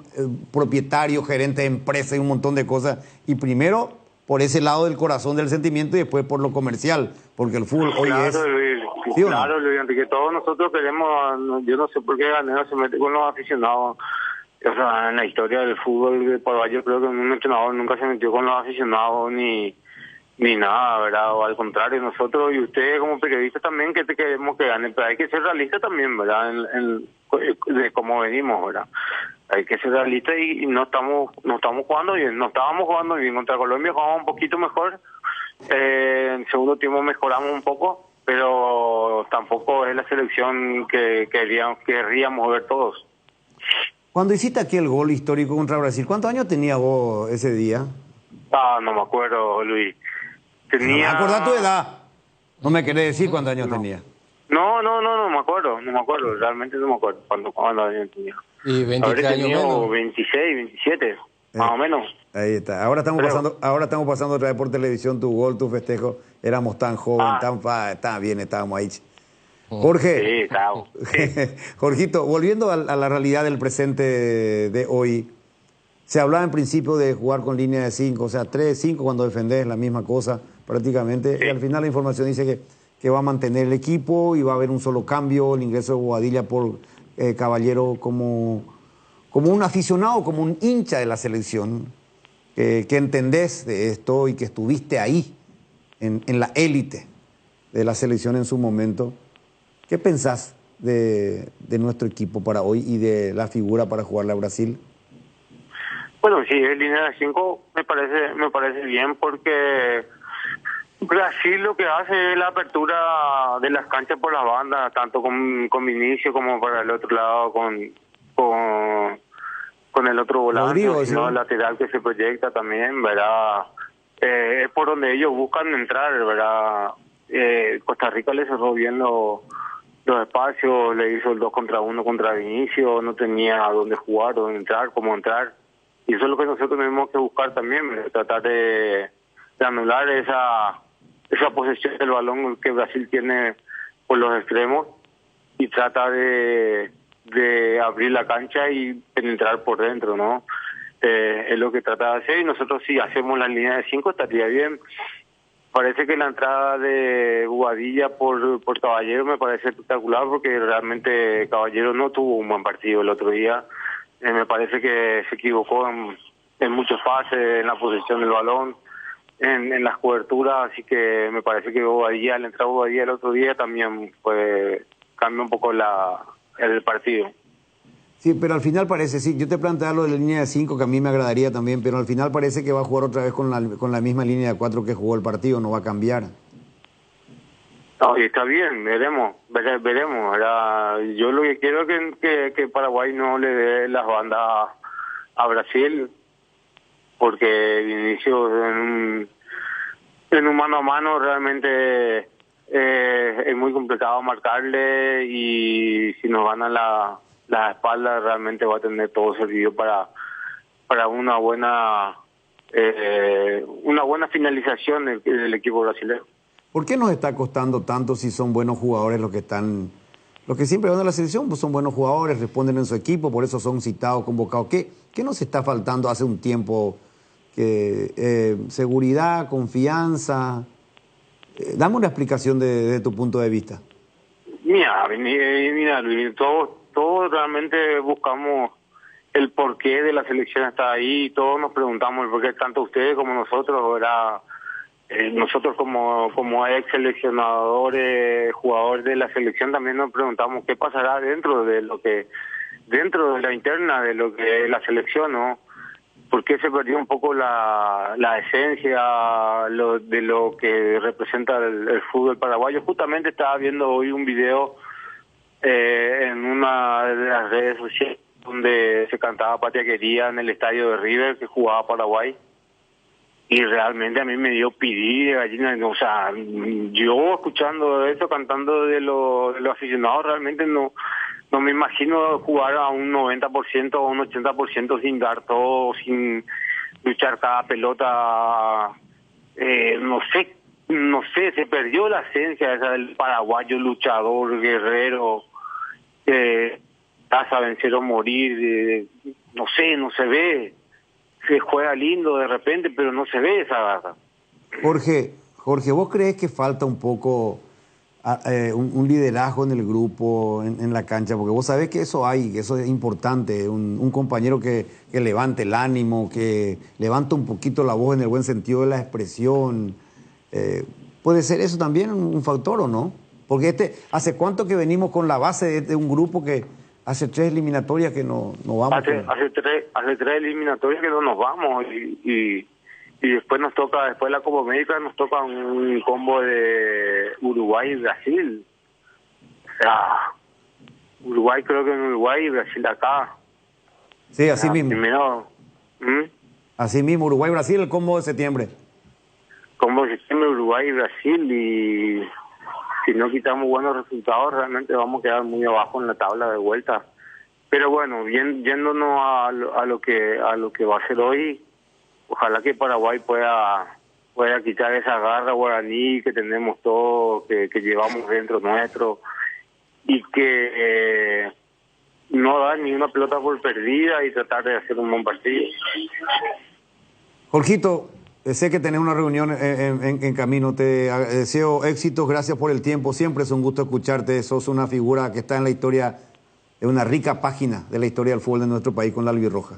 propietarios, gerentes de empresas y un montón de cosas, y primero por ese lado del corazón del sentimiento y después por lo comercial, porque el fútbol hoy claro, es... Luis, ¿Sí o no? claro, Luis, que todos nosotros queremos, yo no sé por qué Ganero se mete con los aficionados. O sea, en la historia del fútbol de Paraguay yo creo que un entrenador nunca se metió con los aficionados ni nada, ¿verdad? O al contrario, nosotros y ustedes como periodistas también que te queremos que gane, pero hay que ser realistas también, ¿verdad? De cómo venimos, ¿verdad? Hay que ser realistas y no estamos jugando bien, no estábamos jugando bien. Contra Colombia jugamos un poquito mejor, en el segundo tiempo mejoramos un poco, pero tampoco es la selección que querríamos ver todos. Cuando hiciste aquí el gol histórico contra Brasil, ¿cuántos años tenías vos ese día? No me acuerdo, Luis. Tenía... Acordá tu edad. No me querés decir cuántos años tenía. No me acuerdo, realmente no me acuerdo cuántos años tenía. Y 23 años menos. 26, 27, más o menos. Ahí está. Ahora estamos pasando otra vez por televisión tu gol, tu festejo. Éramos tan jóvenes, tan bien, estábamos ahí. Jorge. Sí, estábamos. Sí. Jorgito, volviendo a la realidad del presente de hoy, se hablaba en principio de jugar con línea de 5, o sea, 3-5 cuando defendés la misma cosa prácticamente. Sí. Y al final la información dice que va a mantener el equipo y va a haber un solo cambio, el ingreso de Bobadilla por Caballero como un aficionado, como un hincha de la selección, que entendés de esto y que estuviste ahí, en la élite de la selección en su momento. ¿Qué pensás de nuestro equipo para hoy y de la figura para jugarle a Brasil? Bueno, sí, en línea de 5 me parece bien porque Brasil lo que hace es la apertura de las canchas por las bandas, tanto con Vinicio como para el otro lado con el otro volante, sino el lateral que se proyecta también, ¿verdad? Es por donde ellos buscan entrar, ¿verdad? Costa Rica le cerró bien los espacios, le hizo el 2 contra 1 contra Vinicio, no tenía dónde jugar, dónde entrar, cómo entrar. Y eso es lo que nosotros tenemos que buscar también, tratar de anular esa posesión del balón que Brasil tiene por los extremos y trata de abrir la cancha y penetrar por dentro, ¿no? Es lo que trata de hacer y nosotros si hacemos la línea de 5 estaría bien. Parece que la entrada de Bobadilla por Caballero me parece espectacular porque realmente Caballero no tuvo un buen partido el otro día. Me parece que se equivocó en muchos pases, en la posesión del balón, en las coberturas, así que me parece que Bobadilla, al entrar Bobadilla el otro día también cambia un poco el partido. Sí, pero al final parece, sí, yo te planteaba lo de la línea de 5, que a mí me agradaría también, pero al final parece que va a jugar otra vez con la misma línea de 4 que jugó el partido, no va a cambiar. No, y está bien, veremos, ¿verdad? Yo lo que quiero es que Paraguay no le dé las bandas a Brasil, porque Vinicio en un mano a mano realmente es muy complicado marcarle y si nos ganan la espalda realmente va a tener todo servido para una buena finalización del equipo brasileño. ¿Por qué nos está costando tanto si son buenos jugadores los que siempre van a la selección? Pues son buenos jugadores, responden en su equipo, por eso son citados, convocados. ¿Qué nos está faltando hace un tiempo? Seguridad, confianza. Dame una explicación de tu punto de vista. Mira, Luis, todos realmente buscamos el porqué de la selección está ahí, todos nos preguntamos el porqué, tanto ustedes como nosotros, ¿verdad? Nosotros como ex seleccionadores, jugadores de la selección también nos preguntamos qué pasará dentro de la interna de lo que es la selección, ¿no? ¿Por qué se perdió un poco la esencia de lo que representa el fútbol paraguayo? Justamente estaba viendo hoy un video en una de las redes sociales donde se cantaba Patria Querida en el estadio de River que jugaba Paraguay. Y realmente a mí me dio pidí de gallina. O sea, yo escuchando eso, cantando de los aficionados, realmente no me imagino jugar a un 90% o un 80% sin dar todo, sin luchar cada pelota. No sé, se perdió la esencia esa del paraguayo luchador, guerrero, casa, vencer o morir. No se ve. Se juega lindo de repente, pero no se ve esa garra. Jorge, ¿vos crees que falta un poco un liderazgo en el grupo, en la cancha? Porque vos sabés que eso es importante, un compañero que levante el ánimo, que levante un poquito la voz en el buen sentido de la expresión. ¿Puede ser eso también un factor o no? Porque ¿hace cuánto que venimos con la base de un grupo que hace 3 eliminatorias que no vamos? Hace tres eliminatorias que no nos vamos y después después de la Copa América nos toca un combo de Uruguay y Brasil. O sea, Uruguay creo que en Uruguay y Brasil acá. Sí, así mismo. Primero, así mismo, Uruguay y Brasil, el combo de septiembre. Combo de septiembre, Uruguay y Brasil, y si no quitamos buenos resultados realmente vamos a quedar muy abajo en la tabla de vuelta. Pero bueno, yéndonos a lo que va a ser hoy, ojalá que Paraguay pueda quitar esa garra guaraní que tenemos todos, que llevamos dentro nuestro, y que no dar ni una pelota por perdida y tratar de hacer un buen partido. Jorgito, sé que tenés una reunión en camino. Te deseo éxitos, gracias por el tiempo. Siempre es un gusto escucharte. Sos una figura que está en la historia, en una rica página de la historia del fútbol de nuestro país con la albirroja.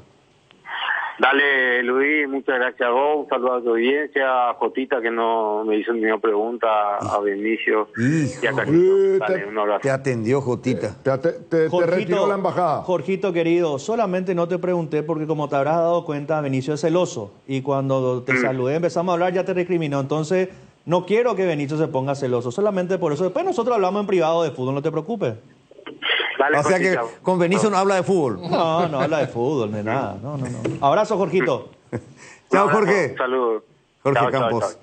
Dale, Luis, muchas gracias a vos. Un saludo a tu audiencia, a Jotita, que no me hizo ninguna pregunta, a Benicio. Y a Carlitos. Dale, un abrazo. Te atendió, Jotita. Te retiró la embajada. Jorgito, querido, solamente no te pregunté porque, como te habrás dado cuenta, Benicio es celoso. Y cuando te saludé, empezamos a hablar, ya te recriminó. Entonces, no quiero que Benicio se ponga celoso. Solamente por eso. Después nosotros hablamos en privado de fútbol, no te preocupes. Dale, o sea que con Benicio no habla de fútbol. No habla de fútbol, de nada. No. Abrazo, Jorgito. Chao, Jorge. Saludos. Jorge Campos.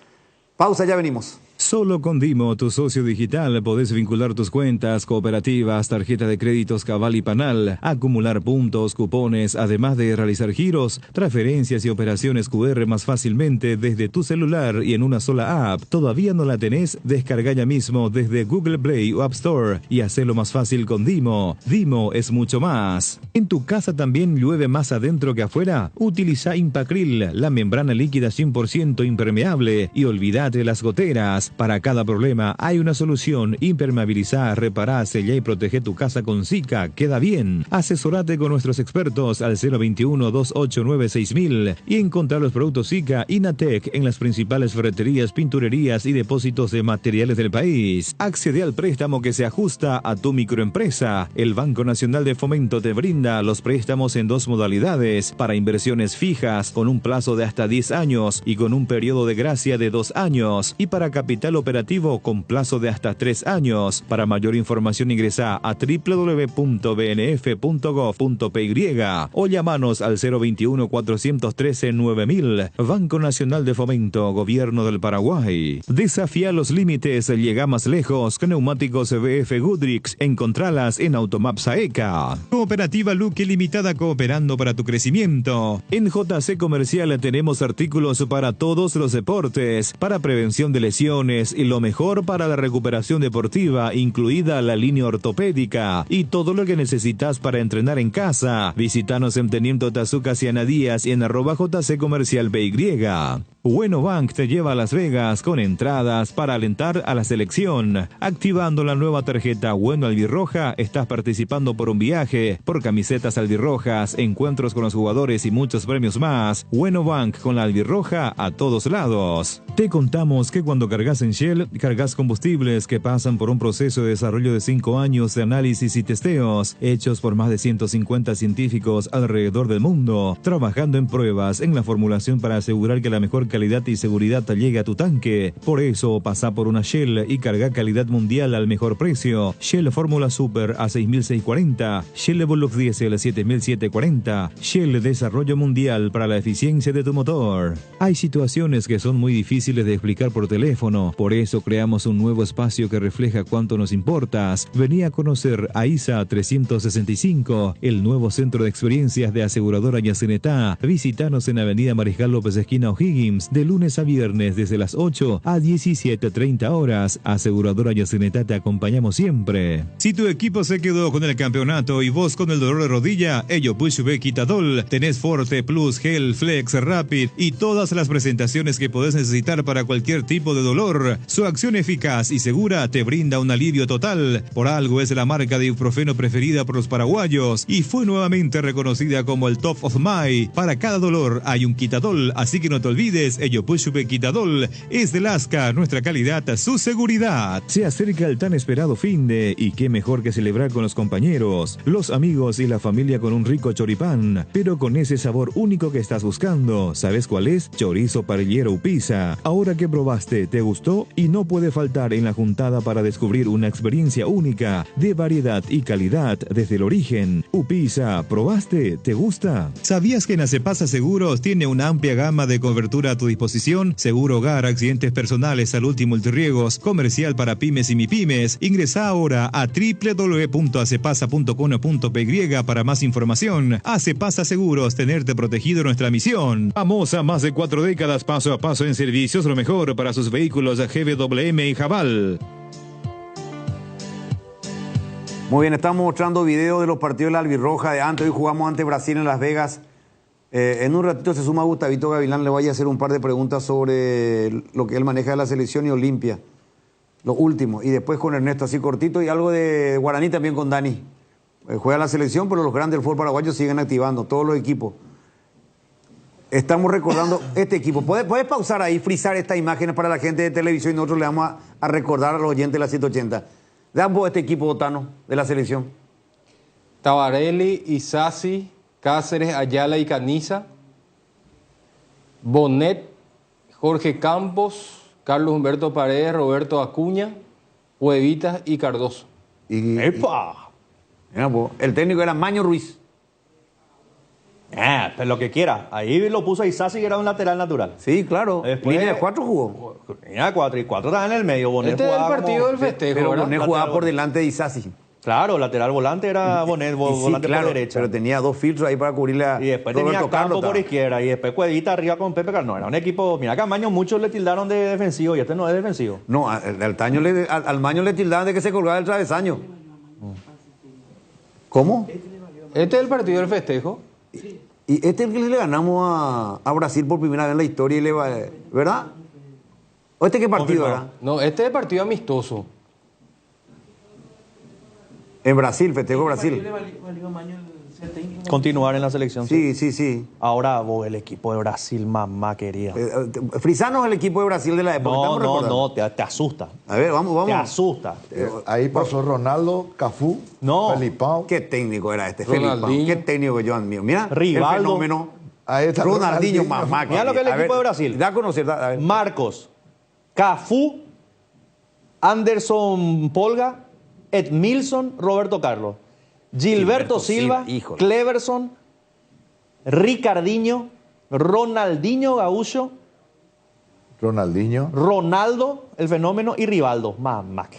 Pausa, ya venimos. Solo con Dimo, tu socio digital, podés vincular tus cuentas, cooperativas, tarjeta de créditos Cabal y Panal, acumular puntos, cupones, además de realizar giros, transferencias y operaciones QR más fácilmente desde tu celular y en una sola app. ¿Todavía no la tenés? Descarga ya mismo desde Google Play o App Store y hacelo más fácil con Dimo. Dimo es mucho más. ¿En tu casa también llueve más adentro que afuera? Utiliza Impacril, la membrana líquida 100% impermeable, y olvídate de las goteras. Para cada problema hay una solución. Impermeabilizá, repará, sellá y protege tu casa con Sika. Queda bien. Asesorate con nuestros expertos al 021-289-6000 y encontrar los productos Sika Inatec en las principales ferreterías, pinturerías y depósitos de materiales del país. Accede al préstamo que se ajusta a tu microempresa. El Banco Nacional de Fomento te brinda los préstamos en 2 modalidades: para inversiones fijas con un plazo de hasta 10 años y con un periodo de gracia de 2 años, y para capital operativo con plazo de hasta 3 años. Para mayor información ingresa a www.bnf.gov.py o llamanos al 021-413-9000. Banco Nacional de Fomento, Gobierno del Paraguay. Desafía los límites, llega más lejos con neumáticos BF Goodrich. Encontralas en Automaps AECA. Cooperativa Luque Limitada, cooperando para tu crecimiento. En JC Comercial tenemos artículos para todos los deportes, para prevención de lesiones y lo mejor para la recuperación deportiva, incluida la línea ortopédica y todo lo que necesitas para entrenar en casa. Visítanos en Teniente Tazuca Ciana Díaz y en @JC Comercial PY. Bueno Bank te lleva a Las Vegas con entradas para alentar a la selección. Activando la nueva tarjeta Bueno Albirroja, estás participando por un viaje, por camisetas albirrojas, encuentros con los jugadores y muchos premios más. Bueno Bank, con la albirroja a todos lados. Te contamos que cuando cargas en Shell, cargas combustibles que pasan por un proceso de desarrollo de 5 años de análisis y testeos, hechos por más de 150 científicos alrededor del mundo, trabajando en pruebas en la formulación para asegurar que la mejor calidad y seguridad llegue a tu tanque. Por eso pasa por una Shell y carga calidad mundial al mejor precio. Shell Fórmula Super a 6.640, Shell Evolux Diesel 7.740, Shell Desarrollo Mundial para la eficiencia de tu motor. Hay situaciones que son muy difíciles de explicar por teléfono, por eso creamos un nuevo espacio que refleja cuánto nos importas. Vení a conocer a ISA 365, el nuevo centro de experiencias de aseguradora Yacenetá. Visítanos en Avenida Mariscal López esquina O'Higgins, de lunes a viernes desde las 8 a 17:30 horas. Aseguradora Yacenetá, te acompañamos siempre. Si tu equipo se quedó con el campeonato y vos con el dolor de rodilla, ello Pushbe Quitadol, tenés Forte Plus, Gel, Flex, Rapid y todas las presentaciones que podés necesitar para cualquier tipo de dolor. Su acción eficaz y segura te brinda un alivio total. Por algo es la marca de ibuprofeno preferida por los paraguayos y fue nuevamente reconocida como el Top of My. Para cada dolor hay un Quitadol, así que no te olvides, ello Pushbe Quitadol es de Lasca, nuestra calidad, su seguridad. Se acerca el tan esperado finde y qué mejor que celebrar con los compañeros, los amigos y la familia con un rico choripán, pero con ese sabor único que estás buscando. ¿Sabes cuál es? Chorizo parrillero Upisa. Ahora que probaste, ¿te gustó? Y no puede faltar en la juntada para descubrir una experiencia única de variedad y calidad desde el origen. Upisa, ¿probaste? ¿Te gusta? ¿Sabías que Nacepasa Seguros tiene una amplia gama de cobertura a tu disposición? Seguro hogar, accidentes personales, salud y multirriegos, comercial para pymes y mipymes. Ingresa ahora a www.acepasa.com.py para más información. Acepasa Seguros, tenerte protegido, nuestra misión. Vamos a más de 4 décadas paso a paso en servicios, lo mejor para sus vehículos GWM y Jabal. Muy bien, estamos mostrando videos de los partidos de la Albirroja de antes. Hoy jugamos ante Brasil en Las Vegas. En un ratito se suma Gustavito Gavilán, le voy a hacer un par de preguntas sobre lo que él maneja de la selección y Olimpia. Lo último. Y después con Ernesto, así cortito, y algo de Guaraní también con Dani. Juega la selección, pero los grandes del fútbol paraguayo siguen activando, todos los equipos. Estamos recordando este equipo. ¿Puedes pausar ahí, frizar estas imágenes para la gente de televisión y nosotros le vamos a recordar a los oyentes de la 180? Vean vos este equipo, Otano, de la selección. Tabarelli, Isasi, Cáceres, Ayala y Caniza, Bonet, Jorge Campos, Carlos Humberto Paredes, Roberto Acuña, Huevitas y Cardoso. ¡Epa! Mira, el técnico era Maño Ruiz. Pues lo que quiera. Ahí lo puso a Isasi, que era un lateral natural. Sí, claro. Después, línea de 4 jugó. Línea de 4 y 4 estaba en el medio. Bonet este es el partido del festejo, pero ¿verdad? Bonet jugaba por delante de Isasi. Claro, lateral volante era Bonet, volante claro, por derecha. Pero tenía 2 filtros ahí para cubrirle a y después Roberto tenía Campo Carlos, por izquierda y después Cuevita arriba con Pepe Carlos. Era un equipo, mira, Camaño muchos le tildaron de defensivo y este no es defensivo. No, al Maño le tildaban de que se colgaba el travesaño. ¿Cómo? Este es el partido del festejo. Y este es el que le ganamos a Brasil por primera vez en la historia, ¿verdad? ¿O este qué partido era? No, este es el partido amistoso. En Brasil, festejo Brasil. Continuar en la selección. Sí. Ahora vos, el equipo de Brasil, mamá querida. Frisanos el equipo de Brasil de la época. No, te asusta. A ver, vamos. Te asusta. Ahí pasó Ronaldo, Cafú, Felipao. Qué técnico era este, Ronaldinho. Felipao. Qué técnico que yo admiro. Mira, Rivaldo. el fenómeno. Ahí está Ronaldinho, mamá. Mira lo que es el equipo de Brasil. Da a conocer. A ver. Marcos, Cafú, Anderson Polga, Edmilson, Roberto Carlos, Gilberto Silva, Cleverson, Ricardinho, Ronaldinho Gaúcho, Ronaldo, el fenómeno, y Rivaldo. Mamá.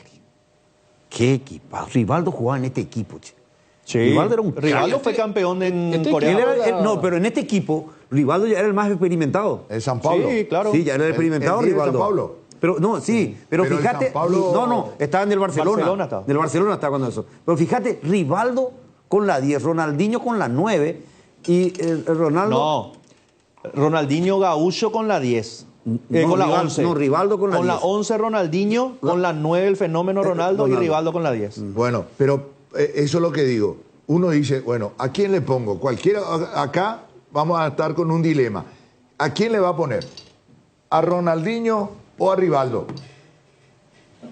Qué equipo. Rivaldo jugaba en este equipo, che. Sí. Rivaldo fue campeón en Corea. No, pero en este equipo, Rivaldo ya era el más experimentado. En San Pablo. Sí, claro. Sí, ya era el experimentado Rivaldo. San Pablo. Pero no, pero fíjate, Pablo... estaba en el Barcelona. Del Barcelona estaba cuando eso. Pero fíjate, Rivaldo con la 10, Ronaldinho con la 9 y Ronaldo... No, Ronaldinho Gaúcho con la 10. Con la 11. No, Rivaldo con la 10. Con la 11 Ronaldinho, con la 9 el fenómeno Ronaldo y Rivaldo con la 10. Bueno, pero eso es lo que digo. Uno dice, bueno, ¿a quién le pongo? Cualquiera, acá vamos a estar con un dilema. ¿A quién le va a poner? ¿A Ronaldinho o a Rivaldo?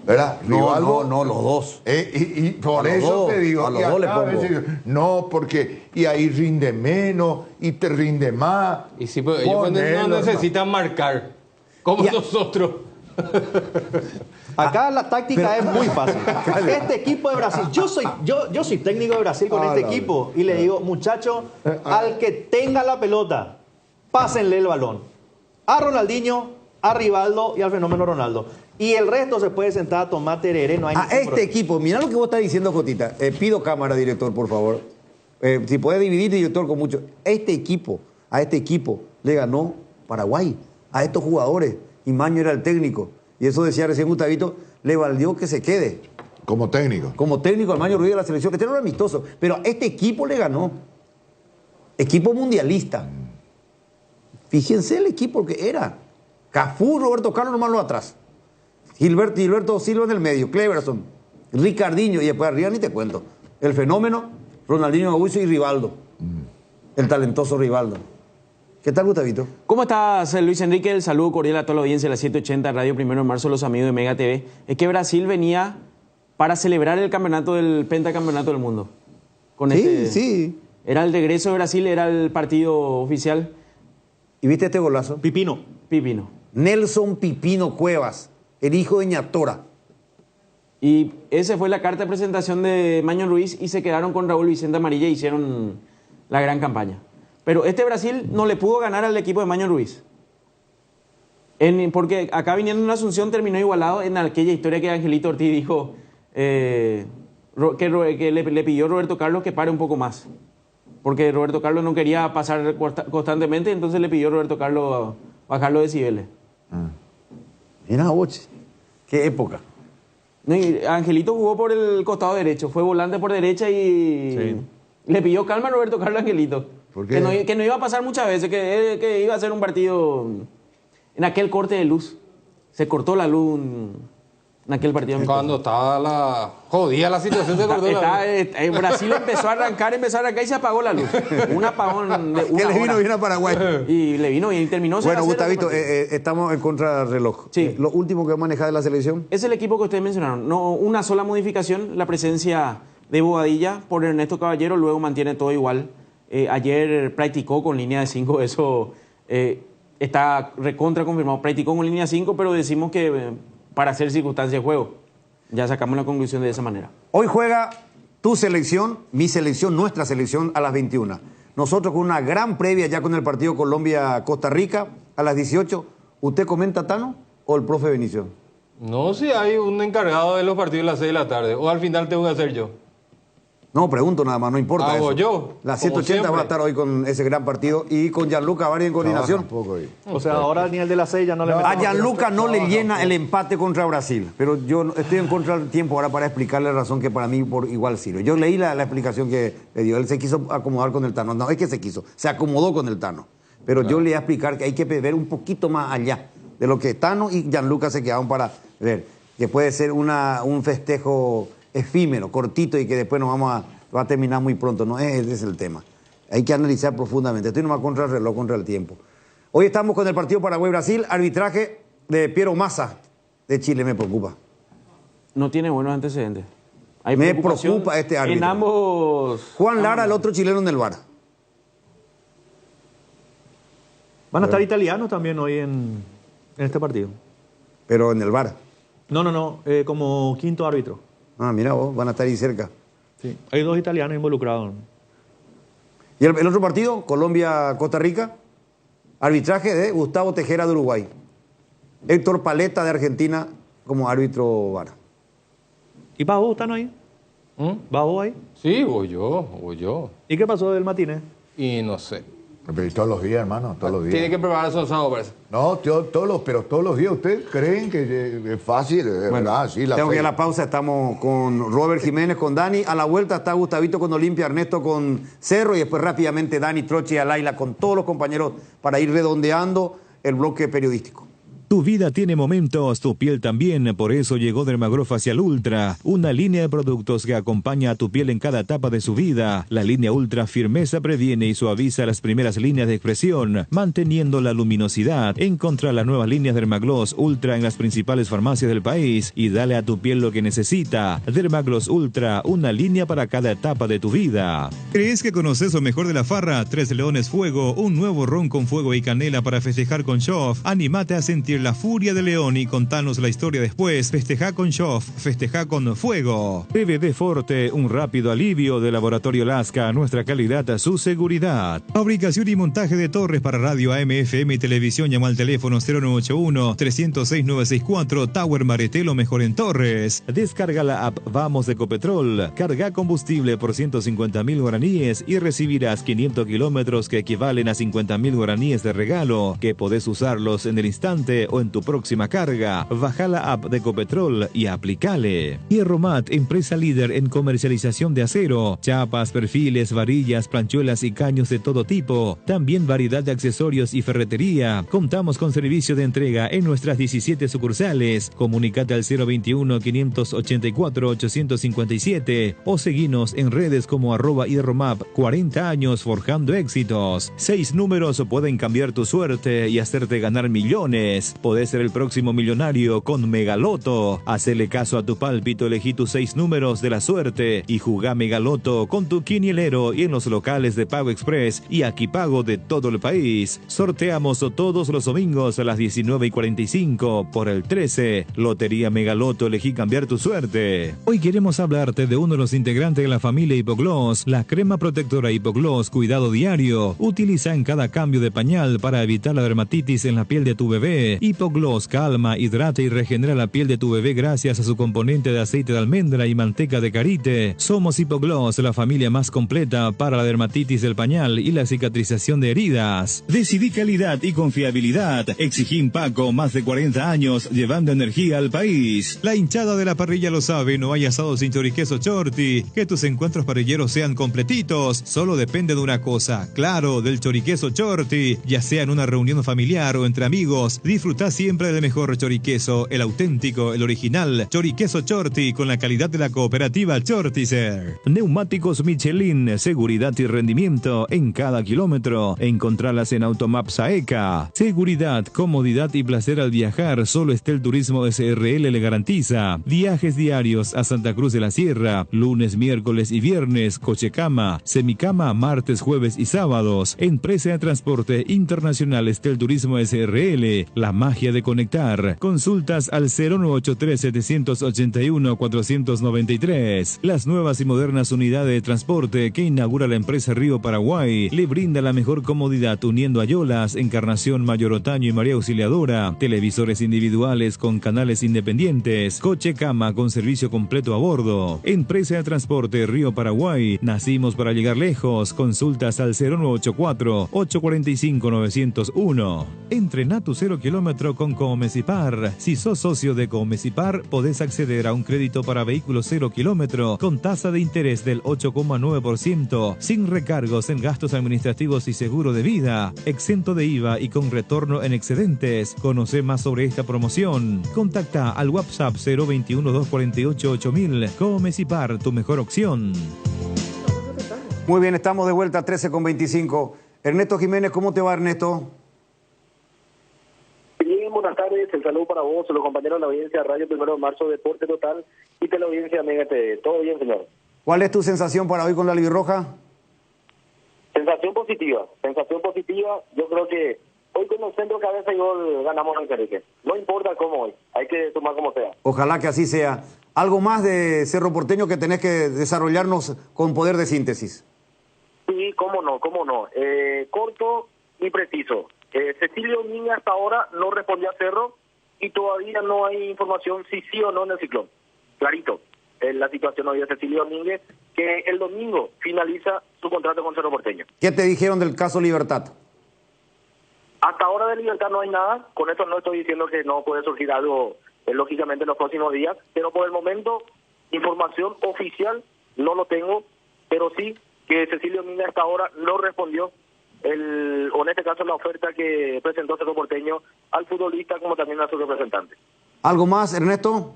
¿Verdad? No, los dos. Y por eso te digo, a los dos le pongo. No, porque y ahí rinde menos y te rinde más. Y sí, pues, ellos no necesitan marcar, como nosotros. Acá la táctica es muy fácil. Este equipo de Brasil, yo soy técnico de Brasil con este equipo y le digo, muchachos, al que tenga la pelota, pásenle el balón. A Ronaldinho, a Rivaldo y al fenómeno Ronaldo. Y el resto se puede sentar a tomar tereré, no hay ningún problema. Equipo, mira lo que vos estás diciendo, Jotita. Pido cámara, director, por favor. Si puede dividir, director, con mucho. A este equipo le ganó Paraguay. A estos jugadores. Y Maño era el técnico. Y eso decía recién Gustavito, le valió que se quede. Como técnico. Como técnico al Maño Ruiz de la selección. Este no era amistoso. Pero a este equipo le ganó. Equipo mundialista. Fíjense el equipo que era. Cafú, Roberto Carlos, nomás lo atrás. Gilberto Silva en el medio, Cleverson, Ricardinho, y después arriba ni te cuento. El fenómeno, Ronaldinho Gaúcho y Rivaldo. El talentoso Rivaldo. ¿Qué tal, Gustavito? ¿Cómo estás, Luis Enrique? El saludo cordial a toda la audiencia de la 780 Radio 1 de marzo, los amigos de Mega TV. Es que Brasil venía para celebrar el campeonato del pentacampeonato del mundo. Sí. Era el regreso de Brasil, era el partido oficial. ¿Y viste este golazo? Pipino. Nelson Pipino Cuevas, el hijo de Ñatora. Y esa fue la carta de presentación de Maño Ruiz y se quedaron con Raúl Vicente Amarilla y hicieron la gran campaña. Pero este Brasil no le pudo ganar al equipo de Maño Ruiz. Porque acá viniendo en Asunción terminó igualado en aquella historia que Angelito Ortiz dijo que le pidió a Roberto Carlos que pare un poco más. Porque Roberto Carlos no quería pasar constantemente, entonces le pidió a Roberto Carlos bajar los decibeles. Mira, vos, qué época. No, Angelito jugó por el costado derecho, fue volante por derecha y le pidió calma a Roberto Carlos Angelito. ¿Por qué? Que no iba a pasar muchas veces, que iba a ser un partido en aquel corte de luz. Se cortó la luz en aquel partido. Cuando estaba jodida la situación, se cortó la luz. Brasil empezó a arrancar y se apagó la luz. Un apagón de una que le vino hora. bien a Paraguay. Y le vino y terminó. Bueno, Gustavito, estamos en contra del reloj. Sí. ¿Lo último que va a manejar de la selección? Es el equipo que ustedes mencionaron. No, una sola modificación, la presencia de Bobadilla por Ernesto Caballero, luego mantiene todo igual. Ayer practicó con línea de 5, eso está recontra confirmado. Practicó con línea 5, pero decimos que para hacer circunstancia de juego. Ya sacamos la conclusión de esa manera. Hoy juega tu selección, mi selección, nuestra selección a las 21. Nosotros con una gran previa ya con el partido Colombia-Costa Rica a las 18. ¿Usted comenta, Tano, o el profe Benicio? No, si hay un encargado de los partidos a las 6 de la tarde. O al final tengo que hacer yo. No, pregunto nada más, no importa Hago eso. yo. La 180 va a estar hoy con ese gran partido y con Gianluca Bari en coordinación. O sea, ahora ni el de la 6 ya no le metemos. A Gianluca no le llena el empate contra Brasil, pero yo estoy en contra del tiempo ahora para explicarle la razón que para mí por igual sirve. Yo leí la explicación que le dio. Él se quiso acomodar con el Tano. No, es que se acomodó con el Tano. Pero yo le voy a explicar que hay que ver un poquito más allá de lo que Tano y Gianluca se quedaron para ver. Que puede ser un festejo efímero, cortito y que después va a terminar muy pronto. No, ese es el tema. Hay que analizar profundamente. Estoy nomás contra el reloj, contra el tiempo. Hoy estamos con el partido Paraguay-Brasil. Arbitraje de Piero Massa de Chile. Me preocupa. No tiene buenos antecedentes. Me preocupa este árbitro. En ambos. Juan Lara, el otro chileno en el VAR. Van a estar italianos también hoy en este partido. Pero en el VAR. No, como quinto árbitro. Ah, mira vos, van a estar ahí cerca. Sí, hay 2 italianos involucrados. ¿Y el otro partido? Colombia-Costa Rica. Arbitraje de Gustavo Tejera de Uruguay. Héctor Paleta de Argentina como árbitro VAR. ¿Y Pavo están ahí? ¿Va vos ahí? Sí, voy yo. ¿Y qué pasó del matiné? Y no sé. Pero todos los días, hermano, todos los días. Tiene que preparar su asado, parece. No, pero todos los días. ¿Ustedes creen que es fácil? ¿Verdad? Sí, tengo que ir a la pausa. Estamos con Robert Jiménez, con Dani. A la vuelta está Gustavito con Olimpia, Ernesto con Cerro y después rápidamente Dani, Troche y Alaila con todos los compañeros para ir redondeando el bloque periodístico. Tu vida tiene momentos, tu piel también, por eso llegó Dermagrow Facial Ultra, una línea de productos que acompaña a tu piel en cada etapa de su vida. La línea Ultra Firmeza previene y suaviza las primeras líneas de expresión, manteniendo la luminosidad. Encontrá las nuevas líneas Dermagloss Ultra en las principales farmacias del país y dale a tu piel lo que necesita. Dermagloss Ultra, una línea para cada etapa de tu vida. ¿Crees que conoces lo mejor de la farra? Tres Leones Fuego, un nuevo ron con fuego y canela para festejar con Shoff. Anímate a sentir la furia de León y contanos la historia después. Festeja con Shoff, festeja con fuego. PVD Forte, un rápido alivio de Laboratorio Lasca, nuestra calidad, su seguridad. Fabricación y montaje de torres para radio AM, FM y televisión. Llama al teléfono 0981-306-964. Tower Mareté, lo mejor en torres. Descarga la app Vamos de Ecopetrol. Carga combustible por 150.000 guaraníes y recibirás 500 kilómetros que equivalen a 50.000 guaraníes de regalo, que podés usarlos en el instante o en tu próxima carga. Baja la app de Ecopetrol y aplicale. Hierromat, empresa líder en comercialización de acero, chapas, perfiles, varillas, planchuelas y caños de todo tipo. También variedad de accesorios y ferretería. Contamos con servicio de entrega en nuestras 17 sucursales. Comunicate al 021-584-857 o seguinos en redes como @hierromap. 40 años forjando éxitos. 6 números pueden cambiar tu suerte y hacerte ganar millones. Podés ser el próximo millonario con Megaloto. Hacele caso a tu pálpito, elegí tus 6 números de la suerte y jugá Megaloto con tu quinielero y en los locales de Pago Express y Aquí Pago de todo el país. Sorteamos todos los domingos a las 19:45 por el 13. Lotería Megaloto, elegí cambiar tu suerte. Hoy queremos hablarte de uno de los integrantes de la familia Hipogloss, la crema protectora Hipogloss Cuidado Diario. Utiliza en cada cambio de pañal para evitar la dermatitis en la piel de tu bebé. Hipogloss calma, hidrata y regenera la piel de tu bebé gracias a su componente de aceite de almendra y manteca de karité. Somos Hipogloss, la familia más completa para la dermatitis del pañal y la cicatrización de heridas. Decidí calidad y confiabilidad. Exigí Paco, más de 40 años llevando energía al país. La hinchada de la parrilla lo sabe, no hay asado sin choriqueso Chorti. Que tus encuentros parrilleros sean completitos, solo depende de una cosa, claro, del choriqueso Chorti. Ya sea en una reunión familiar o entre amigos, disfruta siempre del mejor choriqueso, el auténtico, el original. Choriqueso Chorti con la calidad de la cooperativa Chortizer. Neumáticos Michelin, seguridad y rendimiento en cada kilómetro. Encontralas en Automaps AECA. Seguridad, comodidad y placer al viajar, solo Estel Turismo SRL le garantiza. Viajes diarios a Santa Cruz de la Sierra, lunes, miércoles y viernes, cochecama, semicama, martes, jueves y sábados. Empresa de Transporte Internacional Estel Turismo SRL, la magia de conectar. Consultas al 0983-781-493. Las nuevas y modernas unidades de transporte que inaugura la empresa Río Paraguay le brinda la mejor comodidad uniendo Ayolas, Encarnación, Mayor Otaño y María Auxiliadora. Televisores individuales con canales independientes. Coche cama con servicio completo a bordo. Empresa de Transporte Río Paraguay. Nacimos para llegar lejos. Consultas al 0984-845-901. Entrena tu 0 kilómetro con Comesipar. Si sos socio de Comesipar, podés acceder a un crédito para vehículos 0 kilómetro con tasa de interés del 8,9%, sin recargos en gastos administrativos y seguro de vida, exento de IVA y con retorno en excedentes. Conoce más sobre esta promoción. Contacta al WhatsApp 021-248-8000. Comesipar, tu mejor opción. Muy bien, estamos de vuelta a 13:25. Ernesto Jiménez, ¿cómo te va, Ernesto? Bien, buenas tardes. El saludo para vos, los compañeros de la audiencia de Radio 1 de Marzo, Deporte Total y Teleaudiencia Mega TV. ¿Todo bien, señor? ¿Cuál es tu sensación para hoy con la albirroja? Sensación positiva. Yo creo que hoy con el centro cabeza y gol ganamos en Enrique. No importa cómo hoy, hay que sumar como sea. Ojalá que así sea. ¿Algo más de Cerro Porteño que tenés que desarrollarnos con poder de síntesis? Sí, cómo no. Corto y preciso. Cecilio Niña hasta ahora no respondió a Cerro y todavía no hay información si sí o no en el ciclón. Clarito, la situación hoy de Cecilio Domínguez, que el domingo finaliza su contrato con Cerro Porteño. ¿Qué te dijeron del caso Libertad? Hasta ahora de Libertad no hay nada, con esto no estoy diciendo que no puede surgir algo lógicamente en los próximos días, pero por el momento información oficial no lo tengo, pero sí que Cecilio Domínguez hasta ahora no respondió o en este caso la oferta que presentó Cerro Porteño al futbolista como también a su representante. ¿Algo más, Ernesto?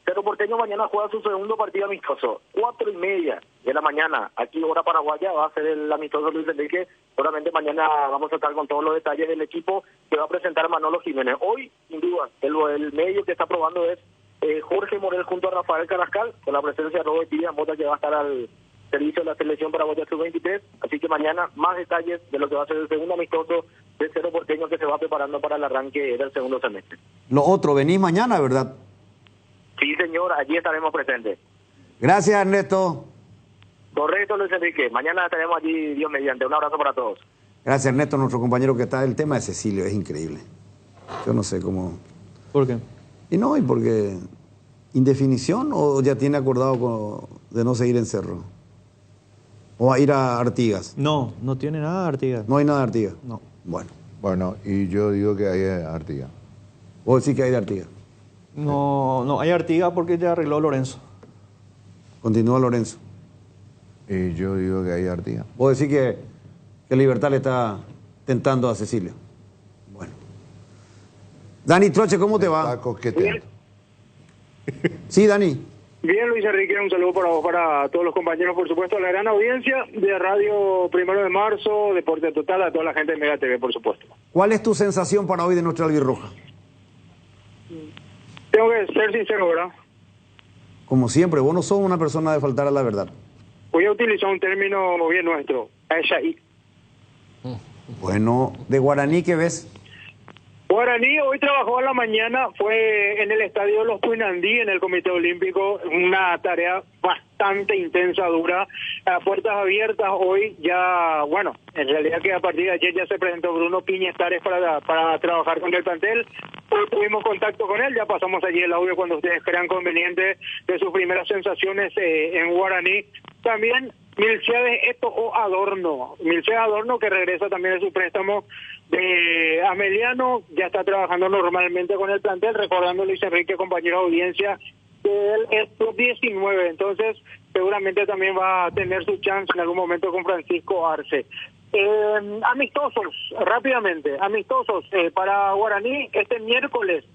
Cerro Porteño mañana juega su segundo partido amistoso, 4:30 de la mañana, aquí hora paraguaya, va a ser el amistoso Luis Enrique. Seguramente mañana vamos a estar con todos los detalles del equipo que va a presentar Manolo Jiménez. Hoy, sin duda, el medio que está probando es Jorge Morel junto a Rafael Carrascal, con la presencia de Robert Díaz Mota, que va a estar al servicio de la selección paraguaya sub-23. Así que mañana más detalles de lo que va a ser el segundo amistoso de Cerro Porteño, que se va preparando para el arranque del segundo semestre. Lo otro, venís mañana, ¿verdad? Sí, señor, allí estaremos presentes. Gracias, Ernesto. Correcto, Luis Enrique. Mañana estaremos allí, Dios mediante. Un abrazo para todos. Gracias, Ernesto, nuestro compañero que está. El tema de Cecilio es increíble. Yo no sé cómo... ¿Por qué? Y porque indefinición o ya tiene acordado de no seguir en Cerro. ¿O a ir a Artigas? No tiene nada de Artigas. ¿No hay nada de Artigas? No. Bueno, y yo digo que hay Artigas. ¿Vos decís que hay de Artigas? No hay Artigas porque ya arregló Lorenzo. Continúa Lorenzo. Y yo digo que hay Artigas. ¿Vos decís que Libertad le está tentando a Cecilio? Bueno. Dani Troche, ¿cómo te va? Bien. Sí, Dani. Bien, Luis Enrique, un saludo para vos, para todos los compañeros, por supuesto, a la gran audiencia de Radio 1 de Marzo, Deporte Total, a toda la gente de Mega TV, por supuesto. ¿Cuál es tu sensación para hoy de nuestra albirroja? Tengo que ser sincero, ¿verdad? Como siempre, vos no sos una persona de faltar a la verdad. Voy a utilizar un término bien nuestro, Aishaí. Bueno, de guaraní, ¿qué ves? Guaraní hoy trabajó a la mañana, fue en el estadio Los Tuinandí, en el Comité Olímpico, una tarea bastante intensa, dura, a puertas abiertas. Hoy ya, bueno, en realidad que a partir de ayer ya se presentó Bruno Piñestares para trabajar con el plantel. Hoy tuvimos contacto con él, ya pasamos allí el audio cuando ustedes crean conveniente de sus primeras sensaciones en Guaraní. También Milciades Adorno, que regresa también de su préstamo de Ameliano, ya está trabajando normalmente con el plantel, recordando Luis Enrique, compañero de audiencia, que él es sub-19, entonces seguramente también va a tener su chance en algún momento con Francisco Arce. Amistosos, rápidamente, para Guaraní, este miércoles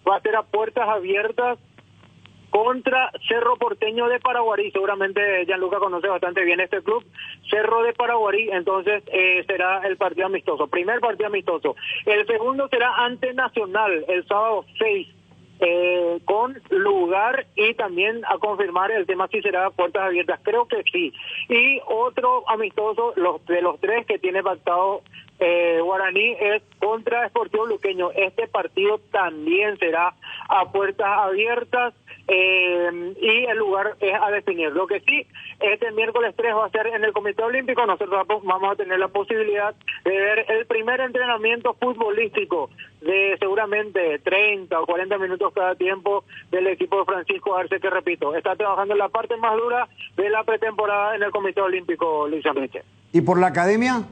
va a ser a puertas abiertas contra Cerro Porteño de Paraguarí. Seguramente Gianluca conoce bastante bien este club, Cerro de Paraguarí. Entonces será el partido amistoso, primer partido amistoso. El segundo será ante Nacional el sábado 6, con lugar y también a confirmar el tema si será puertas abiertas, creo que sí. Y otro amistoso, de los tres que tiene pactado Guaraní, es contra Sportivo Luqueño. Este partido también será a puertas abiertas y el lugar es a definir. Lo que sí, este miércoles 3 va a ser en el Comité Olímpico. Nosotros vamos a tener la posibilidad de ver el primer entrenamiento futbolístico de seguramente 30 o 40 minutos cada tiempo del equipo de Francisco Arce, que repito, está trabajando en la parte más dura de la pretemporada en el Comité Olímpico, Luis Enrique. ¿Y por la academia?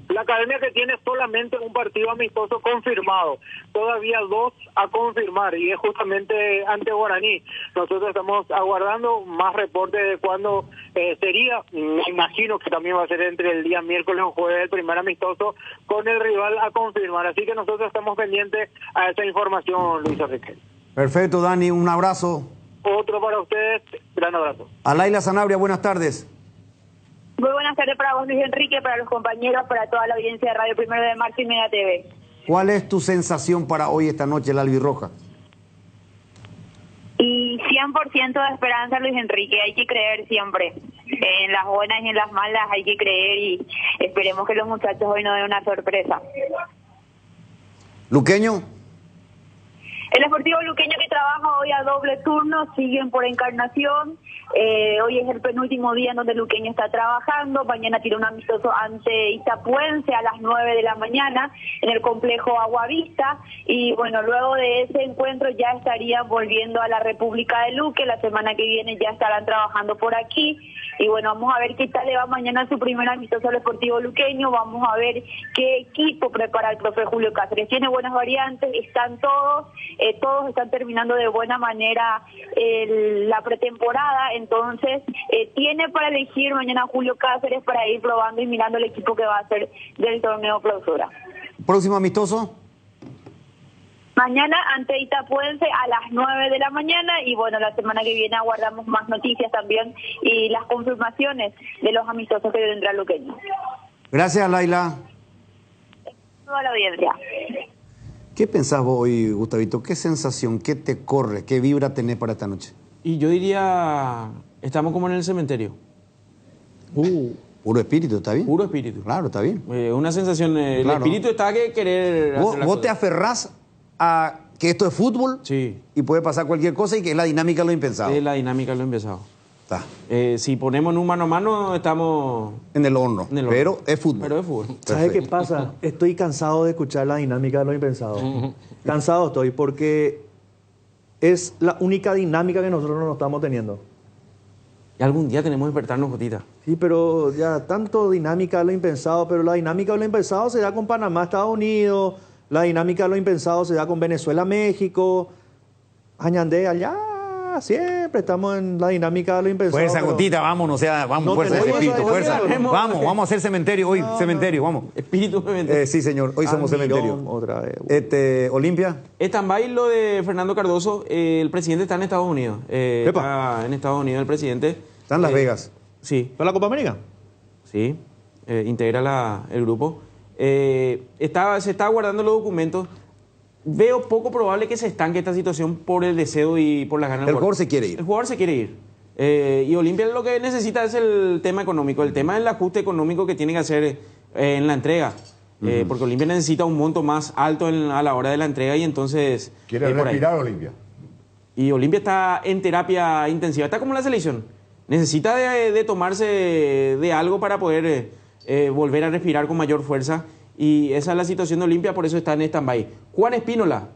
La academia que tiene solamente un partido amistoso confirmado, todavía 2 a confirmar, y es justamente ante Guaraní. Nosotros estamos aguardando más reportes de cuándo sería. Me imagino que también va a ser entre el día miércoles o jueves el primer amistoso con el rival a confirmar. Así que nosotros estamos pendientes a esa información, Luis Enrique. Perfecto, Dani, un abrazo. Otro para ustedes, gran abrazo. A Laila Sanabria, buenas tardes. Muy buenas tardes para vos, Luis Enrique, para los compañeros, para toda la audiencia de Radio 1 de Marzo y Mega TV. ¿Cuál es tu sensación para hoy, esta noche, la albirroja? Y 100% de esperanza, Luis Enrique, hay que creer siempre. En las buenas y en las malas hay que creer y esperemos que los muchachos hoy nos den una sorpresa. ¿Luqueño? El Sportivo Luqueño, que trabaja hoy a doble turno, siguen por Encarnación. Hoy es el penúltimo día en donde Luqueño está trabajando. Mañana tiene un amistoso ante Itapuense a las 9 de la mañana en el complejo Aguavista. Y bueno, luego de ese encuentro ya estarían volviendo a la República de Luque. La semana que viene ya estarán trabajando por aquí. Y bueno, vamos a ver qué tal le va mañana su primer amistoso al Sportivo Luqueño. Vamos a ver qué equipo prepara el profe Julio Cáceres. Tiene buenas variantes, están todos están terminando de buena manera la pretemporada. entonces tiene para elegir mañana Julio Cáceres para ir probando y mirando el equipo que va a hacer del torneo clausura. ¿Próximo amistoso? Mañana ante Itapuense a las 9 de la mañana y bueno, la semana que viene aguardamos más noticias también y las confirmaciones de los amistosos que tendrá Luqueño. Gracias, Laila. Toda la audiencia. ¿Qué pensás vos hoy, Gustavito? ¿Qué sensación, qué te corre, qué vibra tenés para esta noche? Y yo diría, estamos como en el cementerio. Puro espíritu, ¿está bien? Puro espíritu. Claro, está bien. Una sensación, el Claro. espíritu está que querer... Vos te aferrás a que esto es fútbol y puede pasar cualquier cosa y que es la dinámica de lo impensado. Es la dinámica de lo impensado. Está. Si ponemos en un mano a mano, estamos... En el horno. Pero es fútbol. Pero es fútbol. ¿Sabes qué pasa? Estoy cansado de escuchar la dinámica de lo impensado. Cansado estoy porque es la única dinámica que nosotros no estamos teniendo. Y algún día tenemos que despertarnos, Jotita. Sí, pero ya tanto dinámica de lo impensado, pero la dinámica de lo impensado se da con Panamá, Estados Unidos, la dinámica de lo impensado se da con Venezuela, México, Añandé, allá, siempre estamos en la dinámica de lo impensado. Fuerza, pero... Gotita, vámonos, vamos, No fuerza, tenemos espíritu, esa fuerza. idea. Vamos a hacer cementerio hoy, cementerio, vamos. Espíritu cementerio. Sí, señor, hoy somos cementerio. Otra vez. Olimpia. Stand-by lo de Fernando Cardoso, el presidente está en Estados Unidos. Está en Estados Unidos el presidente. Está en Las Vegas. Sí. ¿Para la Copa América? Sí, integra el grupo. Se está guardando los documentos. Veo poco probable que se estanque esta situación por el deseo y por las ganas. El jugador se quiere ir. El jugador se quiere ir. Y Olimpia lo que necesita es el tema económico. El tema es el ajuste económico que tiene que hacer en la entrega. Porque Olimpia necesita un monto más alto a la hora de la entrega y entonces... ¿Quiere respirar Olimpia? Y Olimpia está en terapia intensiva. Está como la selección. Necesita de tomarse de algo para poder volver a respirar con mayor fuerza. Y esa es la situación de Olimpia, por eso está en stand-by. Juan Espínola,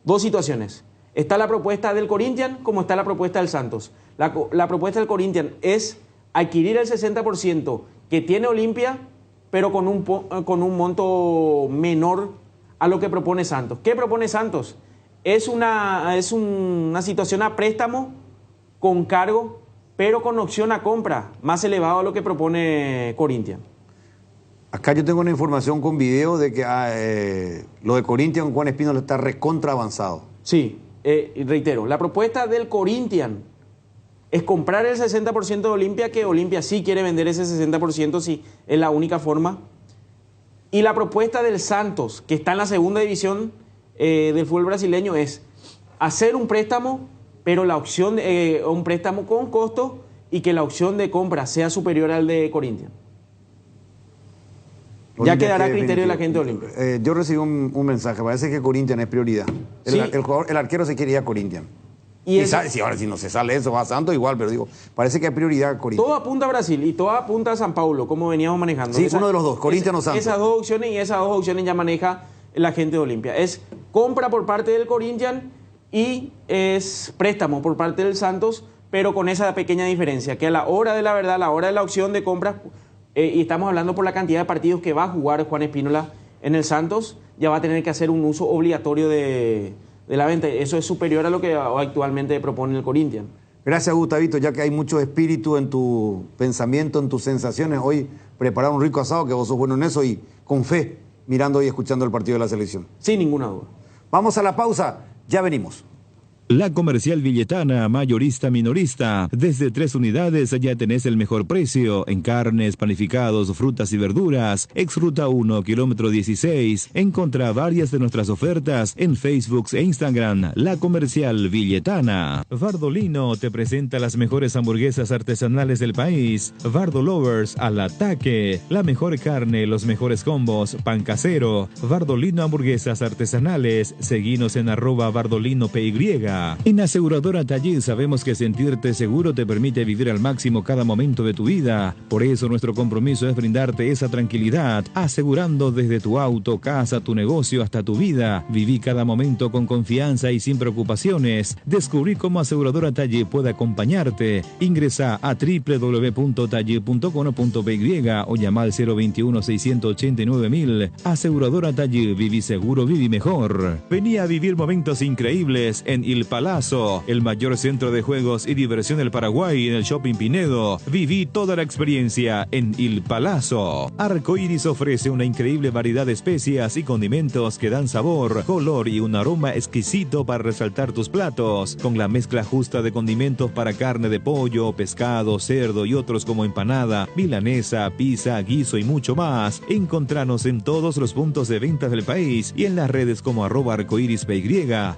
dos situaciones. Está la propuesta del Corinthians como está la propuesta del Santos. La propuesta del Corinthians es adquirir el 60% que tiene Olimpia, pero con un monto menor a lo que propone Santos. ¿Qué propone Santos? Es una situación a préstamo con cargo, pero con opción a compra, más elevado a lo que propone Corinthians. Acá yo tengo una información con video de que lo de Corinthians, Juan Espínola está recontra avanzado. Sí, reitero, la propuesta del Corinthians es comprar el 60% de Olimpia, que Olimpia sí quiere vender ese 60%, sí, es la única forma. Y la propuesta del Santos, que está en la segunda división del fútbol brasileño, es hacer un préstamo, pero la opción un préstamo con costo y que la opción de compra sea superior al de Corinthians. Ya quedará a criterio de la gente de Olimpia. Yo recibí un mensaje, parece que Corinthians es prioridad. El arquero se quiere ir a Corinthians. Ahora si no se sale eso, va a Santos igual, pero digo, parece que hay prioridad a Corinthians. Todo apunta a Brasil y todo apunta a San Paulo, como veníamos manejando. Sí, uno de los dos, Corinthians o Santos. Esas dos opciones ya maneja la gente de Olimpia. Es compra por parte del Corinthians y es préstamo por parte del Santos, pero con esa pequeña diferencia, que a la hora de la verdad, a la hora de la opción de compra... y estamos hablando por la cantidad de partidos que va a jugar Juan Espínola en el Santos, ya va a tener que hacer un uso obligatorio de la venta. Eso es superior a lo que actualmente propone el Corinthians. Gracias, Gustavito, ya que hay mucho espíritu en tu pensamiento, en tus sensaciones. Hoy preparar un rico asado, que vos sos bueno en eso, y con fe, mirando y escuchando el partido de la selección. Sin ninguna duda. Vamos a la pausa, ya venimos. La Comercial Villetana, mayorista minorista. Desde 3 unidades ya tenés el mejor precio en carnes, panificados, frutas y verduras. Ex Ruta 1, kilómetro 16. Encontrá varias de nuestras ofertas en Facebook e Instagram. La Comercial Villetana. Bardolino te presenta las mejores hamburguesas artesanales del país. Bardo Lovers al ataque. La mejor carne, los mejores combos, pan casero. Bardolino Hamburguesas Artesanales. Seguinos en @BardolinoPY. En Aseguradora Taller sabemos que sentirte seguro te permite vivir al máximo cada momento de tu vida. Por eso nuestro compromiso es brindarte esa tranquilidad, asegurando desde tu auto, casa, tu negocio hasta tu vida. Viví cada momento con confianza y sin preocupaciones. Descubrí cómo Aseguradora Taller puede acompañarte. Ingresa a www.taller.com.py o llama al 021-689-1000. Aseguradora Taller, viví seguro, viví mejor. Vení a vivir momentos increíbles en Il Palazzo, el mayor centro de juegos y diversión del Paraguay en el Shopping Pinedo. Viví toda la experiencia en Il Palazzo. Arcoiris ofrece una increíble variedad de especias y condimentos que dan sabor, color y un aroma exquisito para resaltar tus platos, con la mezcla justa de condimentos para carne de pollo, pescado, cerdo y otros como empanada, milanesa, pizza, guiso y mucho más. Encontranos en todos los puntos de ventas del país y en las redes como @arcoirispy.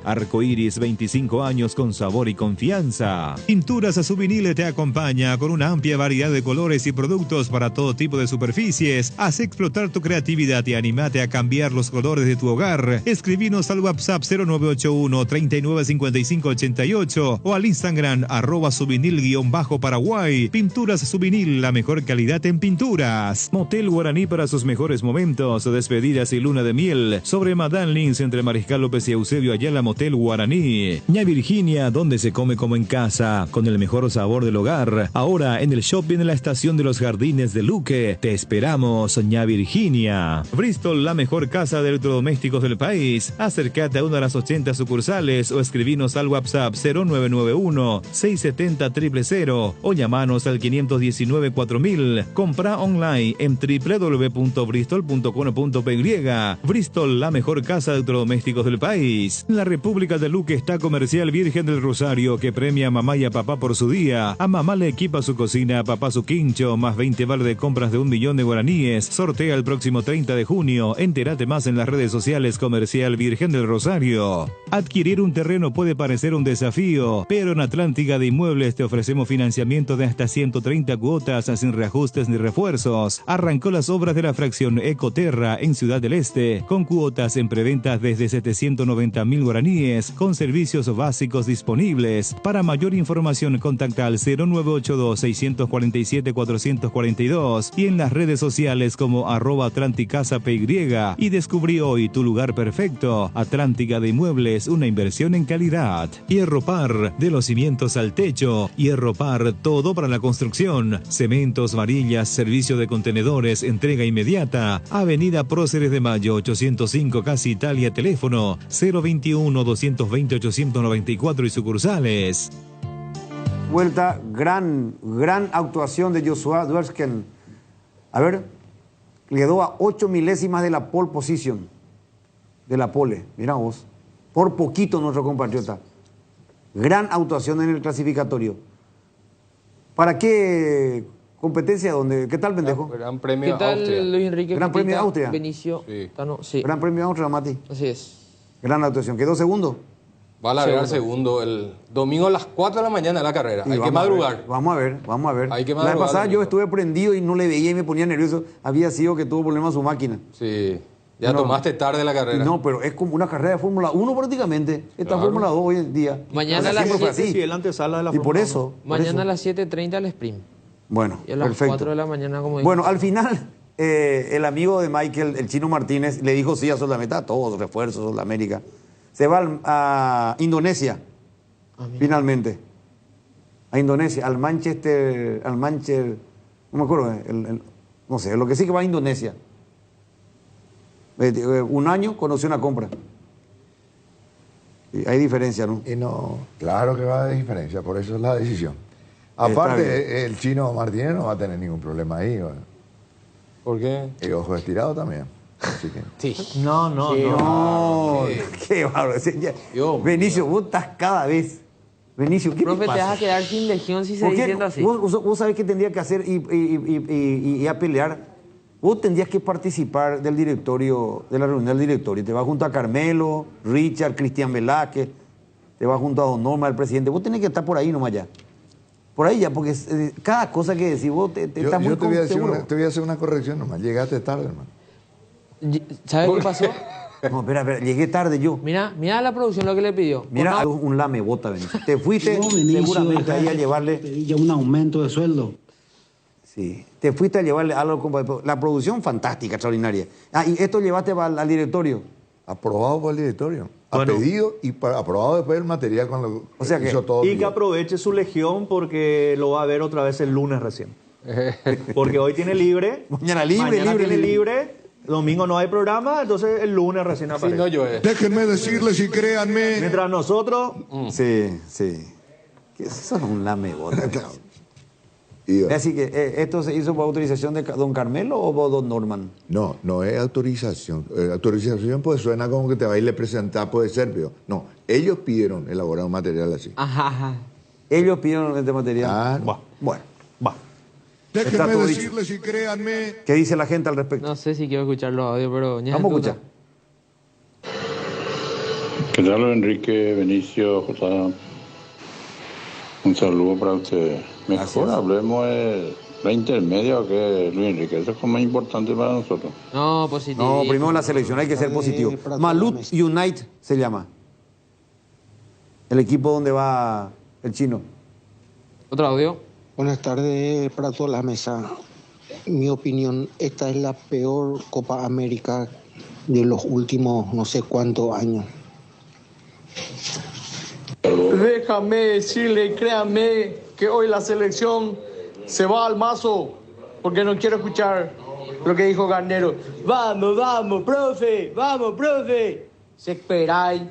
Arcoiris, 25 años con sabor y confianza. Pinturas Subinil te acompaña con una amplia variedad de colores y productos para todo tipo de superficies. Haz explotar tu creatividad y animate a cambiar los colores de tu hogar. Escribinos al WhatsApp 0981 395588 o al Instagram @subinil_Paraguay. Pinturas Subinil, la mejor calidad en pinturas. Motel Guaraní para sus mejores momentos, despedidas y luna de miel. Sobre Madame Lins entre Mariscal López y Eusebio Ayala, Motel Guaraní. Ña Virginia, donde se come como en casa, con el mejor sabor del hogar. Ahora en el shopping en la estación de los Jardines de Luque. Te esperamos, Ña Virginia. Bristol, la mejor casa de electrodomésticos del país. Acércate a una de las 80 sucursales o escribinos al WhatsApp 0991 670 000 o llamanos al 519 4000. Compra online en www.bristol.com.py. Bristol, la mejor casa de electrodomésticos del país. En la República de Luque está Comercial Virgen del Rosario, que premia a mamá y a papá por su día. A mamá le equipa su cocina, a papá su quincho, más 20 vale de compras de 1 millón de guaraníes. Sortea el próximo 30 de junio. Entérate más en las redes sociales Comercial Virgen del Rosario. Adquirir un terreno puede parecer un desafío, pero en Atlántica de Inmuebles te ofrecemos financiamiento de hasta 130 cuotas sin reajustes ni refuerzos. Arrancó las obras de la fracción Ecoterra en Ciudad del Este, con cuotas en preventas desde 790.000 guaraníes, con servicios básicos disponibles. Para mayor información contacta al 0982 647 442 y en las redes sociales como @atlanticasa.py y descubrí hoy tu lugar perfecto. Atlántica de Inmuebles, una inversión en calidad. Hierropar, de los cimientos al techo. Hierropar, todo para la construcción. Cementos, varillas, servicio de contenedores, entrega inmediata. Avenida Próceres de Mayo 805, Casa Italia, teléfono 021 220 894 y sucursales. Vuelta, gran actuación de Joshua Duersken. A ver, quedó a 8 milésimas de la pole position, de la pole, mira vos, por poquito nuestro compatriota. Gran actuación en el clasificatorio. ¿Para qué competencia? ¿Dónde? ¿Qué tal, pendejo? Gran Premio ¿Qué tal, Austria. Luis Enrique? Gran Premio de Austria. Benicio. Sí. Sí. Gran Premio de Austria, Mati. Así es. Gran actuación. ¿Quedó segundo? Va a largar segundo el domingo a las 4 de la mañana la carrera. Hay que madrugar. Vamos a ver. Hay que La madrugar. vez pasada yo estuve prendido y no le veía y me ponía nervioso. Había sido que tuvo problemas su máquina. Sí. Ya tomaste tarde la carrera. No, pero es como una carrera de Fórmula 1 prácticamente. Esta Fórmula 2 hoy en día. Mañana a las 7. Sí, el antesala de la y por Fórmula eso. 1. Mañana a las 7:30 el sprint. Bueno, Y a las perfecto. 4 de la mañana, como dije. Bueno, al final, el amigo de Michael, el Chino Martínez, le dijo sí a Sudamérica, a todos, refuerzos, Sudamérica. Se va a Indonesia, finalmente. A Indonesia, al Manchester, no me acuerdo, no sé, lo que sí que va a Indonesia. Un año conoció una compra. Y hay diferencia, ¿no? Y no, claro que va a haber diferencia, por eso es la decisión. Aparte, el Chino Martínez no va a tener ningún problema ahí. Bueno. ¿Por qué? Y ojo estirado también. Así que... Sí. No. Qué bárbaro. Benicio, vos estás cada vez. Benicio, ¿qué Profe, te te pasa? vas a quedar sin legión si ¿Por seguís qué? siendo así. Vos sabés qué tendría que hacer y a pelear. Vos tendrías que participar del directorio, de la reunión del directorio. Te vas junto a Carmelo, Richard, Cristian Velázquez, te vas junto a Don Norma, el presidente. Vos tenés que estar por ahí nomás ya. Por ahí ya, porque cada cosa que decís vos estás muy te voy a decir seguro. te voy a hacer una corrección nomás. Llegaste tarde, hermano. ¿Sabes qué pasó? No, espera, llegué tarde yo. Mira la producción lo que le pidió. Mira, un lame bota, Benicio. Te fuiste seguramente ahí a llevarle... Pedí ya un aumento de sueldo. Sí, te fuiste a llevarle algo... La producción fantástica, extraordinaria. Ah, y esto llevaste al directorio. Aprobado por el directorio. Bueno. A pedido y aprobado después el material cuando hizo todo. Y que aproveche su legión porque lo va a ver otra vez el lunes recién. Porque hoy tiene libre. Mañana libre, Mañana libre, tiene libre. libre Domingo no hay programa, entonces el lunes recién aparece. Sí, no llueve. Déjenme decirles y créanme. Mientras nosotros... Sí. Eso es un lamebota. Así que, ¿esto se hizo por autorización de don Carmelo o por don Norman? No, no es autorización. Autorización pues suena como que te va a ir a presentar, puede ser, pero no. Ellos pidieron elaborar un material así. Ajá. Ellos pidieron este material. Bueno. Déjenme decirles y créanme. ¿Qué dice la gente al respecto? No sé si quiero escuchar los audios, pero... Vamos a escuchar. ¿Qué tal, Enrique, Benicio, José? Un saludo para ustedes. Mejor hablemos de la intermedia que Luis Enrique. Eso es como más importante para nosotros. No, positivo. No, primero la selección, hay que ser positivo. Malut United se llama. El equipo donde va el chino. ¿Otro audio? Buenas tardes para toda la mesa. En mi opinión, esta es la peor Copa América de los últimos no sé cuántos años. Déjame decirle, créanme, que hoy la selección se va al mazo, porque no quiero escuchar lo que dijo Garnero. Vamos, profe. Se esperáis.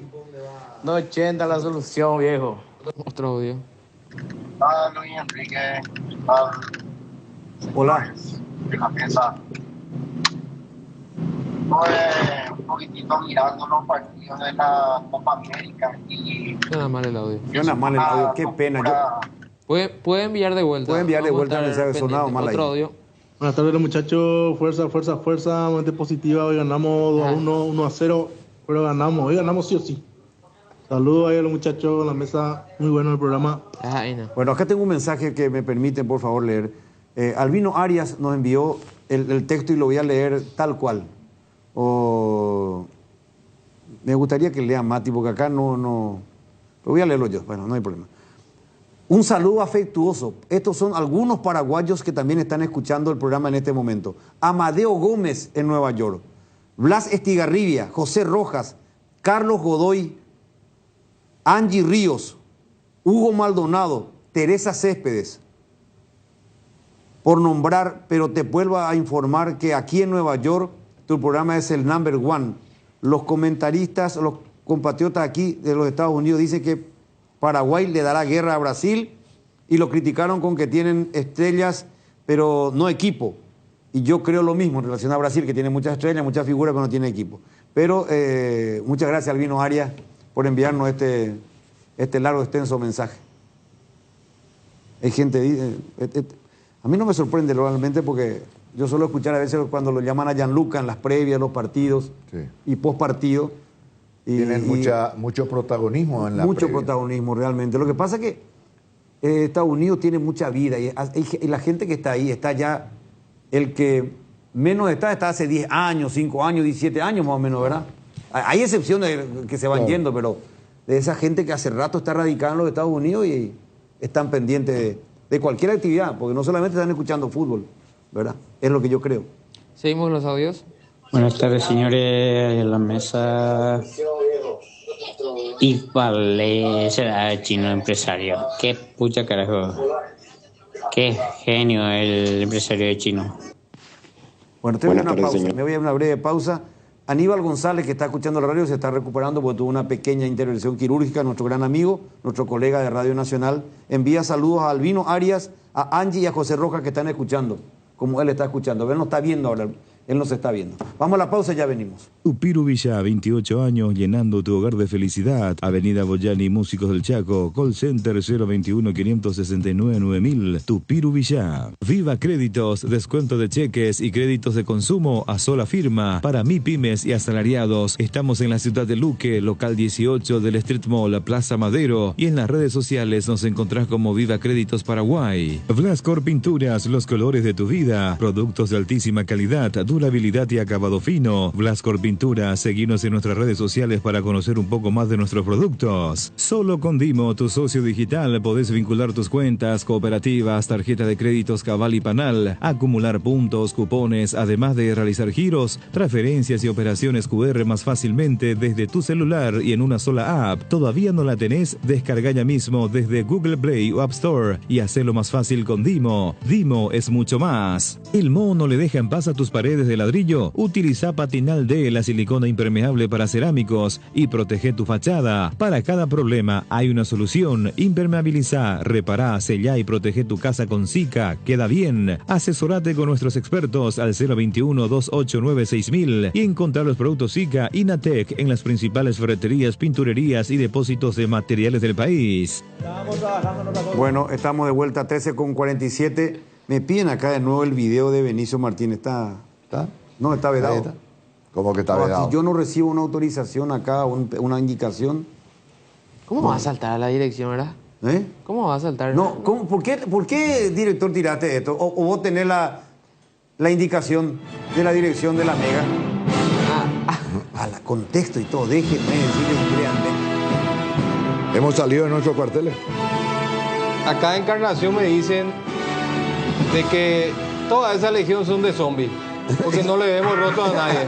No 80 la solución, viejo. Otro audio. Luis Enrique. Hola. De la mesa. Un poquitito mirando los partidos de la Copa América y... Suena mal el audio. Qué pena. Puede enviar de vuelta. Puede enviar de vuelta el mensaje, sonado mal ahí. Otro audio. Buenas tardes, muchachos. Fuerza, mente positiva. Hoy ganamos 2-1, 1-0, pero ganamos. Hoy ganamos sí o sí. Saludos ahí a los muchachos en la mesa. Muy bueno el programa. Bueno, acá tengo un mensaje que me permiten, por favor, leer. Albino Arias nos envió el texto y lo voy a leer tal cual. Me gustaría que lea Mati, porque acá no... Lo voy a leerlo yo, bueno, no hay problema. Un saludo afectuoso. Estos son algunos paraguayos que también están escuchando el programa en este momento. Amadeo Gómez en Nueva York, Blas Estigarribia, José Rojas, Carlos Godoy, Angie Ríos, Hugo Maldonado, Teresa Céspedes, por nombrar, pero te vuelvo a informar que aquí en Nueva York tu programa es el number one. Los comentaristas, los compatriotas aquí de los Estados Unidos dicen que Paraguay le dará guerra a Brasil y lo criticaron con que tienen estrellas, pero no equipo. Y yo creo lo mismo en relación a Brasil, que tiene muchas estrellas, muchas figuras, pero no tiene equipo. Pero muchas gracias, Albino Arias, por enviarnos este largo, extenso mensaje. Hay gente... a mí no me sorprende realmente porque yo suelo escuchar a veces cuando lo llaman a Gianluca en las previas, los partidos y post partido. Tienen mucho protagonismo en la Mucho previa. protagonismo realmente. Lo que pasa es que Estados Unidos tiene mucha vida y la gente que está ahí está ya, el que menos está hace 10 años, 5 años, 17 años más o menos, ¿verdad? Hay excepciones que se van yendo, pero de esa gente que hace rato está radicada en los Estados Unidos y están pendientes de cualquier actividad, porque no solamente están escuchando fútbol, ¿verdad? Es lo que yo creo. Seguimos los audios. Buenas tardes, señores, en la mesa. Y vale, será chino empresario. Qué pucha carajo. Qué genio el empresario de chino. Bueno, me voy a una breve pausa. Aníbal González, que está escuchando la radio, se está recuperando porque tuvo una pequeña intervención quirúrgica. Nuestro gran amigo, nuestro colega de Radio Nacional, envía saludos a Albino Arias, a Angie y a José Rojas que están escuchando, como él está escuchando. Él no está viendo ahora, él nos está viendo. Vamos a la pausa y ya venimos. Tupiru Villa, 28 años, llenando tu hogar de felicidad. Avenida Boyani, Músicos del Chaco. Call Center 021-569-9000. Tupiru Villa. Viva Créditos, descuento de cheques y créditos de consumo a sola firma para MIPYMES y asalariados. Estamos en la ciudad de Luque, local 18 del Street Mall, Plaza Madero. Y en las redes sociales nos encontrás como Viva Créditos Paraguay. Blascor Pinturas, los colores de tu vida. Productos de altísima calidad, durabilidad y acabado fino. Blascor Pinturas, seguinos en nuestras redes sociales para conocer un poco más de nuestros productos. Solo con Dimo, tu socio digital, podés vincular tus cuentas, cooperativas, tarjeta de créditos Cabal y Panal, acumular puntos, cupones, además de realizar giros, transferencias y operaciones QR más fácilmente desde tu celular y en una sola app. ¿Todavía no la tenés? Descarga ya mismo desde Google Play o App Store y hacelo más fácil con Dimo. Dimo es mucho más. El moho no le deja en paz a tus paredes paredes de ladrillo, utiliza Patinal D, la silicona impermeable para cerámicos, y protege tu fachada. Para cada problema hay una solución. Impermeabiliza, repará, sellá y protege tu casa con Sika. Queda bien. Asesorate con nuestros expertos al 021-289-6000 y encontrar los productos Sika Inatec en las principales ferreterías, pinturerías y depósitos de materiales del país. Bueno, estamos de vuelta, 13:47. Me piden acá de nuevo el video de Benicio Martínez. ¿Está? No, está vedado. ¿Cómo que está vedado? Si yo no recibo una autorización acá, una indicación. ¿Cómo vas a saltar a la dirección, verdad? ¿Eh? ¿Cómo vas a saltar? No, ¿por qué, director, tiraste esto? ¿O vos tenés la indicación de la dirección de la Mega? A la contexto y todo, déjenme decirles, créanme. Hemos salido de nuestros cuarteles. Acá en Encarnación me dicen de que toda esa legión son de zombies, porque no le vemos rostro a nadie.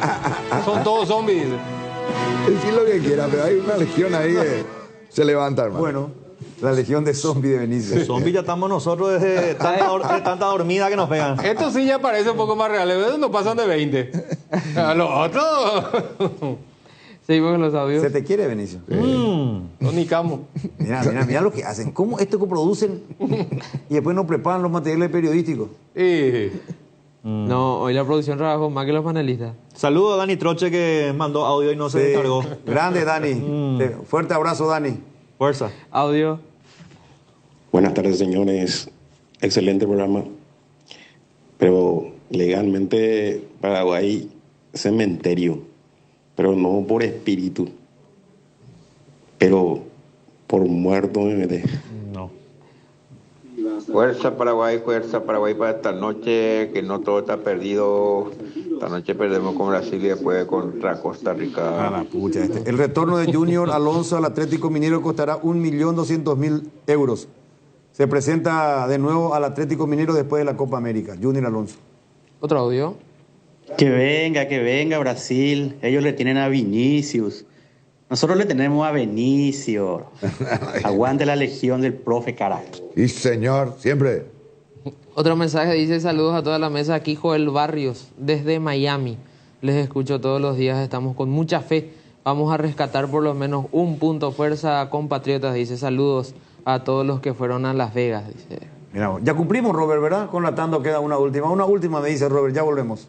Son todos zombies. Decir lo que quiera, pero hay una legión ahí que se levanta, hermano. Bueno, la legión de zombies de Benicio. Zombies ya estamos nosotros desde tanta dormida que nos pegan. Esto sí ya parece un poco más real. No pasan de 20. A los otros. Seguimos con los audios. ¿Se te quiere, Benicio? No, ni camo. Mira lo que hacen. ¿Cómo esto que producen y después nos preparan los materiales periodísticos? No, hoy la producción trabajó más que los panelistas. Saludo a Dani Troche que mandó audio y no se descargó. Grande, Dani. Fuerte abrazo, Dani. Fuerza. Audio. Buenas tardes, señores. Excelente programa. Pero legalmente Paraguay cementerio. Pero no por espíritu, pero por muerto me mete. No. Fuerza Paraguay para esta noche, que no todo está perdido. Esta noche perdemos con Brasil y después contra Costa Rica. A la pucha. El retorno de Junior Alonso al Atlético Minero costará 1.200.000 euros. Se presenta de nuevo al Atlético Minero después de la Copa América. Junior Alonso. Otro audio. Que venga Brasil. Ellos le tienen a Vinicius. Nosotros le tenemos a Benicio. Aguante la legión del profe, carajo. Y señor, siempre. Otro mensaje dice: saludos a toda la mesa. Aquí Joel Barrios, desde Miami. Les escucho todos los días. Estamos con mucha fe. Vamos a rescatar por lo menos un punto. Fuerza, compatriotas. Dice: saludos a todos los que fueron a Las Vegas. Dice. Mira, ya cumplimos, Robert, ¿verdad? Con la tanda queda una última. Una última, me dice Robert. Ya volvemos.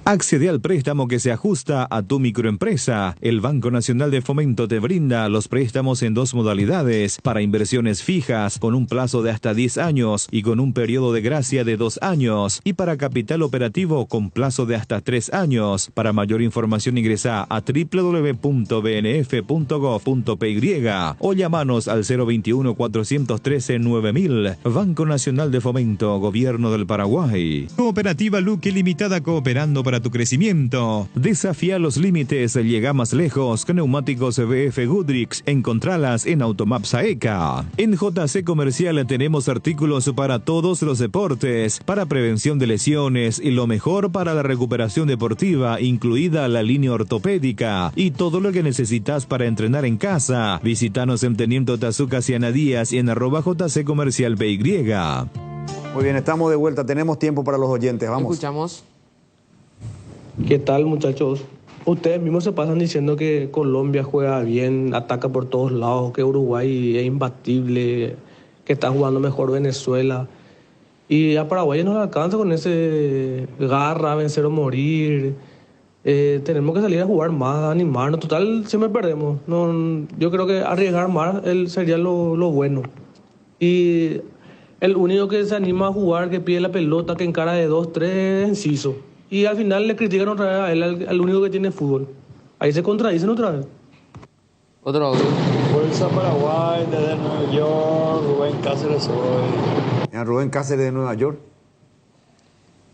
Accede al préstamo que se ajusta a tu microempresa. El Banco Nacional de Fomento te brinda los préstamos en dos modalidades: para inversiones fijas con un plazo de hasta 10 años y con un periodo de gracia de 2 años, y para capital operativo con plazo de hasta 3 años. Para mayor información ingresa a www.bnf.gov.py o llamanos al 021-413-9000. Banco Nacional de Fomento, Gobierno del Paraguay. Cooperativa Luque Limitada, cooperando para tu crecimiento. Desafía los límites, llega más lejos con neumáticos BF Goodrich. Encontralas en Automaps AECA. En JC Comercial tenemos artículos para todos los deportes, para prevención de lesiones y lo mejor para la recuperación deportiva, incluida la línea ortopédica y todo lo que necesitas para entrenar en casa. Visítanos en Teniente Tazuca Ciana Díaz y en @JC Comercial PY. Muy bien, estamos de vuelta. Tenemos tiempo para los oyentes. Vamos. Escuchamos. ¿Qué tal, muchachos? Ustedes mismos se pasan diciendo que Colombia juega bien, ataca por todos lados, que Uruguay es imbatible, que está jugando mejor Venezuela. Y a Paraguay no le alcanza con ese garra, vencer o morir. Tenemos que salir a jugar más, animarnos. Total, siempre perdemos. No, yo creo que arriesgar más sería lo bueno. Y el único que se anima a jugar, que pide la pelota, que encara de 2-3, es Enciso. Y al final le critican otra vez a él, al único que tiene fútbol. Ahí se contradicen otra vez. Otro audio. Fuerza Paraguay, desde Nueva York, Rubén Cáceres hoy. Rubén Cáceres de Nueva York.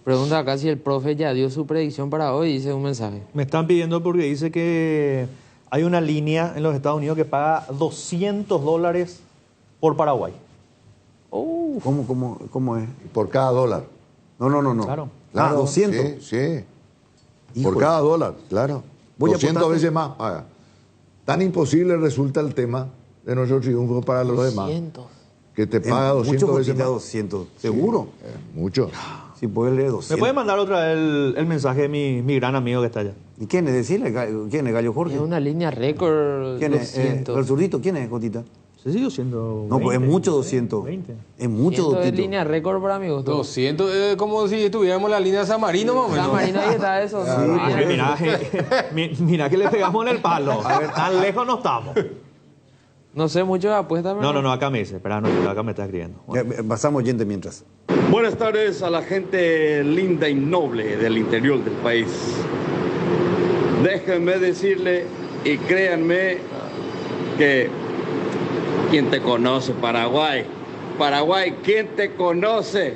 Pregunta acá si el profe ya dio su predicción para hoy, dice un mensaje. Me están pidiendo porque dice que hay una línea en los Estados Unidos que paga $200 por Paraguay. ¿Cómo es? Por cada dólar. No. Claro. 200. Sí. Por cada dólar, claro. 200 veces más paga. Tan imposible resulta el tema de nuestro triunfo para los demás. Que te paga 200 veces más. 200, ¿seguro? Sí, mucho. Si puedes leer ¿Me 200. puede mandar otra vez el mensaje de mi gran amigo que está allá? ¿Y quién es? Decirle, ¿quién es? ¿Gallo Jorge? Es una línea récord. ¿Quién es? 200. ¿El zurdito? ¿Quién es, Cotita? Se sigue siendo. No, pues es mucho 200. 20. Es mucho 200 es 200. línea récord para mi gusto. 200, como si estuviéramos en la línea de San Marino, más o menos. San Marino ahí está eso. Mira que le pegamos en el palo. A ver, tan lejos no estamos. No sé mucho de apuestas, pero... No, acá me dice. Espera, no, acá me está escribiendo. Bueno. Pasamos oyente mientras. Buenas tardes a la gente linda y noble del interior del país. Déjenme decirle y créanme que ¿quién te conoce, Paraguay? Paraguay, ¿quién te conoce?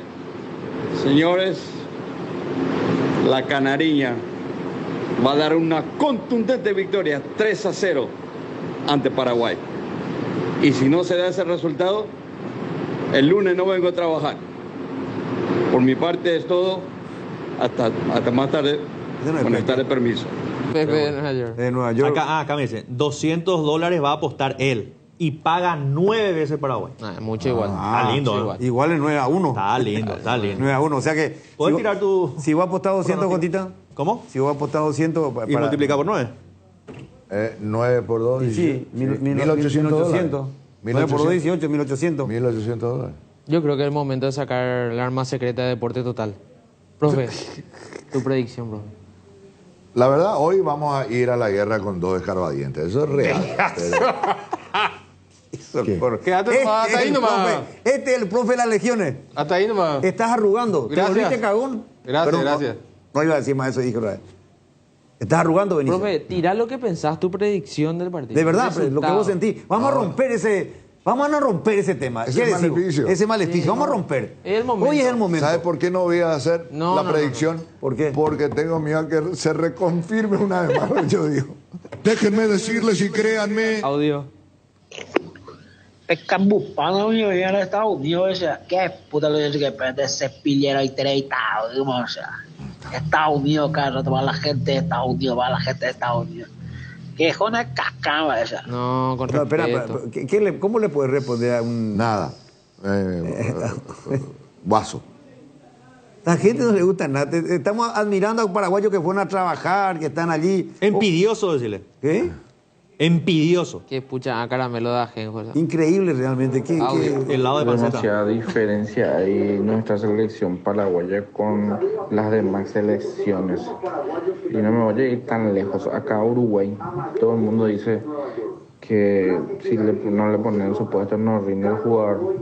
Señores, la Canariña va a dar una contundente victoria 3-0 ante Paraguay. Y si no se da ese resultado, el lunes no vengo a trabajar. Por mi parte es todo. Hasta más tarde. Con estar de permiso. Pepe de Nueva York. De Nueva York. Acá me dice, $200 va a apostar él. Y paga 9 veces Paraguay. Mucho igual. Está lindo. Igual es 9-1. Está lindo. 9-1. O sea que... ¿Puedes tirar tu...? Si vos apostás 200, Cotita. ¿Cómo? Si vos apostás 200... ¿Y multiplica por 9? 9 por 2, sí, 1.800. 9 por 2, 18, 1.800. $1.800. Yo creo que es el momento de sacar el arma secreta de Deporte Total. Profe, tu predicción, profe. La verdad, hoy vamos a ir a la guerra con 2 escarbadientes. Eso es real. Quédate nomás, hasta ahí nomás. Este es el profe de las legiones. Hasta ahí nomás. Estás arrugando. Gracias. ¿Te volviste cagón? Gracias, gracias. No iba a decir más eso, hijo. Estás arrugando, Benicio. Profe, tira lo que pensás, tu predicción del partido. De verdad, lo que vos sentís. Vamos a romper ese tema. Ese maleficio. Ese maleficio. Sí, vamos a romper. Es el momento. Hoy es el momento. ¿Sabes por qué no voy a hacer la predicción? ¿Por qué? Porque tengo miedo a que se reconfirme una vez más, yo digo. Déjenme decirles y créanme. Audio. Pescambupano, mío, viene a los Estados Unidos, o sea, ¿qué puta lo dice que prende ese pillero y treitado, digamos, o sea, Estados Unidos, cada rato va la gente de Estados Unidos, va la gente de Estados Unidos. Que es una cascama esa. No, con respeto. Espera, ¿cómo le puedes responder a un...? Nada. Guaso. A la gente no le gusta nada. Estamos admirando a los paraguayos que fueron a trabajar, que están allí. Envidioso, decirle. ¿Qué? Envidioso. Que pucha, caramelo de ajenjo. Increíble realmente. El lado de panceta. Demasiada diferencia hay nuestra selección paraguaya con las demás selecciones. Y no me voy a ir tan lejos. Acá Uruguay, todo el mundo dice que si no le ponen su puesto no rinde el jugador.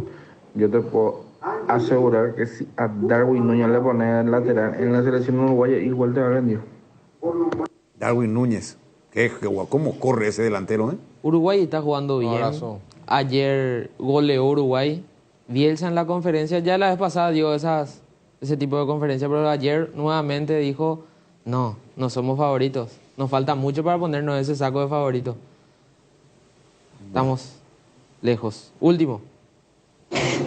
Yo te puedo asegurar que si a Darwin Núñez le ponen el lateral en la selección uruguaya, igual te va a rendir. Darwin Núñez. ¿Cómo corre ese delantero? Uruguay está jugando bien. Ayer goleó Uruguay. Bielsa en la conferencia, ya la vez pasada dio ese tipo de conferencia, pero ayer nuevamente dijo, no somos favoritos. Nos falta mucho para ponernos ese saco de favoritos. Estamos lejos. Último.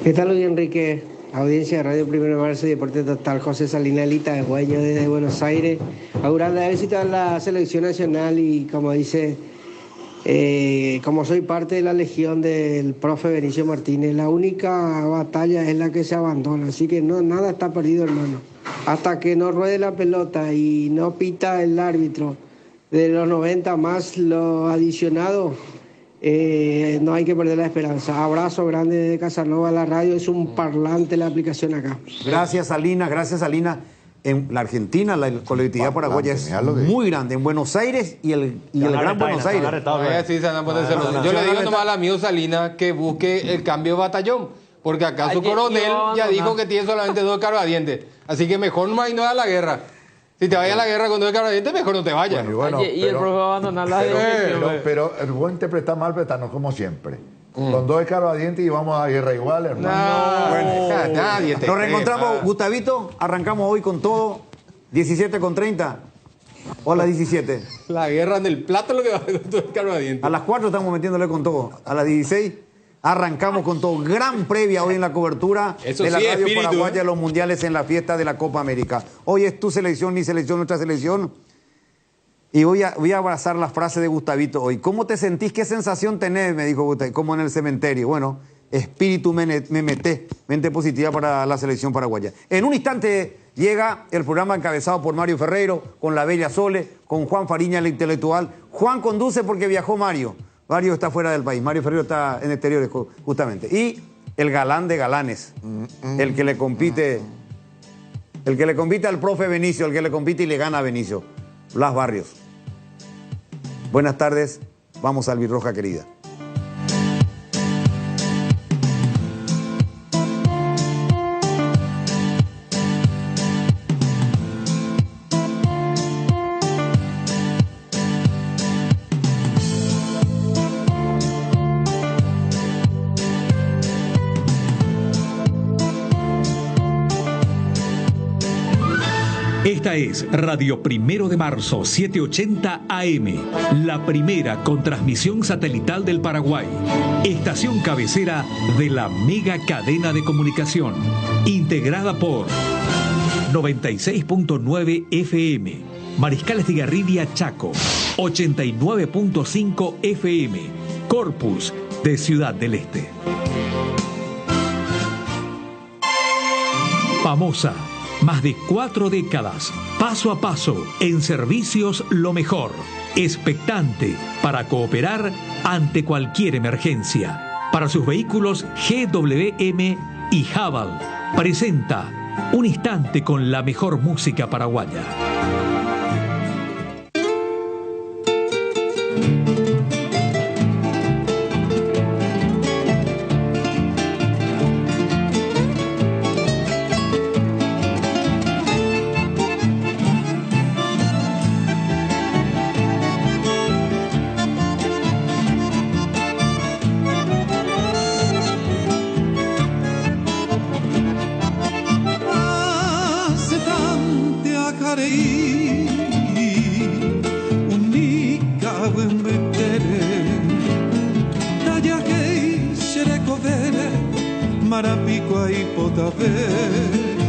¿Qué tal, Luis Enrique? Audiencia de Radio 1 de Marzo y Deporte Total. José Salinas Lita, de Guaño, desde Buenos Aires. Augurando éxito a la selección nacional y, como dice, como soy parte de la legión del profe Benicio Martínez, la única batalla es la que se abandona. Así que nada está perdido, hermano. Hasta que no ruede la pelota y no pita el árbitro de los 90 más lo adicionado, no hay que perder la esperanza. Abrazo grande desde Casanova. La radio es un parlante, la aplicación acá. Gracias, Salina. En la Argentina, la colectividad paraguaya es muy grande. En Buenos Aires y el Gran Buenos Aires. Yo le digo nomás al amigo Salinas que busque el cambio de batallón. Porque acá su coronel ya dijo que tiene solamente 2 escarbadientes. Así que mejor no ir a la guerra. Si te vayas a la guerra con 2 escarbadientes, mejor no te vayas. Y el profe va a abandonar la pero el buen interpretar mal, pero como siempre. Con 2 escarbadientes y vamos a la guerra igual, hermano. Nadie te Nos reencontramos, Gustavito. Arrancamos hoy con todo. 17:30. Hola, 17. La guerra en el plato es lo que va a hacer con 2 escarbadientes. A las 4 estamos metiéndole con todo. A las 16 arrancamos con todo. Gran previa hoy en la cobertura de la radio paraguaya de los mundiales en la fiesta de la Copa América. Hoy es tu selección, mi selección, nuestra selección. Y voy a abrazar la frase de Gustavito hoy. ¿Cómo te sentís? ¿Qué sensación tenés? Me dijo Gustavito. Como en el cementerio. Bueno, espíritu memeté, mente positiva para la selección paraguaya. En un instante llega el programa encabezado por Mario Ferreiro, con la bella Sole, con Juan Fariña, el intelectual. Juan conduce porque viajó Mario. Mario está fuera del país, Mario Ferreiro está en exteriores justamente. Y el galán de galanes, el que le compite al profe Benicio, el que le compite y le gana a Benicio, Blas Barrios. Buenas tardes, vamos a Albirroja querida. Esta es Radio Primero de Marzo, 780 AM, la primera con transmisión satelital del Paraguay. Estación cabecera de la mega cadena de comunicación, integrada por 96.9 FM, Mariscal Estigarribia, Chaco, 89.5 FM, Corpus, de Ciudad del Este. Famosa. Más de 4 décadas, paso a paso, en servicios lo mejor. Expectante para cooperar ante cualquier emergencia. Para sus vehículos GWM y Haval, presenta Un Instante con la mejor música paraguaya. Marapico y Potavera